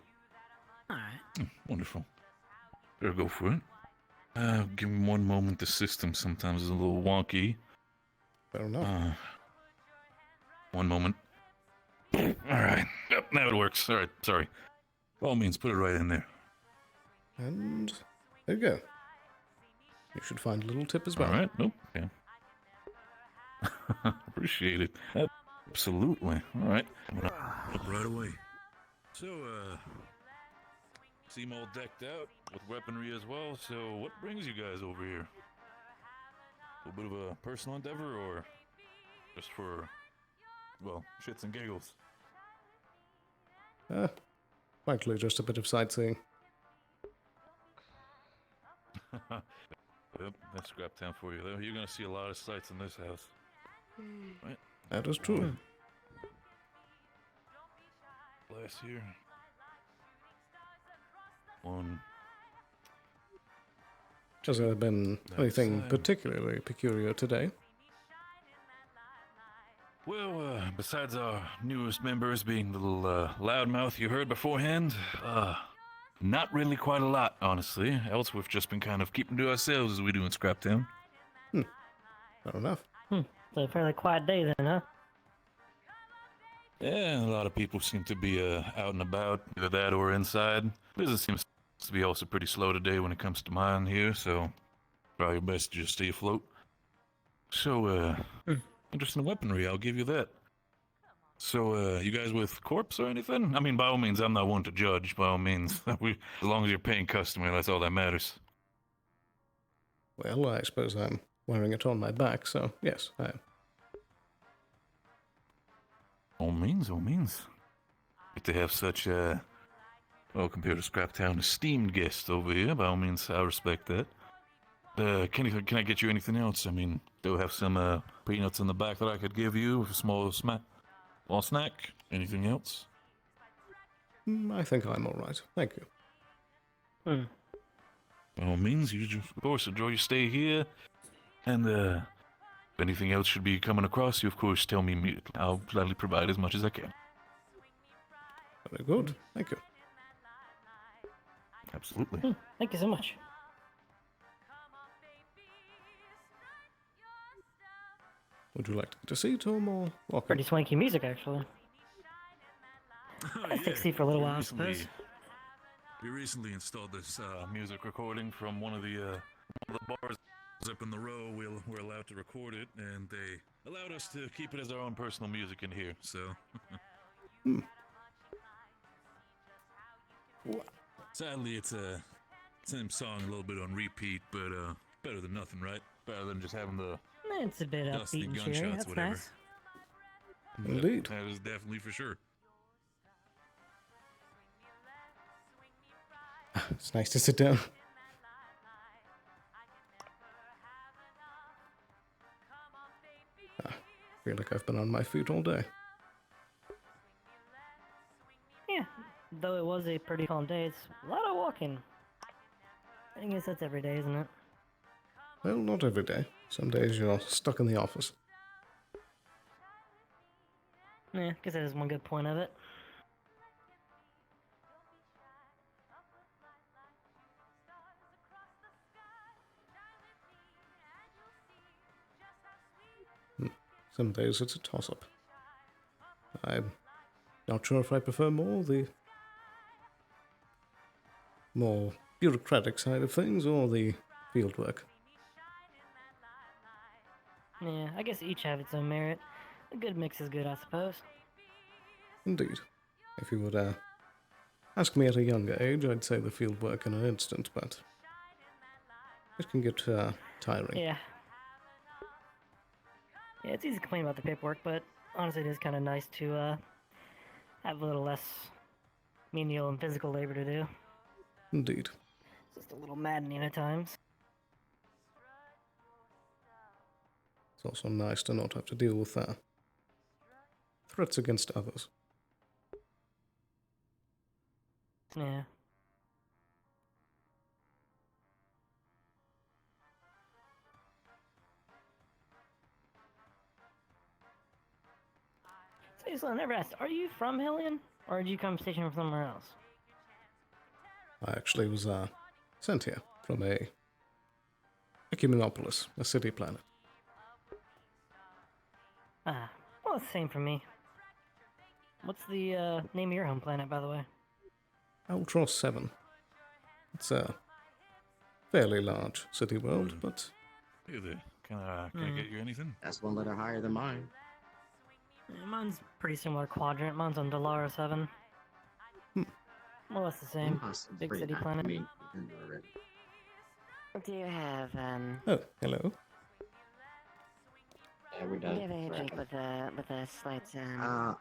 Alright. Wonderful. Better go for it. Give me one moment. The system sometimes is a little wonky. Fair enough. One moment. Alright. Yep, now it works. Alright, sorry. By all means, put it right in there. And there you go. You should find a little tip as well. Alright, nope. Yeah. Appreciate it. Absolutely. Alright. Up right away. So, seem all decked out with weaponry as well, so what brings you guys over here? A little bit of a personal endeavor, or just for, well, shits and giggles? Frankly, just a bit of sightseeing. Yep, that's Scraptown for you, though. You're gonna see a lot of sights in this house. Right? That is true. glass here. One. Has there been anything Same. particularly peculiar today? Well, besides our newest members being the little loudmouth you heard beforehand, not really quite a lot, honestly. Else we've just been kind of keeping to ourselves as we do in Scraptown. Fair enough. So a fairly quiet day then, huh? Yeah, a lot of people seem to be out and about, either that or inside. Business seems to be also pretty slow today when it comes to mine here, so try your best to just stay afloat. So, interesting weaponry, I'll give you that. So, you guys with corpse or anything? I mean, by all means, I'm not one to judge, by all means. As long as you're paying customer, that's all that matters. Well, I suppose I'm wearing it on my back, so yes, I am. All means, all means. Good to have such well, compared to Scraptown, esteemed guest over here. By all means, I respect that. Can I get you anything else? I mean, do have some peanuts in the back that I could give you with a small snack? Anything else? I think I'm all right. Thank you. By all means, you of course enjoy your stay here. And if anything else should be coming across you, of course, tell me immediately. I'll gladly provide as much as I can. Very good. Thank you. Absolutely. Thank you so much. Would you like to get a seat or more walking? Pretty swanky music, actually. I'll take a seat for a little while, I suppose. We recently installed this music recording from one of the bars up in the row. We're allowed to record it, and they allowed us to keep it as our own personal music in here. So, sadly, it's a same song a little bit on repeat, but better than nothing, right? Better than just having the It's a bit dusty upbeat and cheery. gunshots, That's whatever. nice. Indeed. That is definitely for sure. It's nice to sit down. I feel like I've been on my feet all day. Yeah, though it was a pretty calm day, it's a lot of walking. I guess that's every day, isn't it? Well, not every day. Some days you're stuck in the office. Yeah, I guess that is one good point of it. Some days it's a toss-up. I'm not sure if I prefer the more bureaucratic side of things or the field work. Yeah, I guess each have its own merit. A good mix is good, I suppose. Indeed. If you would ask me at a younger age, I'd say the field work in an instant, but it can get tiring. Yeah. Yeah, it's easy to complain about the paperwork, but honestly it is kind of nice to have a little less menial and physical labor to do. Indeed. It's just a little maddening at times. It's also nice to not have to deal with threats against others. Yeah. So I never asked, are you from Hillian? Or did you come stationed from somewhere else? I actually was sent here from a Ecumenopolis, a city planet. Ah, well, it's the same for me. What's the name of your home planet, by the way? Ultros 7. It's a fairly large city world, but... Hey there, can I get you anything? That's one letter higher than mine. Yeah, mine's pretty similar quadrant. Mine's on Delara 7. More or less the same. Big city planet. Do you have, Oh, hello. Yeah, we're do you done. have a drink with a slight, I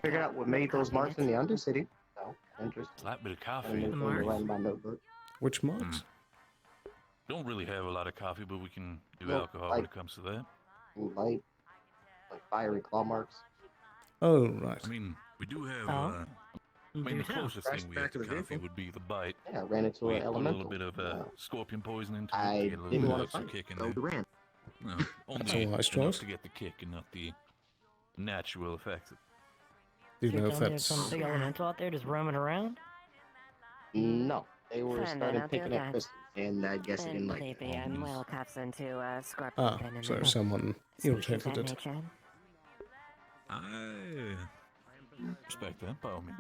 figured out what made those marks in the Undercity. So, interesting. Slight bit of coffee. I'm writing my notebook. Which marks? Don't really have a lot of coffee, but we can do Well, alcohol like- when it comes to that. Light, like fiery claw marks. Oh, right. I mean, we do have I mean, the Do tell. closest thing we have to coffee would be the bite. Yeah, I ran into We an put a elemental. little bit of scorpion poison into it I to get a didn't little want bit to of fight. kick in So there. we ran. No, That's only a wise enough choice. to get the kick and not the natural effects. Do you know if There's that's some big elemental out there just roaming around? No, they were Fine, then, started I'll do picking up that. crystals, and I guess they didn't like Believe it. me, I'm well accustomed to scorpion ah? venom So and someone species of irritated that it. nature. I respect that by all means.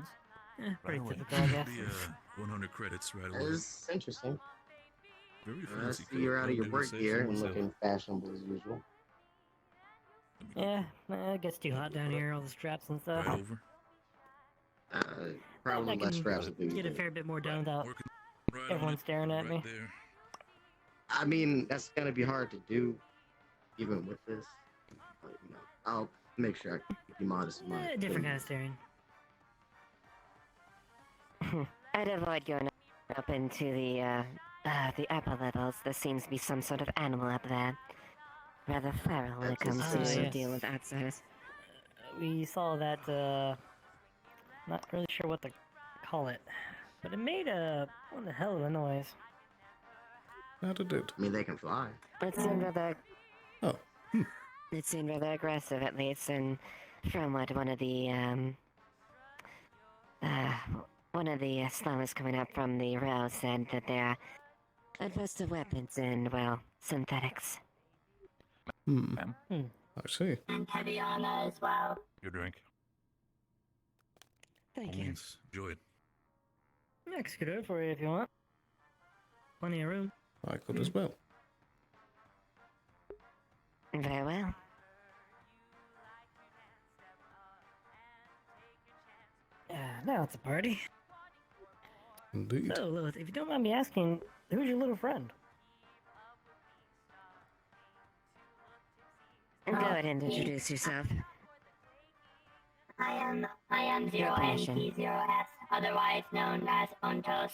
Pretty away. typical, I guess. The 100 credits right away. It's interesting. Very I fancy. see you're out of your Don't do work the gear same and myself. looking fashionable as usual. Yeah, it gets too hot down here, all the straps and stuff. Right over. Probably I less can straps would do get a you. fair bit more done without Right everyone on it, staring at me. right there. I mean, that's gonna be hard to do, even with this. But, you know, I'll make sure I keep you modest in mind. Different kind of staring. I'd avoid going up into the upper levels. There seems to be some sort of animal up there. Rather feral when it comes to yes. deal with outsiders. We saw that, not really sure what to call it, but it made one hell of a noise. How did it? I mean, they can fly. It seemed rather... Oh. It seemed rather aggressive, at least, and from what one of the slummers coming up from the rail said that they're adverse to weapons and, well, synthetics. I see. And heavy armor as well. Your drink. Thank All you. means, enjoy it. Yeah, I can scoot over for you if you want. Plenty of room. I could as well. Very well. Now it's a party. Indeed. So, Lilith, if you don't mind me asking, who's your little friend? Go ahead and introduce yourself. I am Your permission. 0NT0S, otherwise known as Ontos.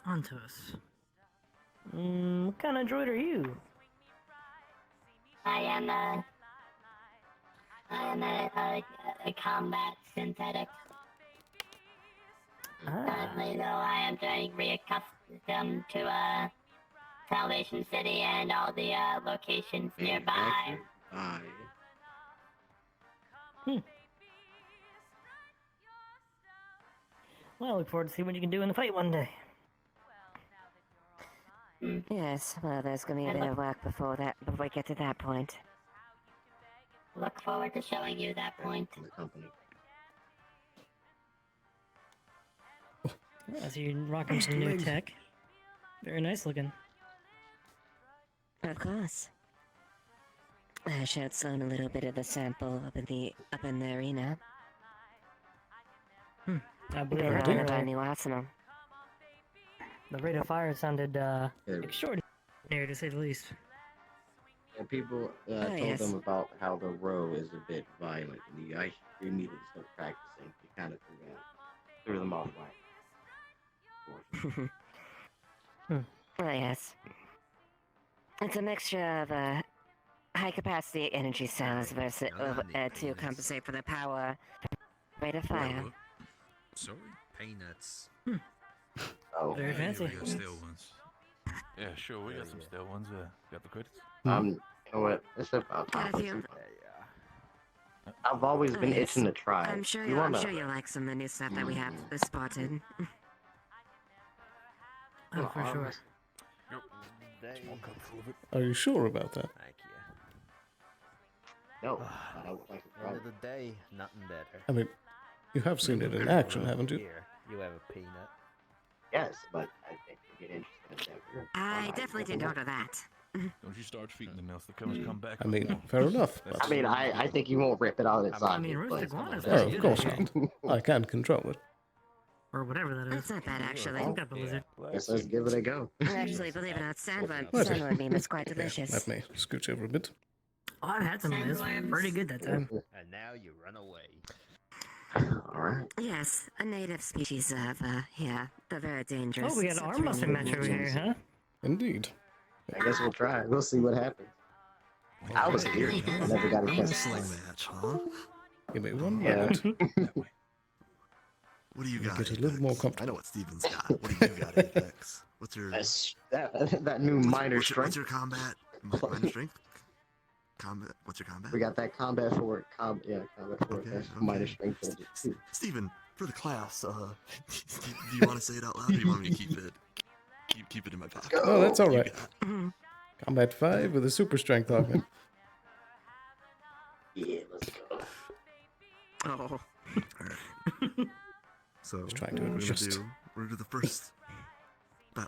Ontos. What kind of droid are you? I am a combat synthetic. Currently, though, I am getting reaccustomed to Salvation City and all the locations nearby. Bye. Well, I look forward to see what you can do in the fight one day. Yes, well, there's gonna be a bit of work before we get to that point. Look forward to showing you that point. Yeah, so you're rocking some new tech. Very nice looking. Of course. I showed Sloan a little bit of the sample up in the arena. I believe They I were did. in a brand new arsenal. The rate of fire sounded extraordinary, to say the least. And people told yes. them about how the row is a bit violent, and I immediately started practicing. He kind of threw them off Oh yes. It's a mixture of high capacity energy cells versus to compensate for the power rate of fire. Sorry, peanuts. Oh, Very fancy. We got stale ones. Yeah, sure, we got some stale ones. Got the credits? You know what? It's about time. Have you? I've always been yes. itching to try. I'm sure You you'll wanna- like some of the new stuff that we have spotted. Oh, for sure. Are you sure about that? Thank you. No, I don't like End of the day, nothing better. I mean, you have seen it in action, haven't you? Here, you have a peanut. Yes, but I think you get interested in that. I definitely didn't order that. Don't you start feeding them else. The comes come back. I mean, fair enough. That's- I mean, I think you won't rip it out inside. I mean, roast iguanas. Oh, of course not. I can't control it. Or whatever that is. That's not bad, actually. Some type of lizard. Guess let's give it a go. Actually, believe it or not, sandworm meat is quite delicious. Let me scooch over a bit. Oh, I've had some of this. Pretty good that time. And now you run away. Alright. Yes, a native species of here. They're very dangerous. Oh, we got an arm wrestling match over here, huh? Indeed. I guess we'll try. We'll see what happens. I was here. I never got a chance to Wrestling play. match, huh? Give me one Yeah. minute. What do you got? Get a little more comfortable. I know what Steven's got. What do you got, Apex? What's your that new minor strength? What's your combat? Minor strength? Combat. What's your combat? We got that combat for it. Combat for it. That's minor strength. Steven, for the class, do you want to say it out loud, or do you want me to keep it? Keep it in my pocket. Oh, that's all You right. got- Combat 5 with a super strength augment. Yeah, let's go. Oh. So Just trying to we're adjust. gonna do the first.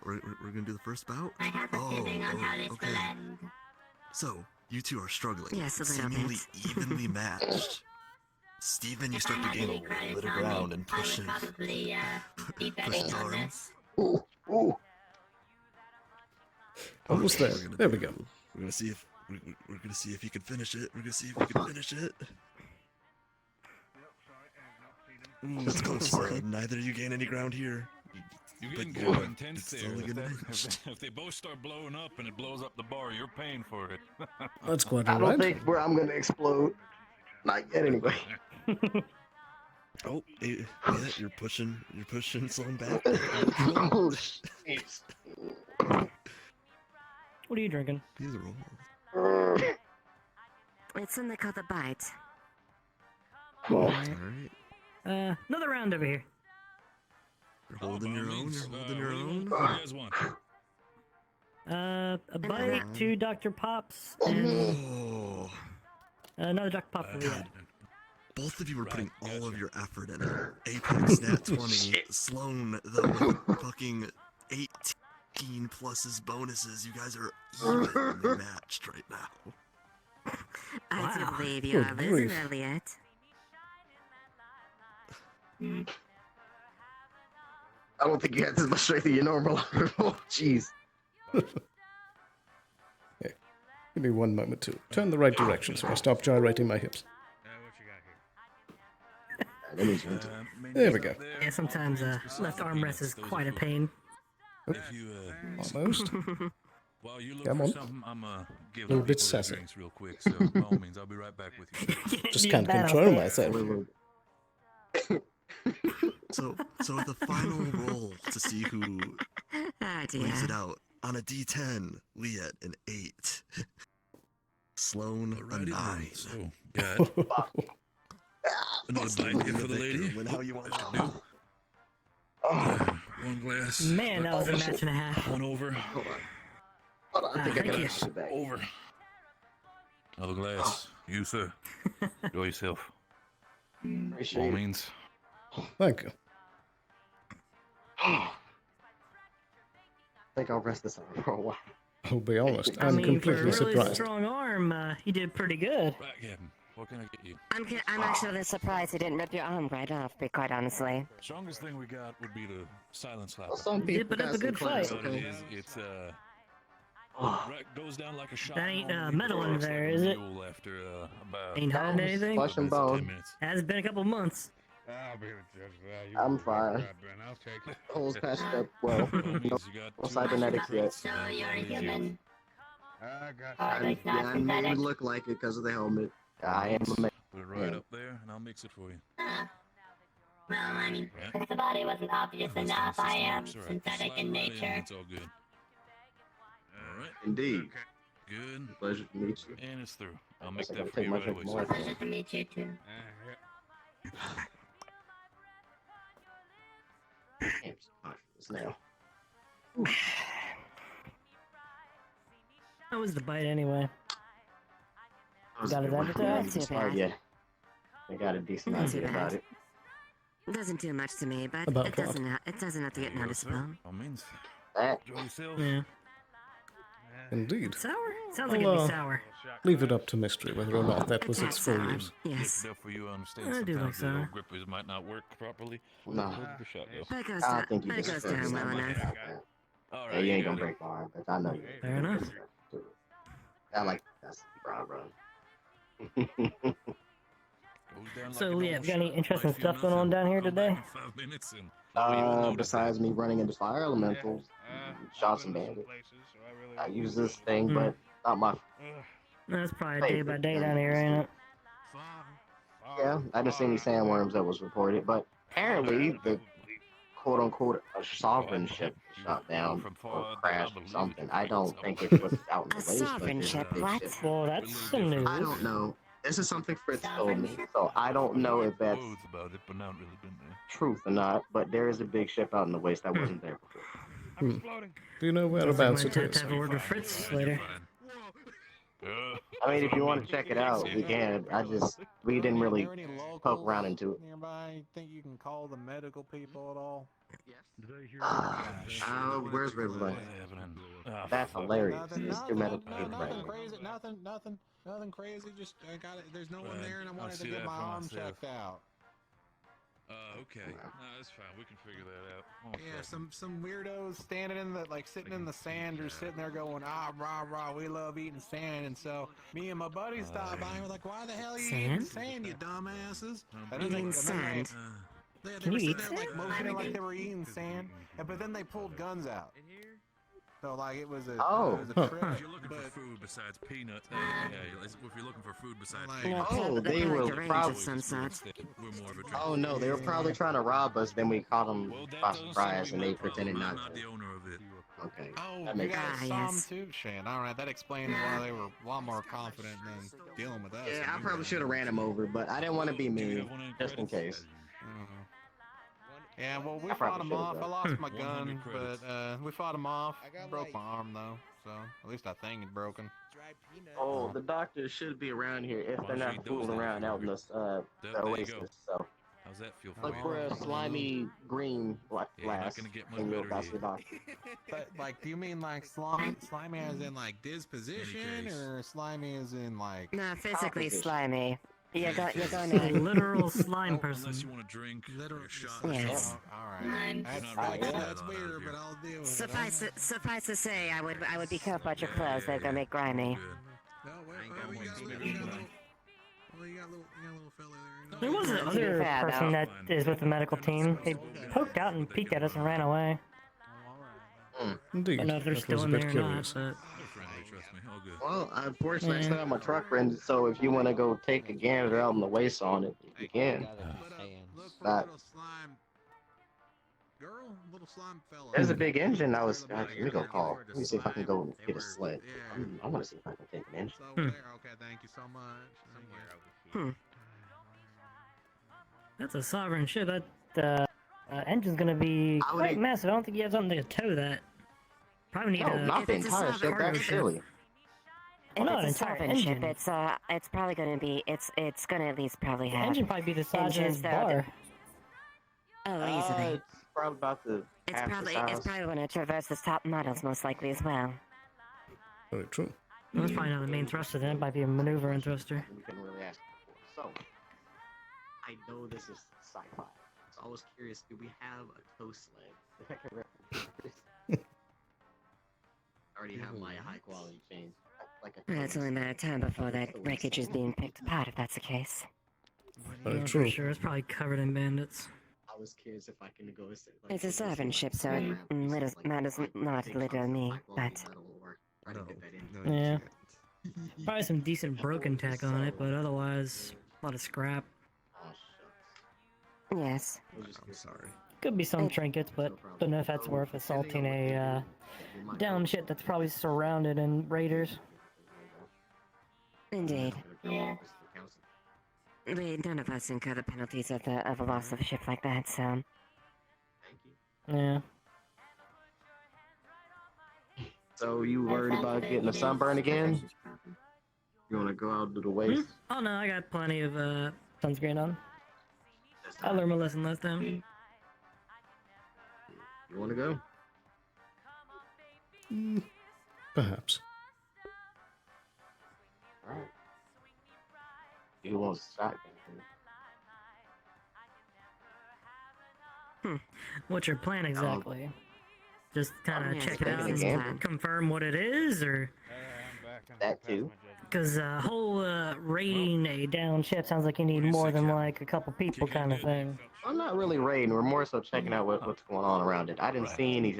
We're gonna do the first bout. I have a feeling on how this will end. So you two are struggling. Yes, a little seemingly bit. evenly matched. Steven, you start to gain a little bit of ground and push his Probably be push betting his on arm. this. Ooh. Almost there. There we go. We're gonna see if we're gonna see if he can finish it. We're gonna see if we can finish it. It's close for it. Neither of you gain any ground here. You're But getting kind of it's intense there. only If gonna they, if they both start blowing up and it blows up the bar, you're paying for it. That's quite I all don't right. think where I'm gonna explode. Not yet, anyway. Oh, yeah, you're pushing Sloan back. Oh shit. What are you drinking? These are all. It's something called the bite. Alright. Another round over here. You're holding your own. You're holding your own. What do you guys want? A bite, 2 Dr. Pops, and Oh, another Dr. Pop for the end. both of you were putting all of your effort in it. Apex nat 20. Sloan, though, with fucking 18 plus his bonuses. You guys are evenly matched right now. I do Wow. believe you Good are losing, grief. Elliot. I don't think you had this much strength in your normal. Oh, jeez. Hey, give me one moment to turn the right direction so I stop gyrating my hips. Let me drink it. There we go. Yeah, sometimes left armrest is quite a pain. If you, Almost. while you look Come for on. something, I'm give Little the bit people their sassy. drinks real quick. So by all means, I'll be right back with you. Just Yeah, can't that'll control fit. myself. So with the final roll to see who Oh lays it dear. out on a D10, Liet an 8, Sloan a Alrighty 9. then. So, got another bite here for the lady. Win how you want to Do. One glass. Man, that was a match and a half. One over. Hold on, I think I thank got you. it back. Over. Another glass. You, sir. Enjoy yourself. All Appreciate it. means. Thank you. I think I'll rest this on for a while. I'll be honest, I I'm mean, for a completely really surprised. strong arm, you did pretty good. Right, Captain. What can I get you? I'm actually surprised he didn't rip your arm right off, to be quite honestly. Strongest thing we got would be the silent slap. Well, some You people put up got a some good class, fight. What it okay? is, it's Oh, goes down like a shot. That ain't, normally, metal but in it's there, like a is it? mule after about Ain't hurting anything? flesh and 10 bone. minutes. Has been a couple months. I'm fine. Holes patched up well. By all means, No, you got no two cybernetics extra yet. drinks, So and then you're a I'll leave you. human. I, It's not yeah, I may synthetic. look like it because of the helmet. I am a man. Put it right Yeah. up there, and I'll mix it for you. Well, I mean, Yeah. if the body wasn't obvious That's enough, nice, I that's am nice. All right. synthetic Slide in right nature. It's all good. All right. Indeed. Good. Pleasure to meet you. And it's through. I'll make Guess I that gotta for take you my right drink away, more. sir. Pleasure to meet you too. Damn, it's now. How was the bite anyway? Got it Not advertised? too bad. Yeah. I got a decent Not too idea about bad. it. It doesn't do much to me, but About it what? doesn't. It doesn't have to get There you go, sir. noticeable. All means. That Enjoy yourself. Yeah. Indeed. Sour? Sounds like Well, it'd be sour. Leave it up to mystery whether or not that was its That's full sour. use. Yes. Good for you, I understand. I do like Sometimes the little sour. grippers might not work properly. No. Hold the shot, though. But it goes I down. think you But it just goes down well enough. All Yeah, right, you ain't got gonna it. break my arm, but I know you. Fair enough. I like that's bro, bro. Goes down So, like an yeah, old got any shot. interesting Might feel stuff going on nothing. down here Come today? back in 5 minutes and you'll notice Besides me running into fire elementals, shot some bandits. I use this thing, Hmm. but not my. That's probably day by day down here, ain't it? Yeah, I just seen these sandworms that was reported, but apparently the quote unquote a sovereign ship shot down or crashed or something. I don't think it's what's out in the waste, but sovereign there's ship, a big what? ship. Well, that's some news. I don't know. This is something Fritz told me, so I don't know if that's Words about it, but not really been there. truth or not. But there is a big ship out in the waste that wasn't there before. Do you know Looks like whereabouts might it have is? to have a word with Fritz later. I mean, if you want to check it out, we can. We didn't really poke around into it. Nearby, think you can call the medical people at all? Where's Riverlight? That's hilarious. There's two medical people right Nothing here. crazy. Nothing crazy. Just I got it. There's no one there, and I wanted to get my arm checked out. Okay. No, that's fine. We can figure that out. Yeah, some weirdos standing in the sitting in the sand or sitting there going rah, we love eating sand. And so me and my buddy stopped by and we're like, why the hell are you eating sand, you dumbasses? Eating sand? They Can were you sitting eat there sand? motioning like they were eating sand, but then they pulled guns out. So it was a trip. If you're looking for food besides peanuts, if you're looking for food besides They were probably. we're more of a Oh no, they were probably trying to rob us. Then we caught them by surprise, and they pretended not to. the owner of it. Okay, Oh, that you makes guys sense. saw them too? Shit, alright, that explains why they were a lot more confident than dealing with us. Yeah, I probably should have ran him over, but I didn't want to be mean, just in case. Yeah, well, we I fought probably him off. should've I done. lost my gun, but we fought him off. Broke my arm though, so at least I think it's broken. Oh, the doctors should be around here if they're not fooling around out in the oasis. So How's that feel for look you? for a slimy green glass. gonna get much and you'll better pass here. the doctor. But do you mean slimy as in disposition, or slimy as in No, physically Opposition. slimy. You're going A to... literal slime person. Unless you want to drink literal shot. Yes. Alright. That's weird, but I'll deal with it. Suffice to say, I would be careful about your clothes. They're gonna make grimy. No, we got a little fella there. There was To be another fair, person though. that is with the medical team. They poked out and peeked at us and ran away. Indeed. I don't know if they're That still was a in bit there or curious. not, Trust me, all good. Well, unfortunately, I Yeah. still have my truck rented, so if you want to go take a gander out in the waste on it, you can. Look for But little slime girl, little slime fella. there's a big engine I was. Let me go call. Let me see if I can go and get a sled. I want to see if I can take an engine. So there. Okay, thank you so much. That's a sovereign ship. That engine's gonna be I would- quite massive. I don't think you have something to tow that. Probably need No, a not the If it's a entire ship. cargo That's ship. silly. If Well, not it's a an entire sovereign ship, engine. it's probably gonna be it's gonna at least probably The have engine probably be the size of engines this that are bar. oh easily. It's probably about the It's half the probably size. one of Traverse's top models most likely as well. Very true. That's probably not the main thruster. Then it might be a maneuver and thruster. We couldn't really ask for. So, I know this is sci-fi, so I was curious, do we have a tow sled that I can reference this? I already have my high-quality chains. Like a Well, it's only a matter of time before that wreckage is being picked apart, if that's the case. Very For true. sure, it's probably covered in bandits. I was curious if I can negotiate. It's a sovereign ship, so it matters not little to me, but Yeah. Probably some decent broken tech on it, but otherwise, a lot of scrap. yes. I'm sorry. Could be some trinkets, but don't know if that's worth assaulting a down ship that's probably surrounded in raiders. Indeed. None of us incur the penalties of a loss of a ship like that, so Yeah. So you worried about getting a sunburn again? You want to go out to the waste? Oh no, I got plenty of sunscreen on. I learned my lesson last time. You want to go? Perhaps. Alright. You want to stop? What's your plan exactly? Just kind of yeah, check it make out it a and gamble. confirm what it is, or That too. because whole raiding a down ship sounds like you need more than like a couple people kind of thing. I'm not really raiding. We're more so checking out what's going on around it. I didn't see any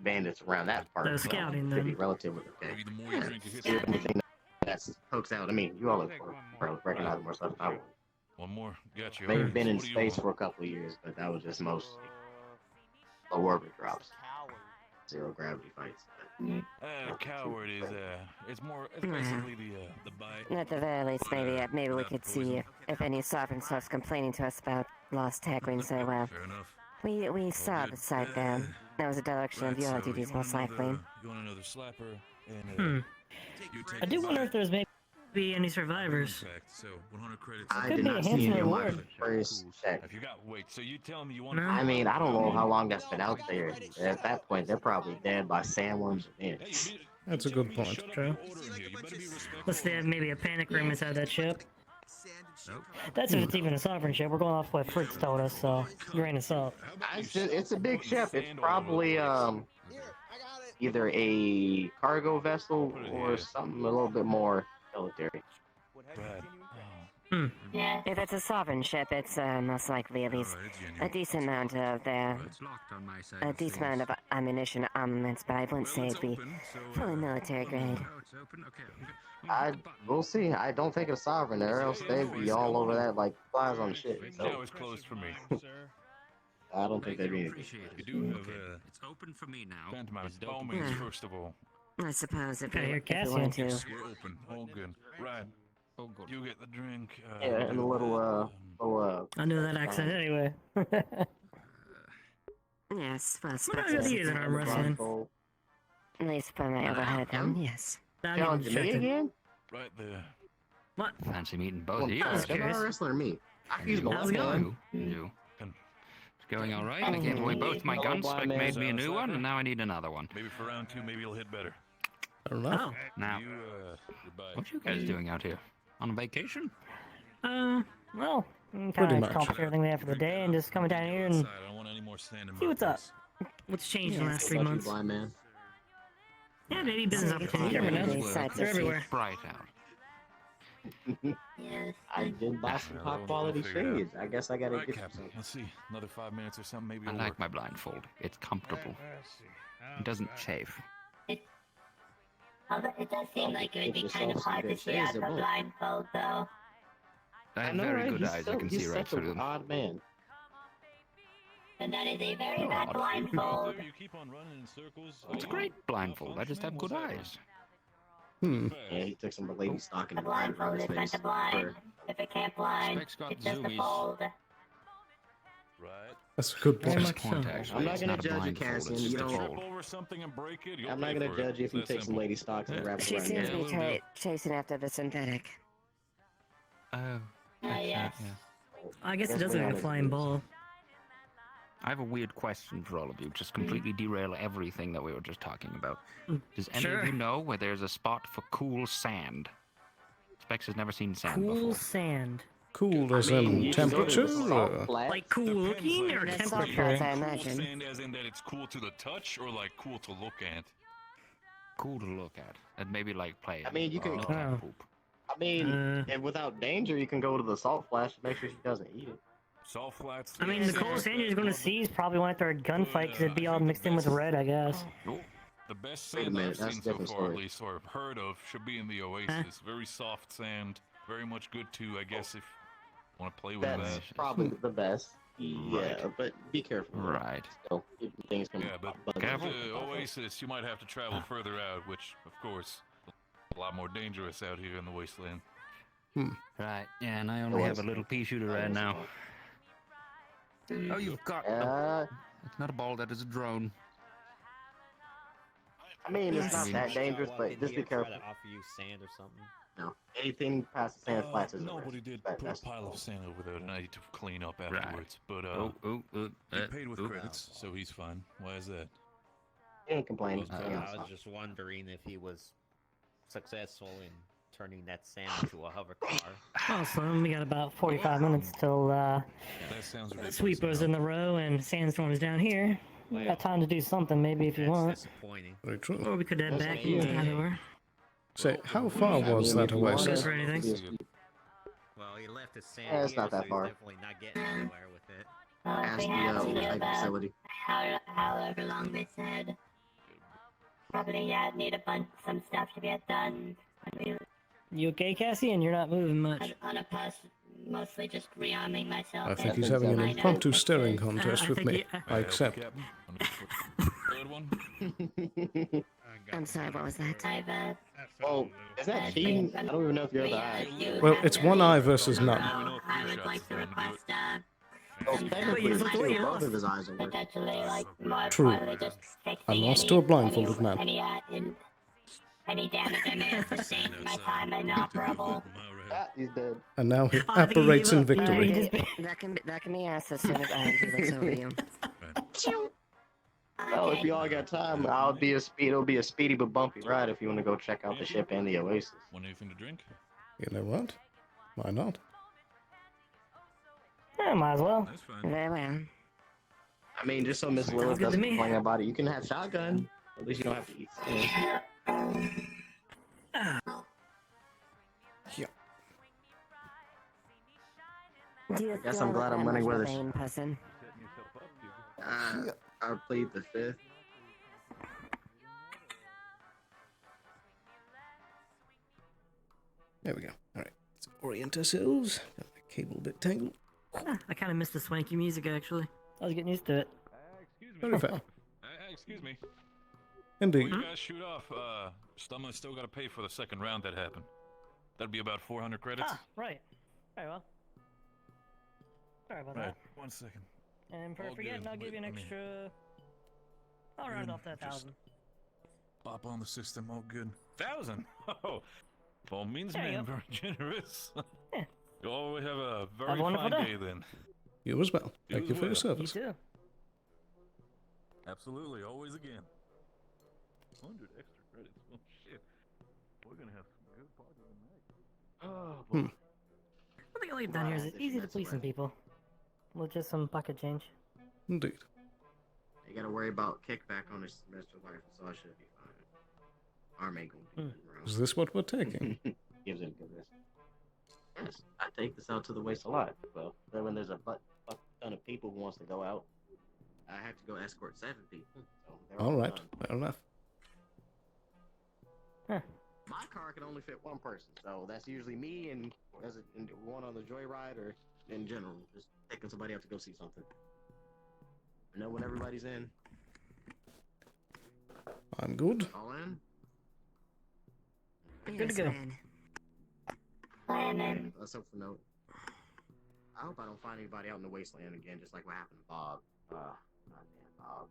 bandits around that part. So scouting should be then. relatively okay. Yeah. See if anything that's pokes out. I mean, you all look for recognize more stuff than I would. One more. Got you. They've been in What do you space want? for a couple of years, but that was just mostly low orbit drops. Zero gravity fights. Coward is it's more. It's basically the bite. At the very least, maybe we could see if any sovereign starts complaining to us about lost tech. We can say, well, Fair enough. we saw the site there. That was a direction of your duties, most likely. You want another slapper? And, I do wonder if there's maybe any survivors. So 100 credits. I Could did be a not see handsome any of my reward. first check. If you got wait, so you tell me you want? No. I mean, I don't know how long that's been out there. At that point, they're probably dead by sandworms and ants. That's a good point. True. Unless they have maybe a panic room inside that ship. That's if it's even a sovereign ship. We're going off what Fritz told us, so grain of salt. It's a big ship. It's probably either a cargo vessel or something a little bit more military. Yeah. If it's a sovereign ship, it's most likely at least a decent amount of a decent amount of ammunition, armaments, but I wouldn't say it'd be fully military grade. We'll see. I don't think it's sovereign, or else they'd be all over that like flies on shit. Now So it's closed for me. I don't think they'd be anything. You do have It's open for me now. pantomime. By means, first of all. I suppose if Okay, you you're if you want to. We're open. All good. Right. Oh, good. You get the drink. Yeah, and a little I knew that accent anyway. Yes, well, What are these in arm wrestling? At least for my overhead, yes. Now Challenge I'm me getting again? Right there. What? Fancy meeting both Well, of you. I was better curious. wrestler than me. I use my How's it left going? hand. You. It's going all right. I gave away both my guns. Spec made me a new one, and now I need another one. Maybe for round 2, maybe you'll hit better. I don't know. Oh. Now, You, goodbye. what you guys doing out here? On a vacation? Well, Pretty kind of much. accomplish everything we have for the day and just coming down here and I don't want any more sand in see my what's up. face. What's changed in the last What 3 about you, months? blind man? Yeah, maybe business opportunities. You never know. These sites They're are everywhere. Bright out. I did buy some Yeah, top we'll quality figure it out. shades. I guess I gotta Right, get Captain. some. Let's see. Another 5 minutes or something. Maybe I it'll like work. my blindfold. It's comfortable. It doesn't chafe. Although it does seem like it would be Just kind of also hard to good see shades out of of a both. blindfold, though. I have know, very right? good eyes. I can see right such through an them. odd man. And that is a very bad Oh, blindfold. You keep on running in circles. It's a great blindfold. I just have good eyes. Hmm. Yeah, he took some lady stock and A blindfold is meant to blind. For- If it can't blind, Specs got it's just a zoomies. fold. Right. That's a good Very point. much so. Point, actually. I'm not It's gonna not a judge you, blindfold, Cassian. it's You just a don't- Trip fold. over something and break it. You'll I'm not pay gonna for it. judge you if you It's that take some simple. lady stocks and wrap it She around seems your to neck. be will do. chasing after the synthetic. Oh. Yes. I guess it Guess does we're look like not a as flying good. ball. I have a weird question for all of you. Just completely derail everything that we were just talking about. Does any Sure. of you know where there's a spot for cool sand? Specs has never seen sand Cool before. sand. Cool as I mean, in you can go to the temperature? salt or- flats. Like cool looking or That's salt temperature? flats, I Cool imagine. sand as in that it's cool to the touch or like cool to look at? Cool to look at. And maybe like play. I mean, you can- Look like Oh. poop. I mean, Uh. and without danger, you can go to the salt flash to make sure she doesn't eat it. Salt flats. I mean, the coolest sand you're going to see is probably one after a gunfight because it'd be all mixed in with red, I guess. The best Wait a sand minute, I've that's seen a so different far, story. at least, or heard of, should be in the Oasis. Very soft sand. Very much good to, I guess, if you want to play with That's that. probably the best. Yeah, but be careful. Right. So, things can Yeah, but bug Careful. you. the Oasis, you might have to travel further out, which, of course, a lot more dangerous out here in the wasteland. Right. Yeah, and I only have a little pea shooter right now. Oh, you've got. It's not a ball. That is a drone. I mean, it's not that dangerous, but just be careful. offer you sand or something. No, anything past the sand flats is a Nobody risk. did That- put a that's- pile of sand over there and I need to clean up Right. afterwards. But, he paid with credits, so he's fine. Why is that? He ain't complaining. I was just wondering if he was successful in turning that sand into a hover car. Well, Sloan, we got about 45 minutes till That sounds ridiculous. Sweeper's in the row and Sandstorm's down here. We got time to do something, maybe, if you want. Disappointing. Very true. Or we could head back either way. Say, how far was that Oasis? For anything. Well, he left his sand Yeah, it's here, not that so he's far. definitely not getting anywhere with it. Ask They the have to do type that. facility. However long they said. Probably, yeah, need a bunch, some stuff to get done. You okay, Cassie? And you're not moving much. On a mostly just rearming myself. I think and he's having an minor impromptu staring fixes. contest with me. I accept. Third one. I'm sorry, what was that? Oh, is that cheating? I don't even know if you're the eye. Well, it's one eye versus none. I would like to request Oh, technically, both of his eyes are working. potentially like more True. importantly just fixing I'm lost any- to a blindfolded any, man. Any damage I may have sustained in my time inoperable. He's dead. And now he apparates in victory. That can be asked as soon as Andrew looks over you. Well, if you all got time, it'll be a speedy but bumpy ride if you want to go check out the ship and the oasis. Want anything to drink? You know what? Why not? Yeah, might as well. That's fine. Very well. I mean, just so Miss Lilith good to doesn't me. complain about it, you can have shotgun. At least you don't have to eat. Yeah. Do I guess I'm glad I'm running with it. Vain person. I played the 5th. There we go. All right. Let's orient ourselves. Got my cable a bit tangled. I kind of missed the swanky music actually. I was getting used to it. Very fair. Excuse me. Indeed. Before you guys shoot off, Stumma still got to pay for the second round that happened. That'd be about 400 credits. Ah, right. Very well. Sorry about Right, that. 1 second. And for All forgetting, good. I'll give you an Let me- extra. I'll round Good. off that Just 1,000. Pop on the system, all good. 1,000? Oh, all means There you man, go. very generous. Yeah. You all have a Have very a wonderful fine day. day then. You as well. You Thank as you for your well. service. You too. Absolutely, always again. 100 extra credits. Oh shit. We're gonna have some good party tonight. Oh boy. One thing I like down here is it's easy to please some people. With just some pocket change. Indeed. You gotta worry about kickback on his semester life, so I should be fine. Arm ain't gonna be around. Is this what we're taking? Gives it a good risk. Yes, I take this out to the waste a lot. Well, then when there's a ton of people who wants to go out, I have to go escort 7 people. So they're All right. done. Fair enough. My car can only fit 1 person, so that's usually me and one on the joyride or in general, just taking somebody out to go see something. I know when everybody's in. I'm good. All in? Good to go. Let's hope for no. I hope I don't find anybody out in the wasteland again, just like what happened to Bob. Goddamn Bob.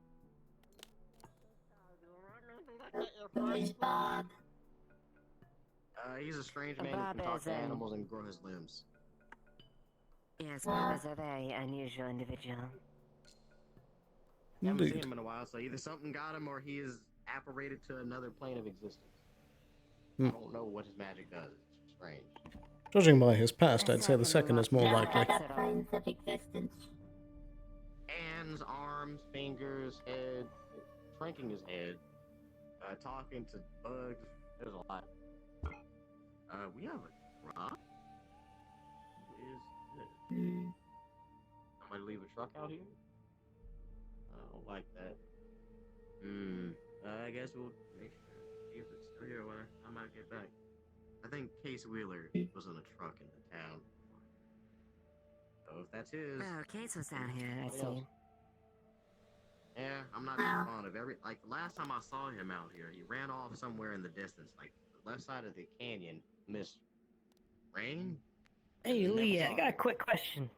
Who's Bob? He's a strange man who Bob can talk is to an- animals and grow his limbs. Yes, Bob is a very unusual individual. I haven't seen Indeed. him in a while, so either something got him or he is apparated to another plane of existence. I don't know what his magic does. It's strange. Judging by his past, I'd say the second is more likely. Other planes of existence. Hands, arms, fingers, head, shrinking his head, talking to bugs. There's a lot. We have a truck. Who is this? Somebody leave a truck out here? I don't like that. I guess we'll make sure, see if it's still here when I might get back. I think Case Wheeler was in a truck in the town. So if that's his. Oh, Case was down here, I what see. else? Yeah, I'm not even fond of like the last time I saw him out here, he ran off somewhere in the distance, like the left side of the canyon. Miss Rain? Hey, Never Lee, saw I got a him. quick question.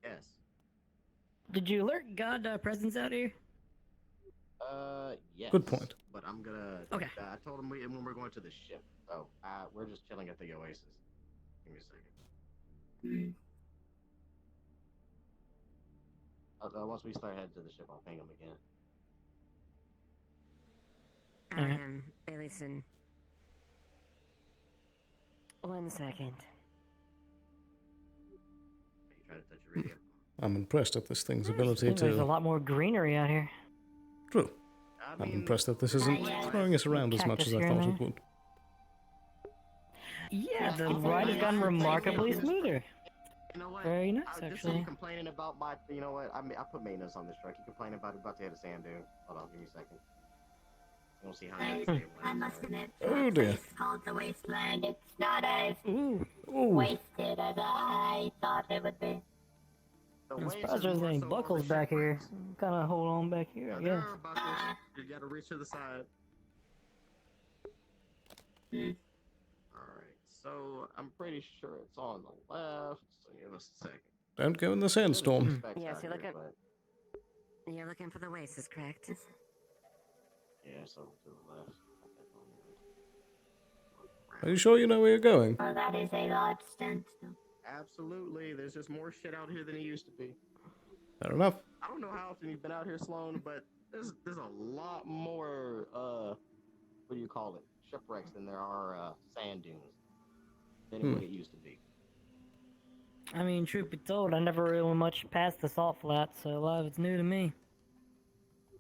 Yes. Did you alert God presence out here? Yes. Good point. But I'm gonna. Okay. I told him when we're going to the ship. So, we're just chilling at the Oasis. Give me a second. Once we start heading to the ship, I'll ping him again. Hey, listen. 1 second. You try to touch your radio. I'm impressed at this thing's ability Seems like there's a to. lot more greenery out here. True. I'm impressed that this isn't throwing us around as much as I Cactus here thought and it would. Yeah, the ride has gotten remarkably smoother. You know what? Very nice, Just so actually. you complaining about my. You know what? I put maintenance on this truck. You complaining about to hit a sand dune. Hold on, give me a second. We'll see how next day I went. must admit, Oh dear. it's called the Wasteland. It's not as Ooh. wasted as I thought it would be. I'm surprised there's any buckles back here. Kind of hold on back here, I There guess. are buckles. You gotta reach to the side. Alright, so I'm pretty sure it's on the left, so give us a second. Don't go in the sandstorm. Yes, you're looking for the Oasis, correct? Yeah, so to the left. Are you sure you know where you're going? Oh, that is a large stench. Absolutely, there's just more shit out here than it used to be. Fair enough. I don't know how often you've been out here, Sloan, but there's a lot more what do you call it? Shipwrecks than there are sand dunes than what it used to be. I mean, truth be told, I never really much passed the salt flats, so a lot of it's new to me.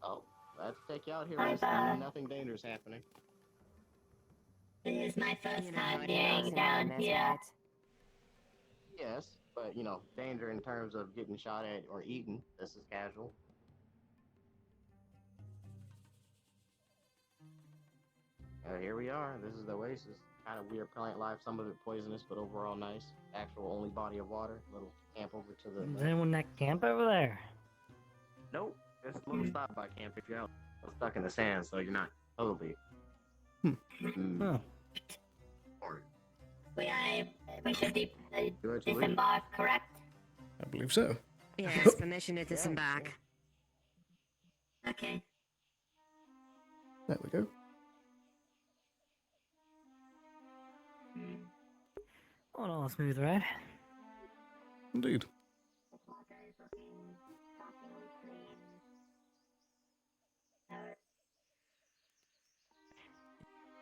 Oh, let's take you out here. Bye-bye. Nothing dangerous happening. This is my first time being down here. Yes, but you know, danger in terms of getting shot at or eaten. This is casual. Here we are. This is the Oasis. Kind of weird plant life. Some of it poisonous, but overall nice. Actual only body of water. Little camp over to the. Is anyone that camp over there? Nope. Just a little stop by camp if you're out stuck in the sand, so you're not totally. Huh. We should disembark, correct? I believe so. Yes, permission to disembark. Okay. There we go. What all smooth ride? Indeed.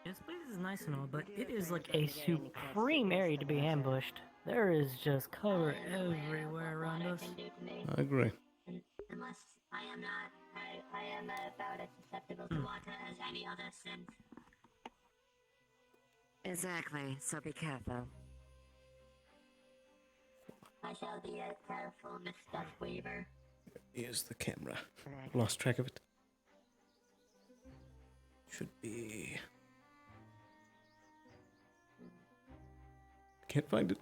This place is nice and all, but it is like a supreme area to be ambushed. There is just cover everywhere around us. I agree. Unless I am not, I am about as susceptible to water as any other synth. Exactly, so be careful. I shall be careful, Mr. Weaver. Here's the camera. Lost track of it. Should be. Can't find it.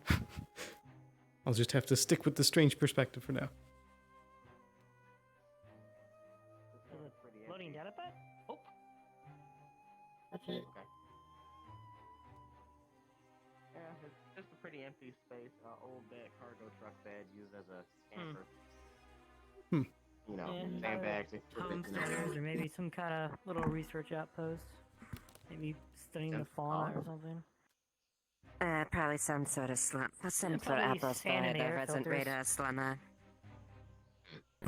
I'll just have to stick with the strange perspective for now. Loading data pad? Oh. Okay. Yeah, it's just a pretty empty space. Old cargo truck bed used as a camper. You know, sandbags. Homesteaders, or maybe some kind of little research outpost. Maybe studying the fauna or something. Probably some sort of slum. Some sort of probably outpost for sand and the air resident filters. radar slummer.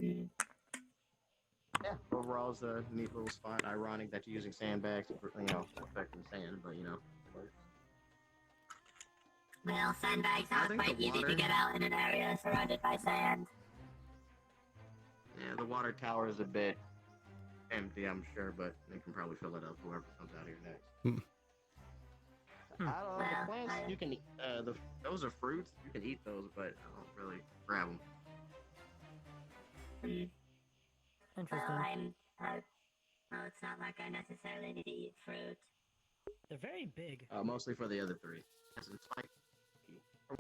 Yeah, overall it's a neat little spot. Ironic that you're using sandbags to, protect the sand, but you know. Well, sandbags I are think quite the easy to water- get out in an area surrounded by sand. Yeah, the water tower is a bit empty, I'm sure, but they can probably fill it up whoever comes out here next. I don't know, the plants you can eat, those are fruits, you can eat those, but I don't really grab them. Interesting. Well, it's not like I necessarily need to eat fruit. They're very big. Mostly for the other three. It's like, from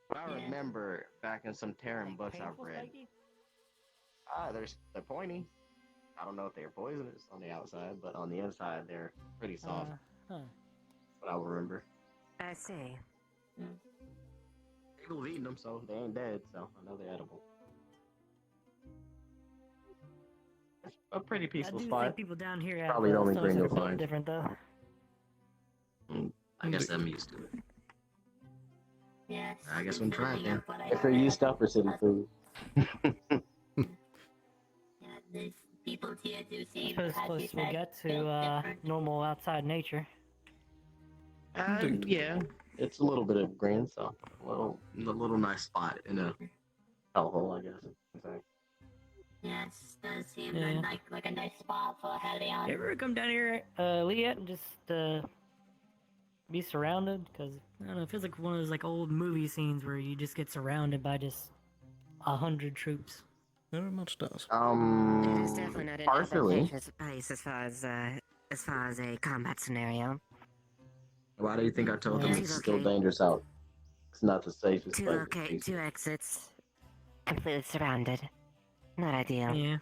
what I remember back in some Terran books I've read. They're pointy. I don't know if they're poisonous on the outside, but on the inside they're pretty soft. What I remember. I see. People have eaten them, so they ain't dead, so I know they're edible. It's a pretty peaceful I do spot. think people down here have Probably the only something green you'll something find. different though. I guess I'm used to it. Yes. I guess I'm trying then. What I If they're heard. used up for city food. Yeah, these people here do seem, Suppose as you close we said, get built to different. normal outside nature. Yeah, it's a little bit of green, so a little nice spot in a hellhole, I guess. Okay. Yes, does seem Yeah. like a nice spot for a Helion. You ever come down here, Leah, and just be surrounded? Because I don't know, it feels like one of those like old movie scenes where you just get surrounded by just 100 troops. Very much does. It is definitely not an partially. advantageous place as far as as far as a combat scenario. Why do you think I told them Yeah. it's still Okay. dangerous out? It's not the safest To place. locate 2 exits. Completely surrounded. Not ideal. Yeah.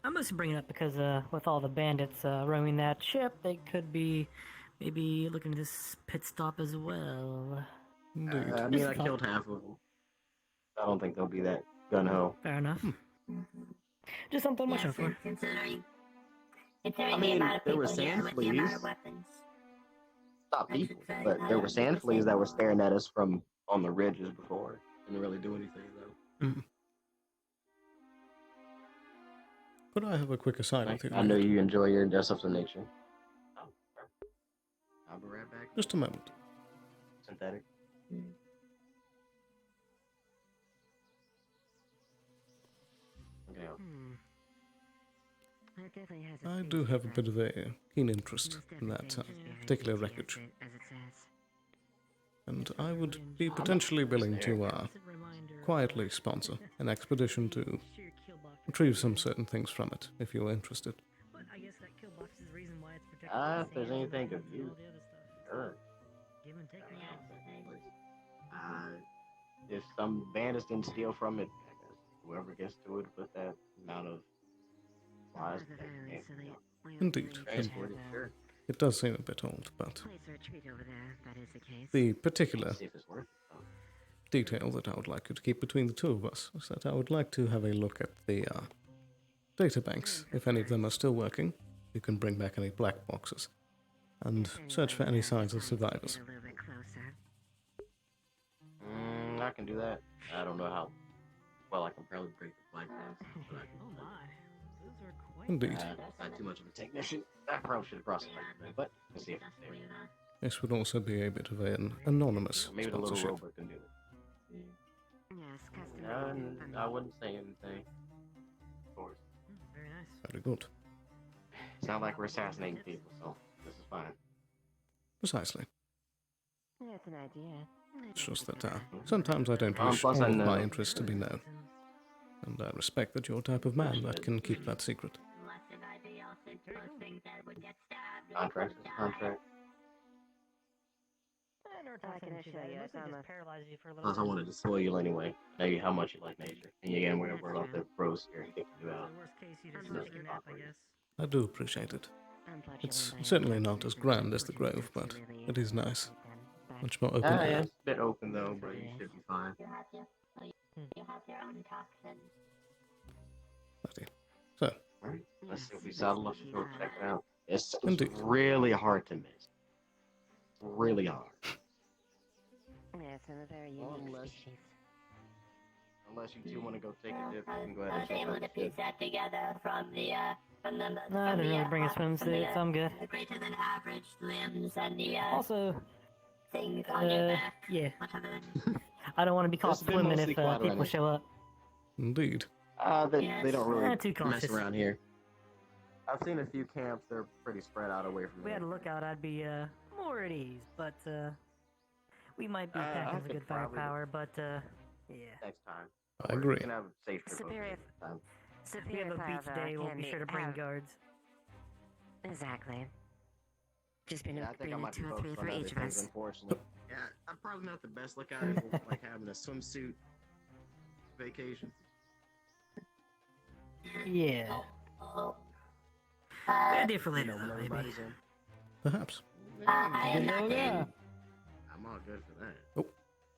I'm mostly bringing it up because with all the bandits roaming that ship, they could be maybe looking at this pit stop as well. I mean, I killed half of them. I don't think they'll be that gun-ho. Fair enough. Just something to watch out for. Considering I the mean, amount of there were people here sand with the amount fleas. of weapons. Stop people, but there were sand fleas that were staring at us from on the ridges before. Didn't really do anything though. Could I have a quick aside with you? I know you enjoy your Death of Nature. I'll be right back. Just a moment. Synthetic. Okay. I do have a bit of a keen interest in that particular wreckage. And I would be potentially willing to quietly sponsor an expedition to retrieve some certain things from it, if you're interested. But I guess that kill box is the reason why it's protected. If there's anything of you, sure. Give and take. If some bandits didn't steal from it, I guess whoever gets to it with that amount of supplies, Indeed. transport it, sure. It does seem a bit old, but Place a retreat over there, that is the case. the particular See if it's worth it. though. detail that I would like you to keep between the two of us is that I would like to have a look at the data banks. If any of them are still working, you can bring back any black boxes and search for any signs of survivors. A little bit closer. I can do that. I don't know how well I can probably break the black box. but I can- Oh my. Those are quite Indeed. Not too much of a technician. I probably should have crossed it like that, but let's see if it's there. This would also be a bit of an anonymous Maybe the little sponsorship. robot can do it. Yes, custom. I wouldn't say anything. Of course. very nice. Very good. It's not like we're assassinating people, so this is fine. Precisely. Yeah, it's an idea. It's just that sometimes I don't wish plus all I of my know- interests to be known. And I respect that you're the type of man that can keep that secret. Contract is a contract. I can assure you, it's on the paralyze you for a little Plus, I wanted to spoil you anyway. Know you how much you like nature, and you get whatever off the bros here and kick you out. worst case, you just take a nap, I guess. I do appreciate it. It's certainly not as grand as the Grove, but it is nice. Much more open air. It's a bit open though, but you should be fine. You have your own toxin. Righty. So, Alright, let's see if we saddle up and go check it out. It's Indeed. really hard to miss. Really hard. Yeah, it's a very unique species. Unless you two want to go take a dip, you can go I ahead and was check able out to the piece ship. that together from the No, I didn't really bring a swimsuit, so I'm good. greater than average limbs and the Also, things on your back. yeah. Whatever. I don't want to be caught It's been swimming mostly if quiet people around show up. indeed. They don't really Too mess cautious. around here. I've seen a few camps, they're pretty spread out away from If we had a lookout, I'd be more at ease, but we might be I packing some could good probably- firepower, but yeah. next time. I Or agree. You can have a safe trip over Superior. here next time. If we Superior have a beach firepower day, we'll can be sure to bring have- guards. Exactly. Just bring, Yeah, I think I bring might be 2 or 3 focused for on other each of things, us. unfortunately. Yeah, I'm probably not the best lookout like having a swimsuit vacation. Yeah. Oh, Good idea for later, When though, maybe. everybody's in. Perhaps. I am not Yeah. I'm all good for that. Oh,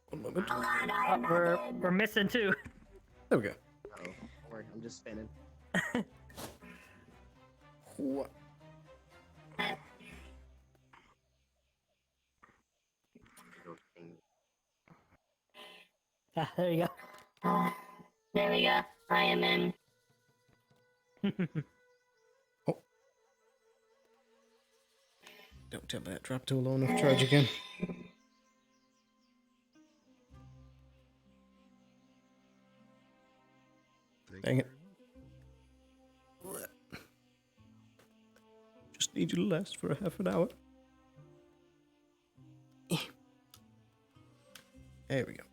one moment. Hold on, I am not We're missing two. There we go. Oh, don't worry, I'm just spinning. What? Ah, there you There we go. I am in. go. Don't tell me that dropped to a low enough charge again. Dang it. Just need you to last for a half an hour. There we go.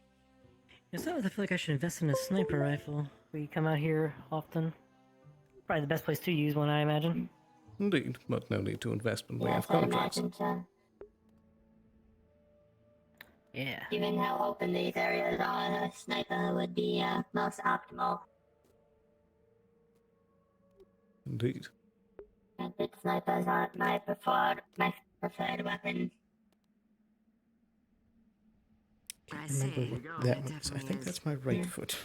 Yeah, sometimes I feel like I should invest in a sniper rifle. We come out here often. Probably the best place to use one, I imagine. Indeed, but no need to invest when we Yes, have I'd contracts. imagine so. Yeah. Given how open these areas are, a sniper would be most optimal. Indeed. But snipers aren't my preferred weapon. Remember what that was. I think that's my right foot.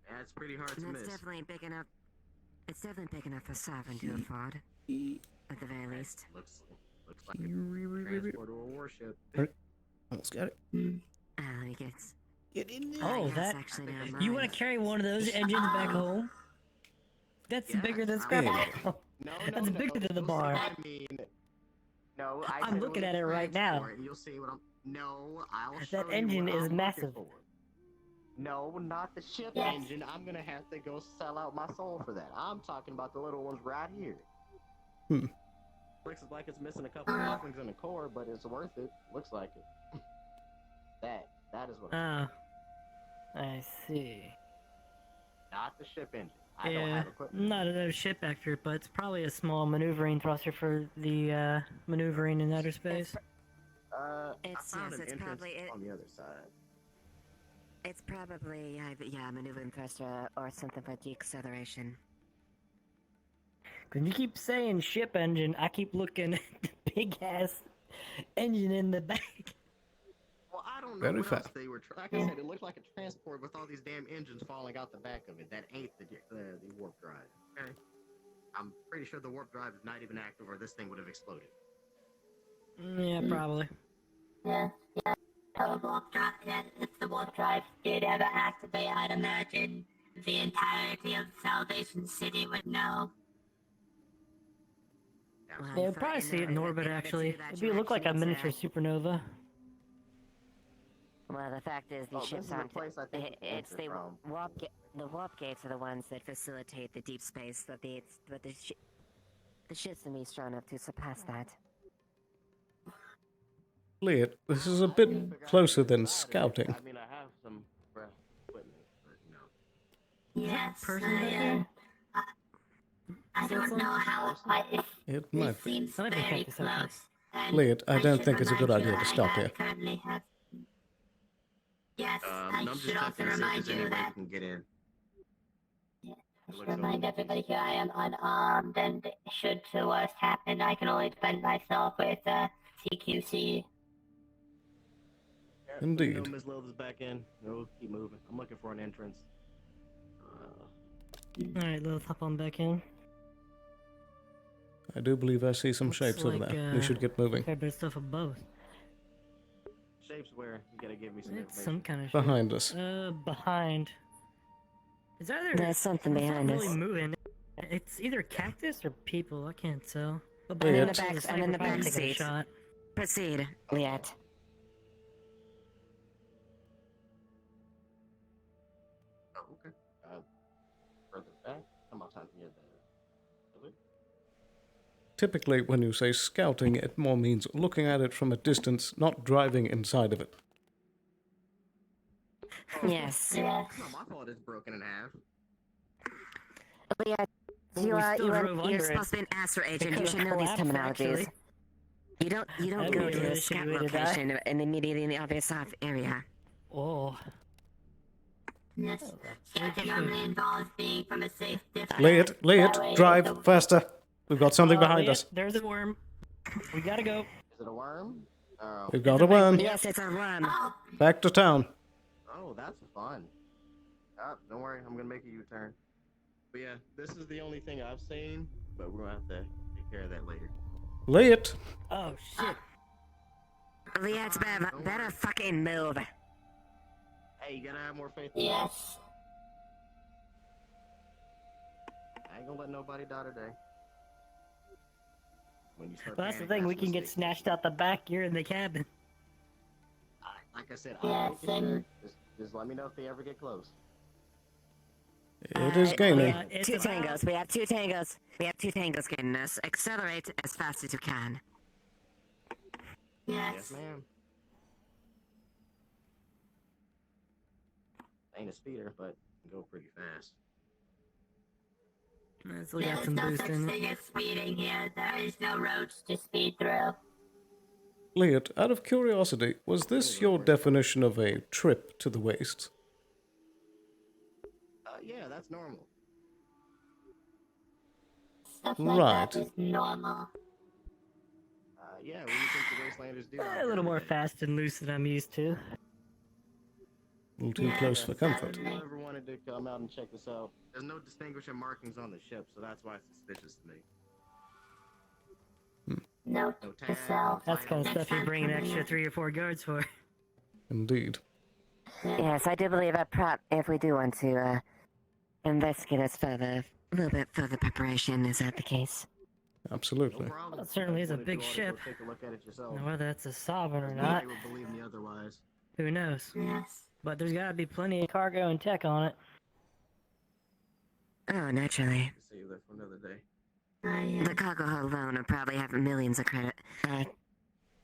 That's pretty hard to That's miss. definitely big enough. It's definitely big enough for Sovereign to afford. At the very least. Looks like a transport or a warship. Almost got it. Let me get in there. Oh, yes, that. actually, never You mind. want to carry one of those engines back home? That's bigger than scrap. That's bigger than the bar. I mean, no, I'm looking at it right now. And you'll see what I'm. No, I'll show That you engine what is I'm massive. looking for. No, not the ship Yes. engine. I'm gonna have to go sell out my soul for that. I'm talking about the little ones right here. Looks like it's missing a couple of couplings in the core, but it's worth it. Looks like it. That is what. Oh. I see. Not the ship engine. I don't Yeah, have equipment. not a ship actor, but it's probably a small maneuvering thruster for the maneuvering in outer space. I It's found yes, an it's entrance probably it. on the other side. It's probably maneuvering thruster or something for deceleration. When you keep saying ship engine, I keep looking at the big ass engine in the back. Well, I don't know Very what fast. else they were. Like I said, it looked like a transport with all these damn engines falling out the back of it. That ain't the warp drive. Okay. I'm pretty sure the warp drive is not even active, or this thing would have exploded. Yeah, probably. Yeah. The warp drive. Yeah, if the warp drive did ever activate, I'd imagine the entirety of Salvation City would know. Yeah, you'd probably see it in orbit, actually. It'd look like a miniature supernova. Well, the fact is, these This ships is the aren't. place I think we It's entered the from. the warp gates are the ones that facilitate the deep space. But the ships can be strong enough to surpass that. Elliot, this is a bit closer than scouting. I mean, I have some equipment, but no. Yes, Person I don't know how It might be. seems very close. and Elliot, I don't should think it's a good remind you idea to that stop I here. currently have. Yes, I I'm just should also checking to see if remind there's any you way that we can get in. I should remind everybody here I am unarmed, and should the worst happen, I can only defend myself with CQC. Indeed. No, Ms. Lilth is back in. No, keep moving. I'm looking for an entrance. Alright, let's hop on back in. I do believe I see some Looks shapes over like, there. We should get moving. Fair bit of stuff above. Shapes where? You gotta give me some It's information. some kind of Behind us. Behind. Is either There's something it's behind not us. really moving. It's either cactus or people. I can't tell. But I'm in the behind us back. is a I'm in the sniper back taking a seat. shot. Proceed, Liat. Oh, okay. Further back. Come on, time to get the. Typically, when you say scouting, it more means looking at it from a distance, not driving inside of it. Yes. It's not my fault it's broken in half. Liat, Well, we still drove you're under supposed to be it. an Astro It agent. You could've should know these collapsed, terminologies. actually. You don't That go really to a should scout be way to die. location and immediately in the obvious off area. Oh. Yes, scouting normally involves being from a safe distance. Liat, drive faster. We've got something behind Liat, us. There's a worm. We gotta go. Is it a worm? Oh. We've got a worm. Yes, it's a worm. Back to town. Oh, that's fun. Don't worry, I'm gonna make a U-turn. But yeah, this is the only thing I've seen, but we're gonna have to take care of that later. Liat. Oh shit. Liat, better fucking move. Hey, you gotta have more faith in Yes. I ain't gonna let nobody die today. When you start Well, that's the panicking, thing. We that's can a get mistake. snatched out the back. You're in the cabin. Like I said, Yeah, I'll make it same. sure. Just let me know if they ever get close. It is gaming. Two tangos. We have two tangos. We have two tangos getting us. Accelerate as fast as you can. Yes, ma'am. Ain't a speeder, but can go pretty fast. Let's look at some boost in it. As speeding here. There is no roads to speed through. Leot, out of curiosity, was this your definition of a trip to the wastes? Yeah, that's normal. Stuff Right. that is normal. Yeah, what do you think the Wastelanders do? A little more fast and loose than I'm used to. A little too close for comfort. If you ever wanted to come out and check this out, there's no distinguishing markings on the ship, so that's why it's suspicious to me. No, No to tag, sell. That's the kind of stuff you bring an extra 3 or 4 guards for. Indeed. Yes, I do believe if we do want to investigate this further, a little bit further preparation, is that the case? Absolutely. Well, it certainly is a big ship. Take a look at it yourself. Now, whether that's a sovereign or Nobody not, would believe me otherwise. who knows? Yes. But there's gotta be plenty of cargo and tech on it. Oh, naturally. Save that for another day. The cargo hold alone will probably have millions of credit.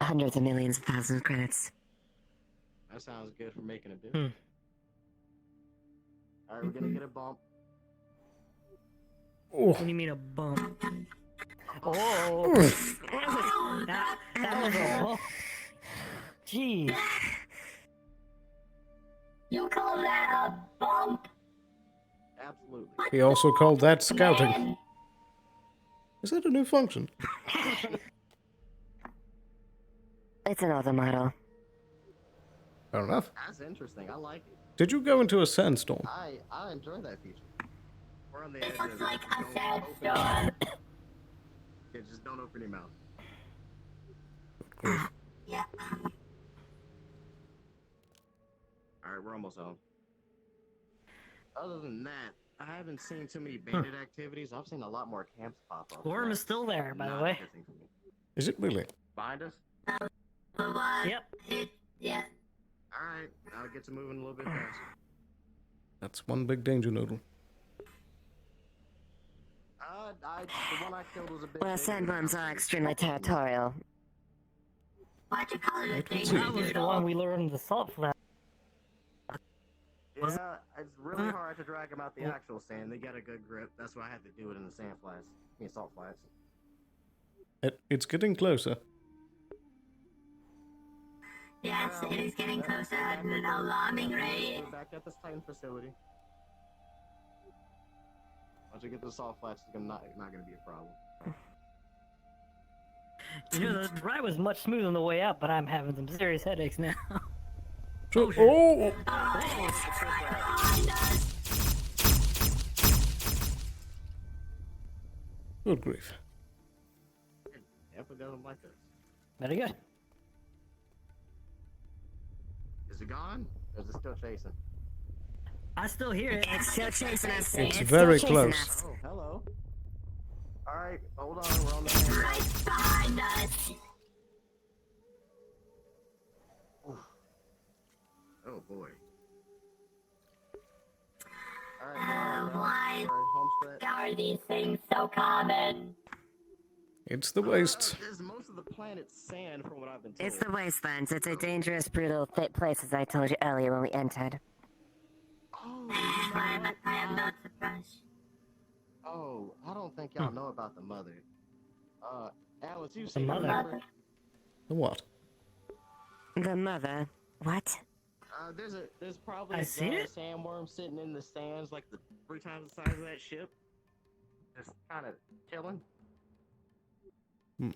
Hundreds of millions of thousands of credits. That sounds good for making a deal. Alright, we're gonna get a bump. What do you mean a bump? Oh! that was a bump. Jeez. You call that a bump? Absolutely. He also called that scouting. Is that a new function? It's another model. Fair enough. That's interesting. I like it. Did you go into a sandstorm? I enjoy that feature. We're on the edge It of looks it. like a Don't sad open storm. Yeah, just don't open your mouth. Yeah. Alright, we're almost home. Other than that, I haven't seen too many bandit activities. I've seen a lot more camps pop up. Worm is still there, by the Not way. interesting to me. Is it really? Behind us? Yep. Yeah. Alright, I'll get to moving a little bit faster. That's one big danger noodle. The one I killed was a bit Well, bigger. sandworms are extremely territorial. Why'd you call it a thing? That was the one we learned in the salt flat. Yeah, it's really hard to drag them out the actual sand. They got a good grip. That's why I had to do it in the sand flats. I mean, salt flats. It's getting closer. Yes, it is getting closer at an alarming rate. We're back at this Titan facility. Once we get to the salt flats, it's not going to be a problem. You know, the ride was much smoother on the way up, but I'm having some serious headaches now. So, shit. oh! Good grief. Yep, it doesn't like this. Very good. Is it gone? Or is it still chasing? I still hear it. It's still chasing us. It's very still chasing close. us. Oh, hello. Alright, hold on, we're on the same Right behind us. Oh boy. Why home stretch. are these things so common? It's the waste. Is most of the planet's sand from what I've been told. It's the wastelands. It's a dangerous, brutal place, as I told you earlier when we entered. Oh, I am not surprised. Oh, I don't think y'all know about the mother. Alice, you The seen mother? remember? The what? The mother. What? There's probably I a seen giant it. sandworm sitting in the sands, like 3 times the size of that ship. Just kind of chilling. It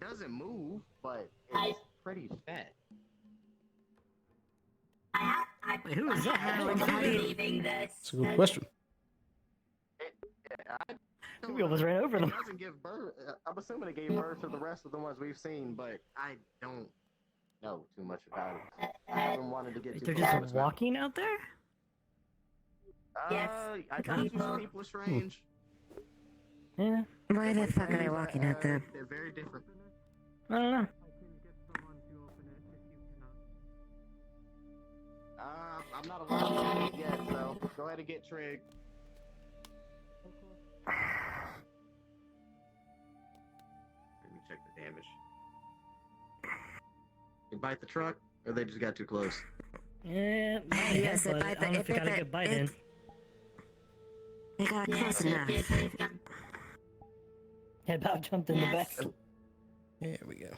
doesn't move, but it's pretty fat. Wait, who is that? I'm believing this. It's a good question. We almost ran over them. It doesn't give birth. I'm assuming it gave birth to the rest of the ones we've seen, but I don't know too much about it. I haven't wanted to get too They're close. just walking out there? I think some people are strange. Yeah. Why the fuck are they walking out there? They're very different. I don't know. I'm not allowed to get it yet, so go ahead and get Trig. Let me check the damage. They bite the truck, or they just got too close? Yeah, Yes, I don't know if you got a good bite in. We got close enough. Yeah, about jumped in the back. There we go.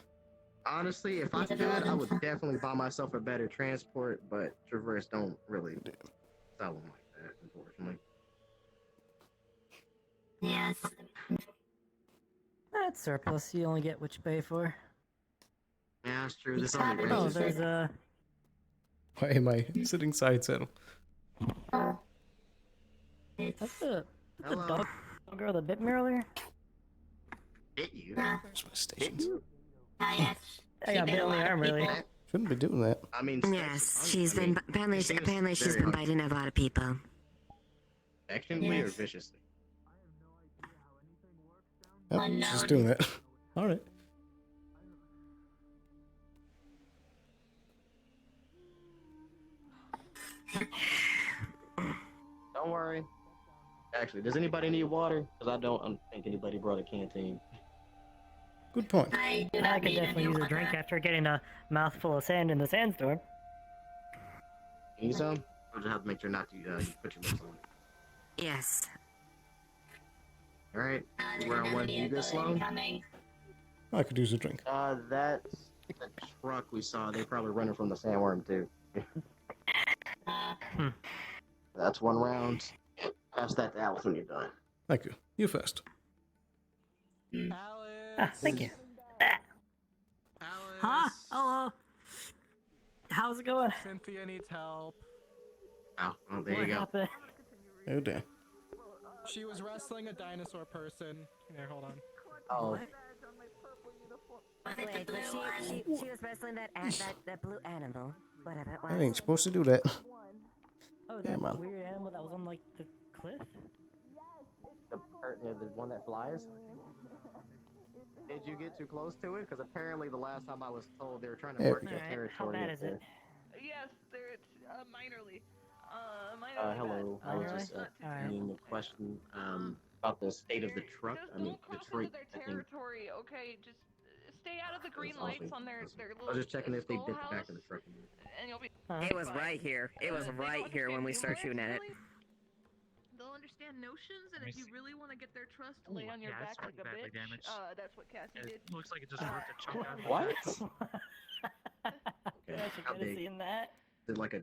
Honestly, if I could, I would definitely buy myself a better transport, but Traverse don't really sell them like that, unfortunately. Yes. That's surplus. You only get what you pay for. Yeah, that's true. This only Oh, raises. there's a. Why am I sitting side saddle? That's the dog girl that bit me earlier. Bit you? There's my stations. I got bit on the arm, really. Shouldn't be doing that. I mean, Yes, she's been apparently she's been biting a lot of people. affectionately or viciously? Yep, she's doing that. All right. Don't worry. Actually, does anybody need water? Because I don't think anybody brought a canteen. Good point. I could definitely use a drink after getting a mouthful of sand in the sandstorm. Need some? I'll just have to make sure not to you put your lips on it. Yes. Alright, we're on one. You good, Sloan? I could use a drink. That's the truck we saw. They're probably running from the sandworm, too. That's one round. Pass that to Alice when you're done. Thank you. You first. Thank you. Huh? Hello. How's it going? Cynthia needs help. Oh, well, there you What go. happened? Oh dear. She was wrestling a dinosaur person. Here, hold on. Oh. Wait, but she was wrestling that blue animal. Whatever it was. I ain't supposed to do that. Oh, Yeah, that man. weird animal that was on like the cliff? The one that flies? Did you get too close to it? Because apparently the last time I was told they were trying to There mark we your go. territory. How bad up is it? there. Yes, there it's minorly. Hello. I was just asking a question about the state of the truck. I mean, Detroit. Their I think. territory, okay? Just stay out of the green lights on their little. I was just checking if they bit the back schoolhouse, of the truck. and you'll be. It was right here. It was right here when we start shooting at it. They'll understand notions, and if you really want to get their trust, lay on your yeah, it's back like a badly bitch. damaged. That's what Cassie did. It looks like it just ripped a chunk out of What? You actually How could have big? seen that. Is it like a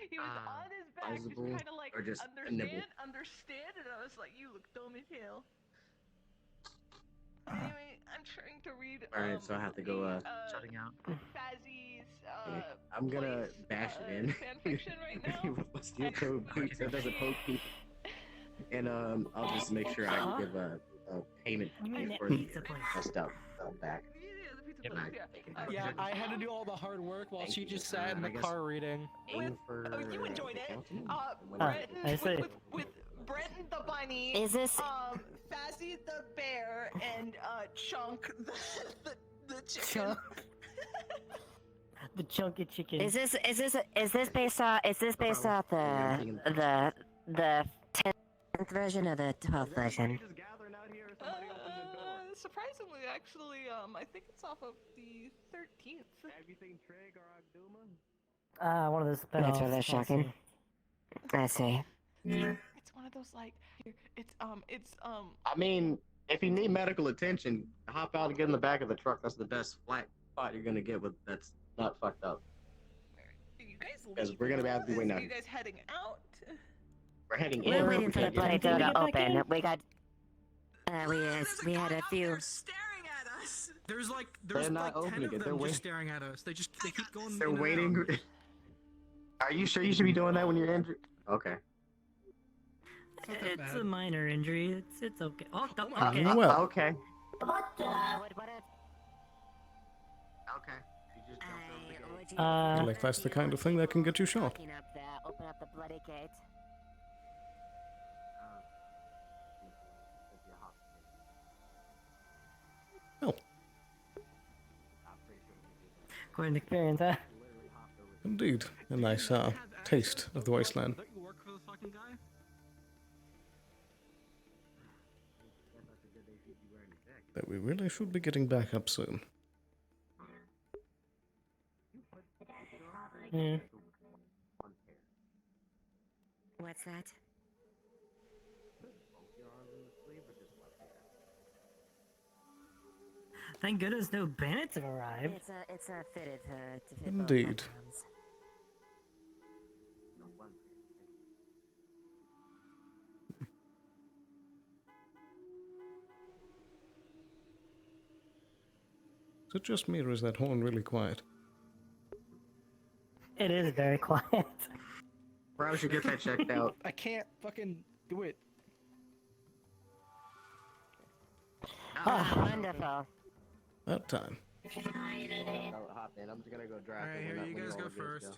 He was on his back, just sizable kind of like or just a nibble? understand, and I was like, you look dumb as hell. Anyway, I'm trying to read. Alright, so I have to go. Shutting out. Fazzy's I'm gonna bash it in. fanfiction right now. With steel toe boots that doesn't poke people. And I'll just make sure I give a payment for the messed up back. Yeah, I had to do all the hard work while she just sat in the I guess car reading. Oh, you enjoyed it. I see. With Brenton the bunny. Is this- Fazzy the bear and Chunk the chicken. The chunky chicken. Is this based off the 10th version or the 12th version? Surprisingly, actually, I think it's off of the 13th. Have you seen Trig or Agduma? One of those spin-offs. That's rather shocking. I see. It's one of those like, it's I mean, if you need medical attention, hop out and get in the back of the truck. That's the best flat spot you're gonna get with that's not fucked up. You guys Because we're gonna have to be waiting out. You guys heading out? We're heading in. We're waiting for the Yeah. bloody door to open. We got. We had a few. There's like They're there's not like 10 opening of it. them They're just waiting. staring at us. They keep going. They're in and waiting. out. Are you sure you should be doing that when you're injured? Okay. It's a minor injury. It's okay. Oh, Okay. okay. Well. Okay. What? Okay. You just jumped over the gate. I feel like that's the kind of thing that can get you shot. Open up the bloody gate. Oh, Quite an experience, huh? indeed. A nice taste of the wasteland. Don't you work for the fucking guy? But we really should be getting back up soon. What's that? Thank goodness no bandits have arrived. It's not fitted to fit Indeed. both backgrounds. Is it just me or is that horn really quiet? It is very quiet. Probably should get that checked out. I can't fucking do it. Ah, wonderful. That time. Hop in. I'm just gonna go drive. Alright, here, you guys go first.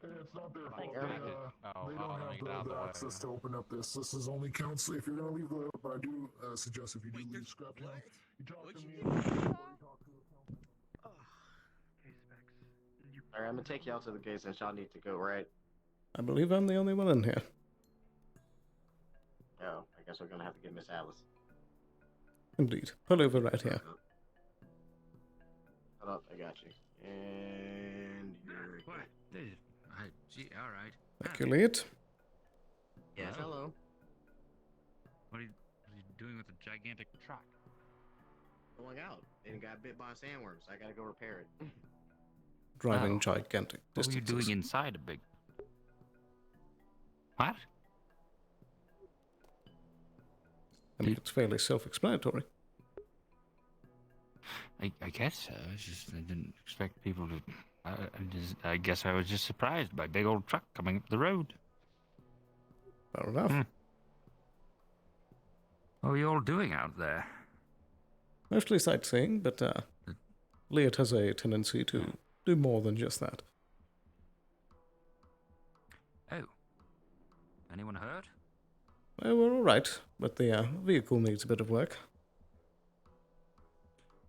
It's not their fault. Yeah. They don't have the access to open up this. This is only council. If you're gonna leave the, but I do suggest if you do leave Scraptown, you talk to me. Alright, I'm gonna take you out to the gate since y'all need to go, right? I believe I'm the only one in here. Oh, I guess we're gonna have to get Miss Alice. Indeed. Pull over right here. Hold up, I got you. And you're What? Gee, all right. Thank you, Elliot. Yes, hello. What are you doing with the gigantic truck? Going out. Then got bit by a sandworm, so I gotta go repair it. Driving gigantic What were you distances. doing inside a big... What? I mean, it's fairly self-explanatory. I guess so. I didn't expect people to... I guess I was just surprised by a big old truck coming up the road. Fair enough. What are you all doing out there? Mostly sightseeing, but Elliot has a tendency to do more than just that. Oh. Anyone hurt? Well, we're all right, but the vehicle needs a bit of work.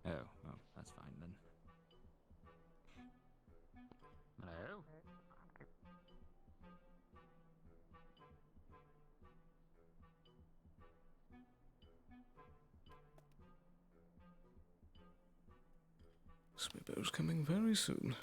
Oh, well, that's fine then. Hello? Smibbo's coming very soon.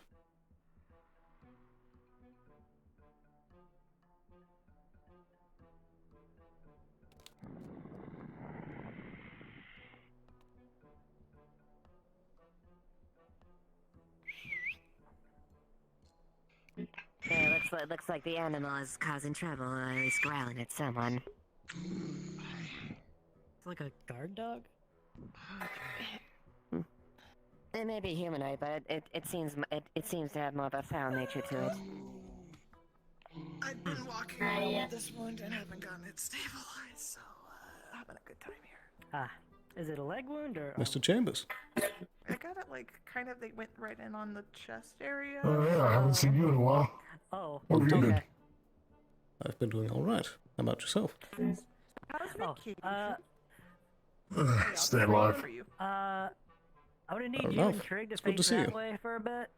Yeah, looks like the animal is causing trouble, or at least growling at someone. It's like a guard dog? It may be humanoid, but it seems to have more of a foul nature to it. I've been walking around with this wound and haven't gotten it stabilized, so having a good time here. Ah, is it a leg wound or... Mr. Chambers. I got it like kind of. They went right in on the chest area. Oh yeah, I haven't seen you in a while. Oh, What have you been? I've been doing all right. How about yourself? How's Vicky? Stay alive. I would need Fair you enough. and Trig to It's good to face see that you. way for a bit.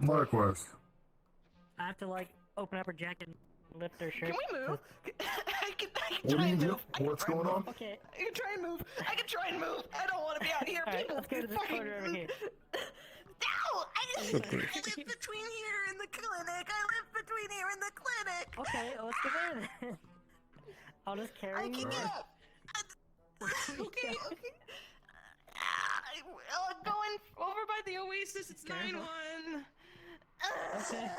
Likewise. I have to like open up her jacket and lift her shirt. Can we move? I can What try do you and do? move. What's going on? Okay. I can try and move. I can try and move. I don't want to be out here. Alright, People let's go to this fucking. corner over here. No! I Good grief. live between here and the clinic. I live between here and the clinic. Okay, let's go there then. I'll just carry I you. can get up. Okay, okay. I'm going over by the Oasis. It's 9-1. Okay.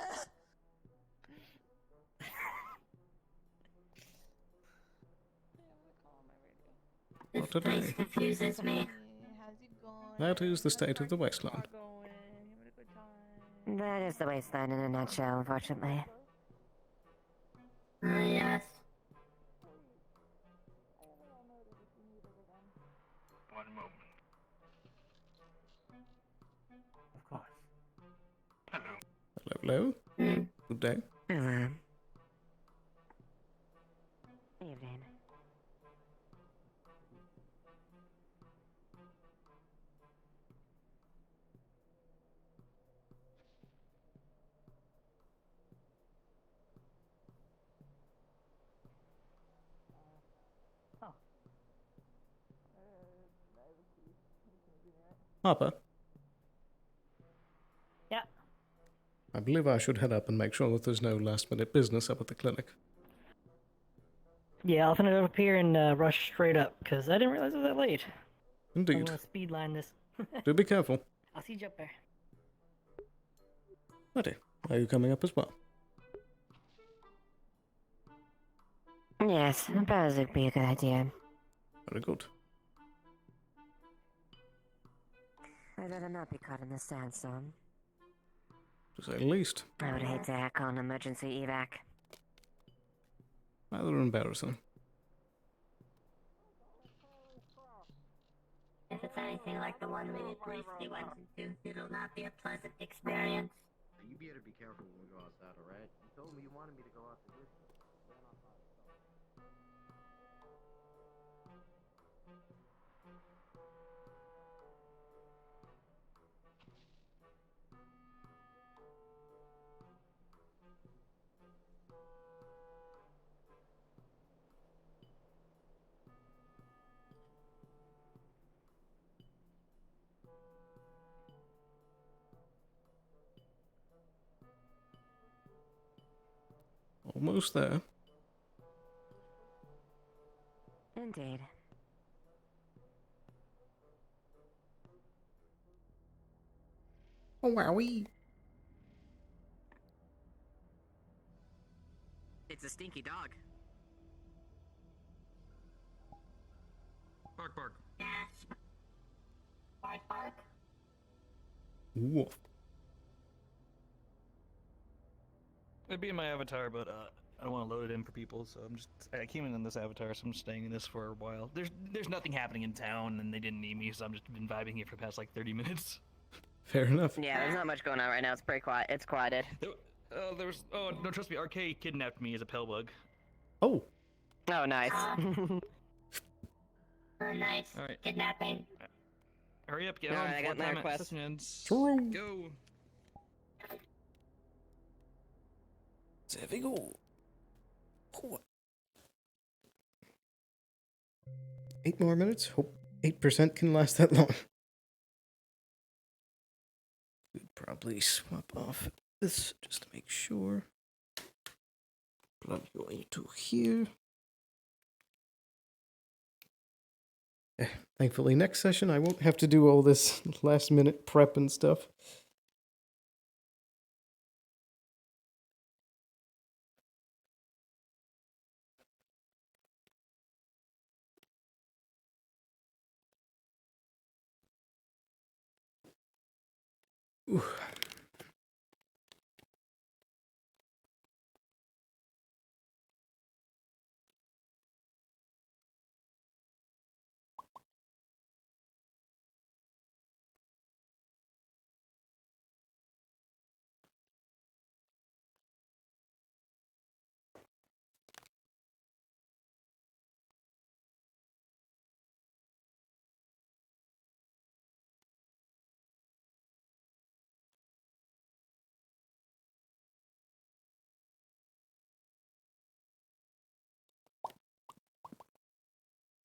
Not today. Confuses me. That is the state of the wasteland. That is the wasteland in a nutshell, unfortunately. Yes. One moment. Of course. Hello, hello. Good day. Hello. Evening. Harper, Yeah. I believe I should head up and make sure that there's no last-minute business up at the clinic. Yeah, I'll finish it up here and rush straight up, because I didn't realize it was that late. I'm Indeed. gonna speed line this. Do be careful. I'll see you up there. Righty. Are you coming up as well? Yes, that would be a good idea. Very good. I'd rather not be caught in this sandstorm. To say the least. I would hate to hack on emergency evac. Rather embarrassing. If it's anything like the one we recently went into, it'll not be a pleasant experience. You better be careful when we go outside, alright? You told me you wanted me to go out the distance. Almost there. Indeed. Oh, wowie. It's a stinky dog. Bark, bark. Yes. Bark, bark. Woof. It'd be in my avatar, but I don't want to load it in for people, so I came in this avatar, so I'm staying in this for a while. There's nothing happening in town, and they didn't need me, so I'm just been vibing here for the past like 30 minutes. Fair enough. Yeah, there's not much going on right now. It's pretty quiet. It's quieted. Oh, no, trust me, RK kidnapped me as a pellbug. Oh. Oh, nice. Nice. All right. Kidnapping. Hurry up, get All on. right, I got my Time request. sessions. True. Go. There we go. 8 more minutes. Hope 8% can last that long. We'd probably swap off this just to make sure. Plug you into here. Thankfully, next session I won't have to do all this last minute prep and stuff. Ooh.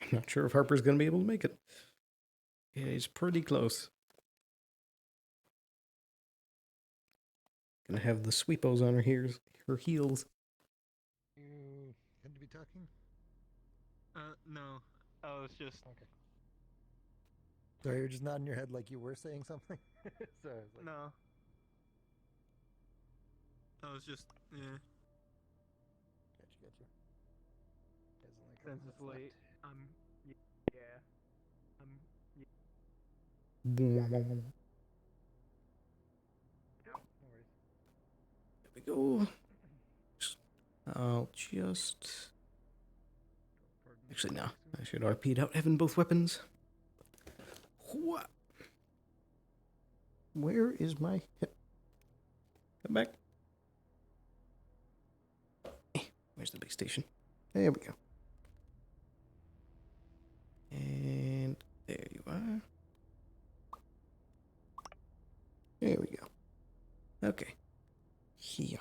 I'm not sure if Harper's going to be able to make it. Yeah, he's pretty close. Gonna have the sweepos on her heels. You had to be talking? No. I was just... Okay. So you're just nodding your head like you were saying something? So I was like... No. I was just... Yeah. Gotcha. Since it's late, yeah. There we go. I'll just... Actually, no. I should RP'd out having both weapons. What? Where is my hip? Come back. Where's the base station? There we go. And there you are. There we go. Okay. Here.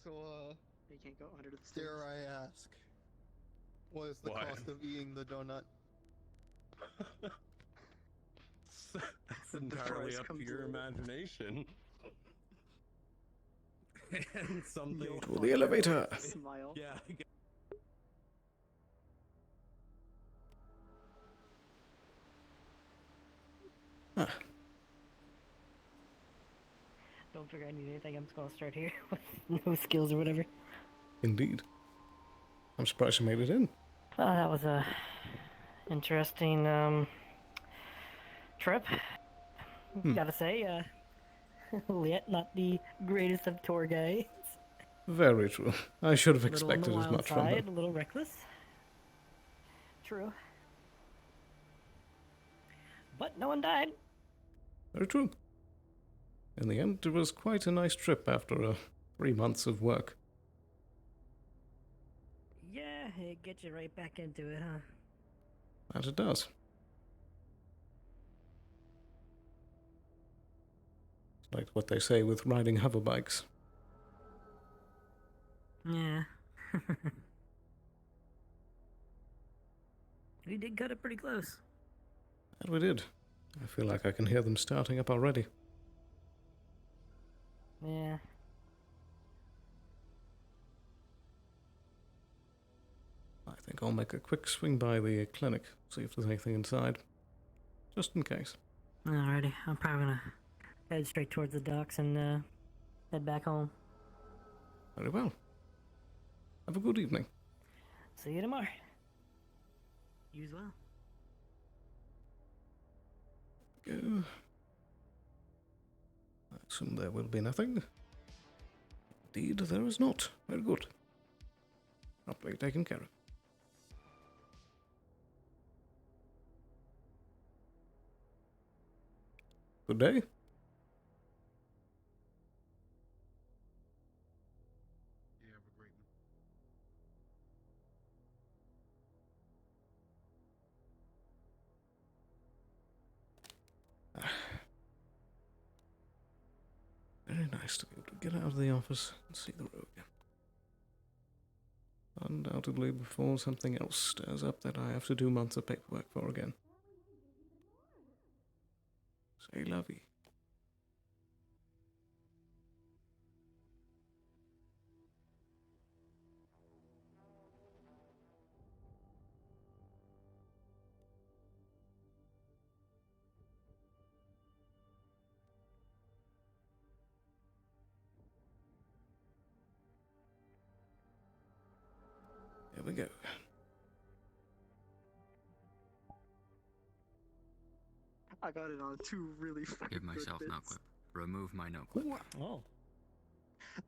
So, You can't go under the stairs. dare I ask, what is the Why? cost of eating the donut? That's entirely up to your imagination. And something. To the elevator. Smile. Yeah. Huh. Don't figure I need anything. I'm just gonna start here with no skills or whatever. Indeed. I'm surprised you made it in. Well, that was a interesting trip. Gotta say, Liet, not the greatest of tour guides. Very true. I should have A little on the expected as wild much from side, them. a little reckless. True. But no one died. Very true. In the end, it was quite a nice trip after 3 months of work. Yeah, it gets you right back into it, huh? That it does. It's like what they say with riding hoverbikes. Yeah. We did cut it pretty close. And we did. I feel like I can hear them starting up already. Yeah. I think I'll make a quick swing by the clinic, see if there's anything inside. Just in case. Alrighty, I'm probably gonna head straight towards the docks and head back home. Very well. Have a good evening. See you tomorrow. You as well. I assume there will be nothing. Indeed, there is not. Very good. Properly taken care of. Good day. Very nice to be able to get out of the office and see the road again. Undoubtedly before something else stirs up that I have to do months of paperwork for again. Say lovey. There we go. I got it on 2 really fucking Give myself good no bits. clip. Remove my no clip. Oh.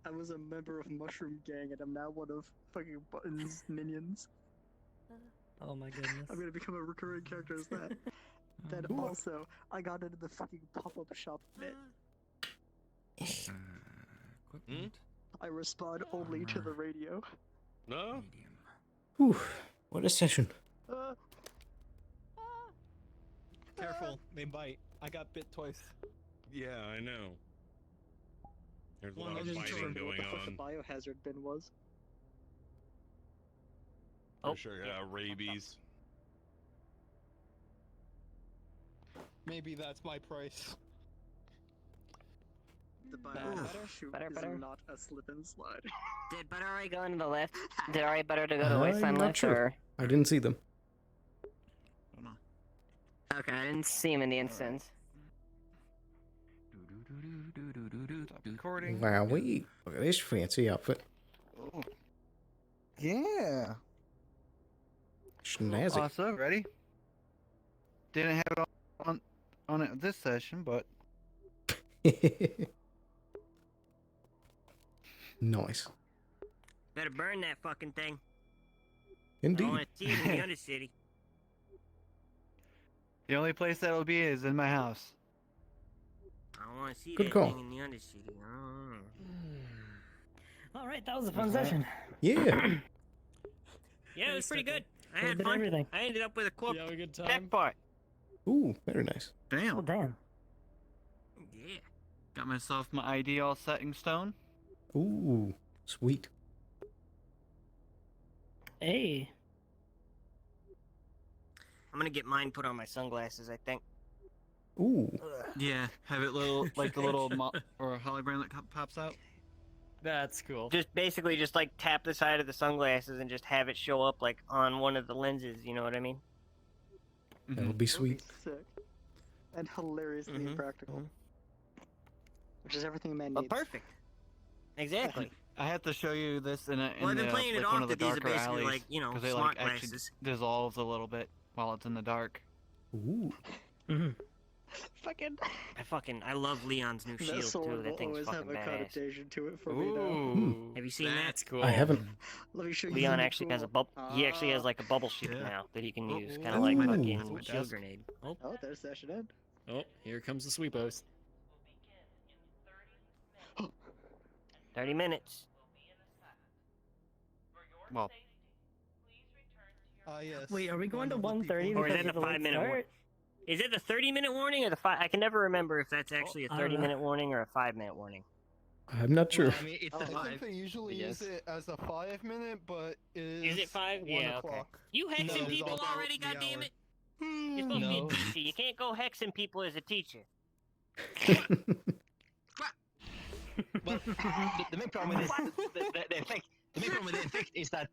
I was a member of Mushroom Gang and I'm now one of fucking Button's minions. Oh my goodness. I'm gonna become a recurring character as that. Then also, I got into the fucking pop-up shop bit. Equipment. I respond only to the radio. No? Whew, what a session. Careful, they bite. I got bit twice. Yeah, I know. There's a lot I of didn't fighting remember going what the fuck on. the biohazard bin was. For sure, yeah, rabies. Maybe that's my price. The Better, shoot better, is better. not a slip and slide. Did Butter already go into the lift? Did already Butter to go to I'm waistline not lift, sure. or? I didn't see them. Okay, I didn't see him in the instance. Stop recording. Wowee. Look at this fancy outfit. Yeah. Snazzy. Awesome. Ready? Didn't have it on it this session, but Nice. Better burn that fucking thing. Indeed. I want to see it in the Undercity. the only place that'll be is in my house. I want to see Good that call. thing in the Undercity. Alright, that was a fun session. Yeah. Yeah, it was pretty good. I Little had bit of fun. everything. I ended up with a quote. You have a good time? Jackpot. Ooh, very nice. Damn. Oh, damn. Yeah. Got myself my ID all set in stone. Ooh, sweet. Hey. I'm gonna get mine put on my sunglasses, I think. Ooh. Ugh. Yeah, have it little like the little or hologram that pops out. That's cool. Just basically just like tap the side of the sunglasses and just have it show up like on one of the lenses. You know what I mean? That would be sweet. Sick. And hilariously Mhm, impractical. Which is everything a man But needs. perfect. Exactly. I have to show you this in Well, I've been playing it like one off of the that these are darker basically alleys, like, you know, 'cause they smart like actually glasses. dissolves a little bit while it's in the dark. Ooh. I love Leon's new That shield sword too. will That thing's always have fucking a badass. connotation to it for me now. Ooh. Have you seen that? That's cool. I haven't. Let me show you Leon something actually has a cool. bubble. He actually has like a bubble shield Yeah. now that he can Oh, use, kind that's of like my- fucking that's my shield desk. grenade. Oh, there's that should end. Oh, here comes the sweepos. 30 minutes. Well, yes. Wait, are we going to 1:30 Or is because it of the the late 5-minute warning? start? Is it the 30-minute warning or the 5? I can never remember if that's actually a I don't know. 30-minute warning or a 5-minute warning. I'm not sure. Well, I mean, it's I a 5. think they usually use it as a 5-minute, but Is it 5? 1 Yeah, okay. o'clock. You hexing No, it's people all about already, the goddammit? hour. You're supposed to be No. a teacher. You can't go hexing people as a teacher. Well, the main problem with the effect. The main problem with the effect is that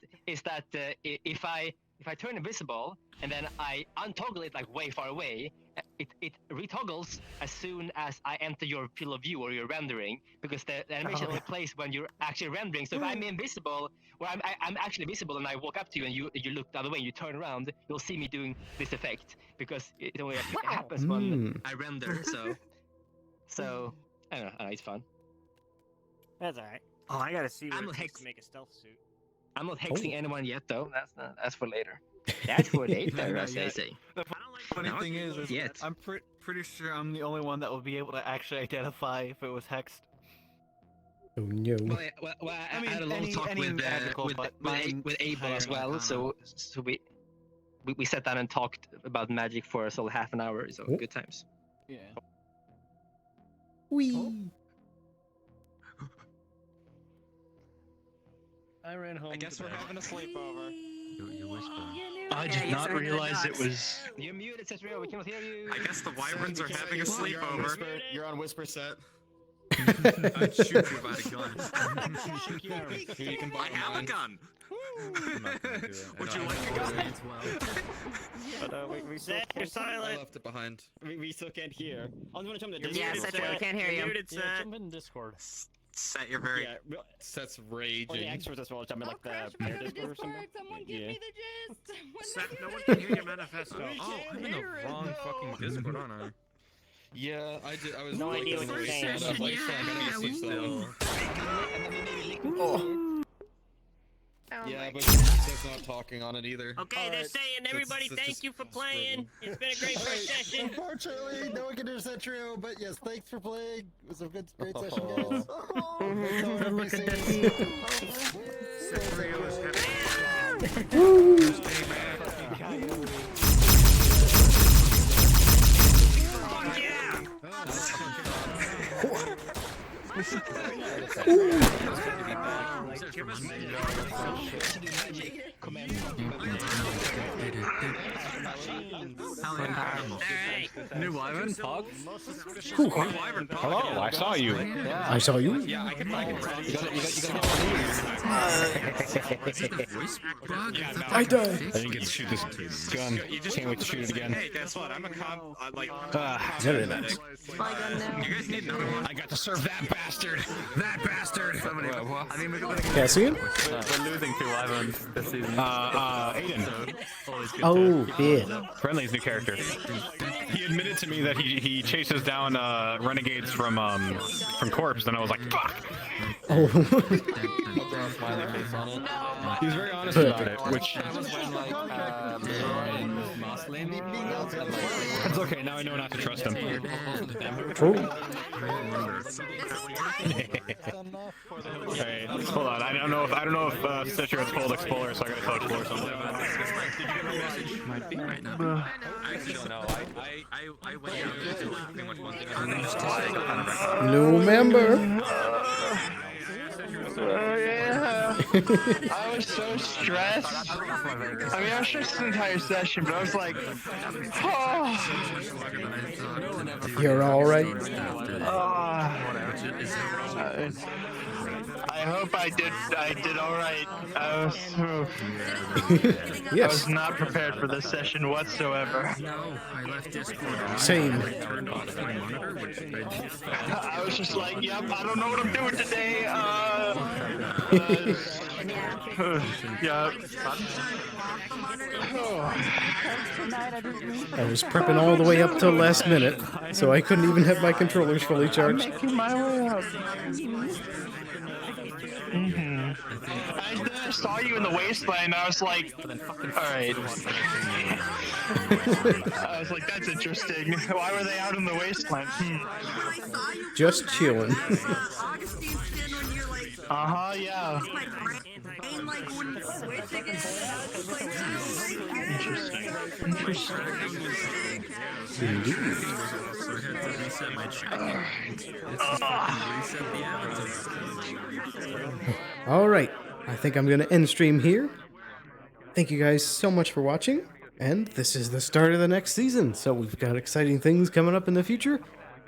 if I turn invisible and then I untoggle it like way far away, it retoggles as soon as I enter your field of view or your rendering, because the animation only plays when you're actually rendering. So if I'm invisible, or I'm actually visible and I walk up to you and you look the other way and you turn around, you'll see me doing this effect because it only happens when I render. So I don't know. It's fun. That's alright. Oh, I gotta see I'm what it hex- takes to make a stealth suit. I'm not hexing Oh. anyone yet, though. That's for later. That's for later, as they say. The funny thing is Yet. I'm pretty sure I'm the only one that will be able to actually identify if it was hexed. Oh no. Well, I I mean, had a long any- talk any with magical, but mine Abel higher as in well. Arcana. So we sat down and talked about magic for a solid half an hour. So Oh. good times. Yeah. Wee. I ran home. I guess we're having a sleepover. You whisper. I did not realize it was. You're muted, Cesrio. We cannot hear you. I guess the wyverns are having a You're on sleepover. whisper, you're on whisper set. I'd shoot you by a gun. Here, you can I borrow have a mine. gun. I'm not gonna do it. I Would know you I like have a gun? it as well. But we Zach, you're I silent. left it behind. We still can't hear. I'm gonna jump into You're Discord. muted, Seth. We can't hear you. Muted, Yeah, Seth. jump in Discord. Set, you're very. Yeah, Seth's or the raging. extras as well. Jump in like the Crash pair back on the Discord or something. Discord. Someone give Yeah. me the gist. Seth, no one can hear your manifesto. We Oh, can't I'm in the hear it, wrong though. fucking Discord, aren't I? Yeah, I did. I was No looking idea at what the you're race, saying. and I was like, "Fuck, I gotta sit still." Yeah, but Seth's not talking on it either. Okay, they're saying, everybody, that's thank just you for playing. It's been a great first session. Unfortunately, no one can do that trio, but yes, thanks for playing. It was a great session, guys. Good look at that New Wyvern? Pog? Hello, I saw you. I saw you. Yeah, I can. I died. I didn't get to shoot this gun. Can't wait to shoot it again. Hey, guess what? I'm a cop. Like. Very nice. You guys need another one? I got to serve that bastard. That bastard. I mean, Cassian? We're losing 2 Wyverns this season. Aiden. Oh, yeah. Friendly's new character. He admitted to me that he chases down renegades from Corpse, and I was like, fuck! Oh. He was very honest about it, which... It's okay, now I know not to trust him. True. Okay, hold on. I don't know if Stitcher has pulled Explorer, so I gotta tell Explorer something. Might be right now. I actually don't know. I went out to do pretty much one thing. New member. Yeah. I was so stressed. I mean, I was stressed the entire session, but I was like, oh. You're all right. I hope I did all right. I Yes. was not prepared for this session whatsoever. Same. I was just like, yep, I don't know what I'm doing today. Yeah. I was prepping all the way up till last minute, so I couldn't even have my controllers fully charged. I'm making my way up. I saw you in the wasteland. I was like, all right. I was like, that's interesting. Why were they out in the wasteland? Just chilling. Yeah. All right, I think I'm going to end stream here. Thank you guys so much for watching, and this is the start of the next season, so we've got exciting things coming up in the future,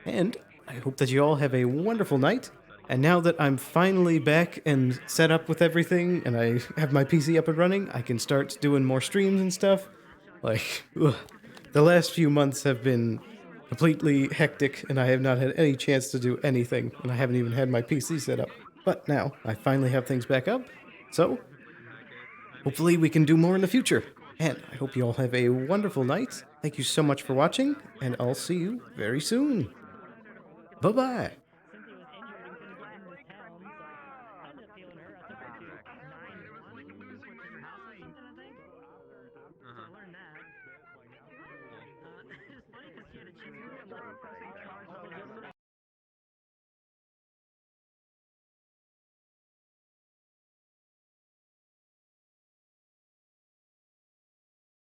and I hope that you all have a wonderful night. And now that I'm finally back and set up with everything, and I have my PC up and running, I can start doing more streams and stuff. Like, the last few months have been completely hectic, and I have not had any chance to do anything, and I haven't even had my PC set up. But now, I finally have things back up, so hopefully we can do more in the future. And I hope you all have a wonderful night. Thank you so much for watching, and I'll see you very soon. Bye-bye.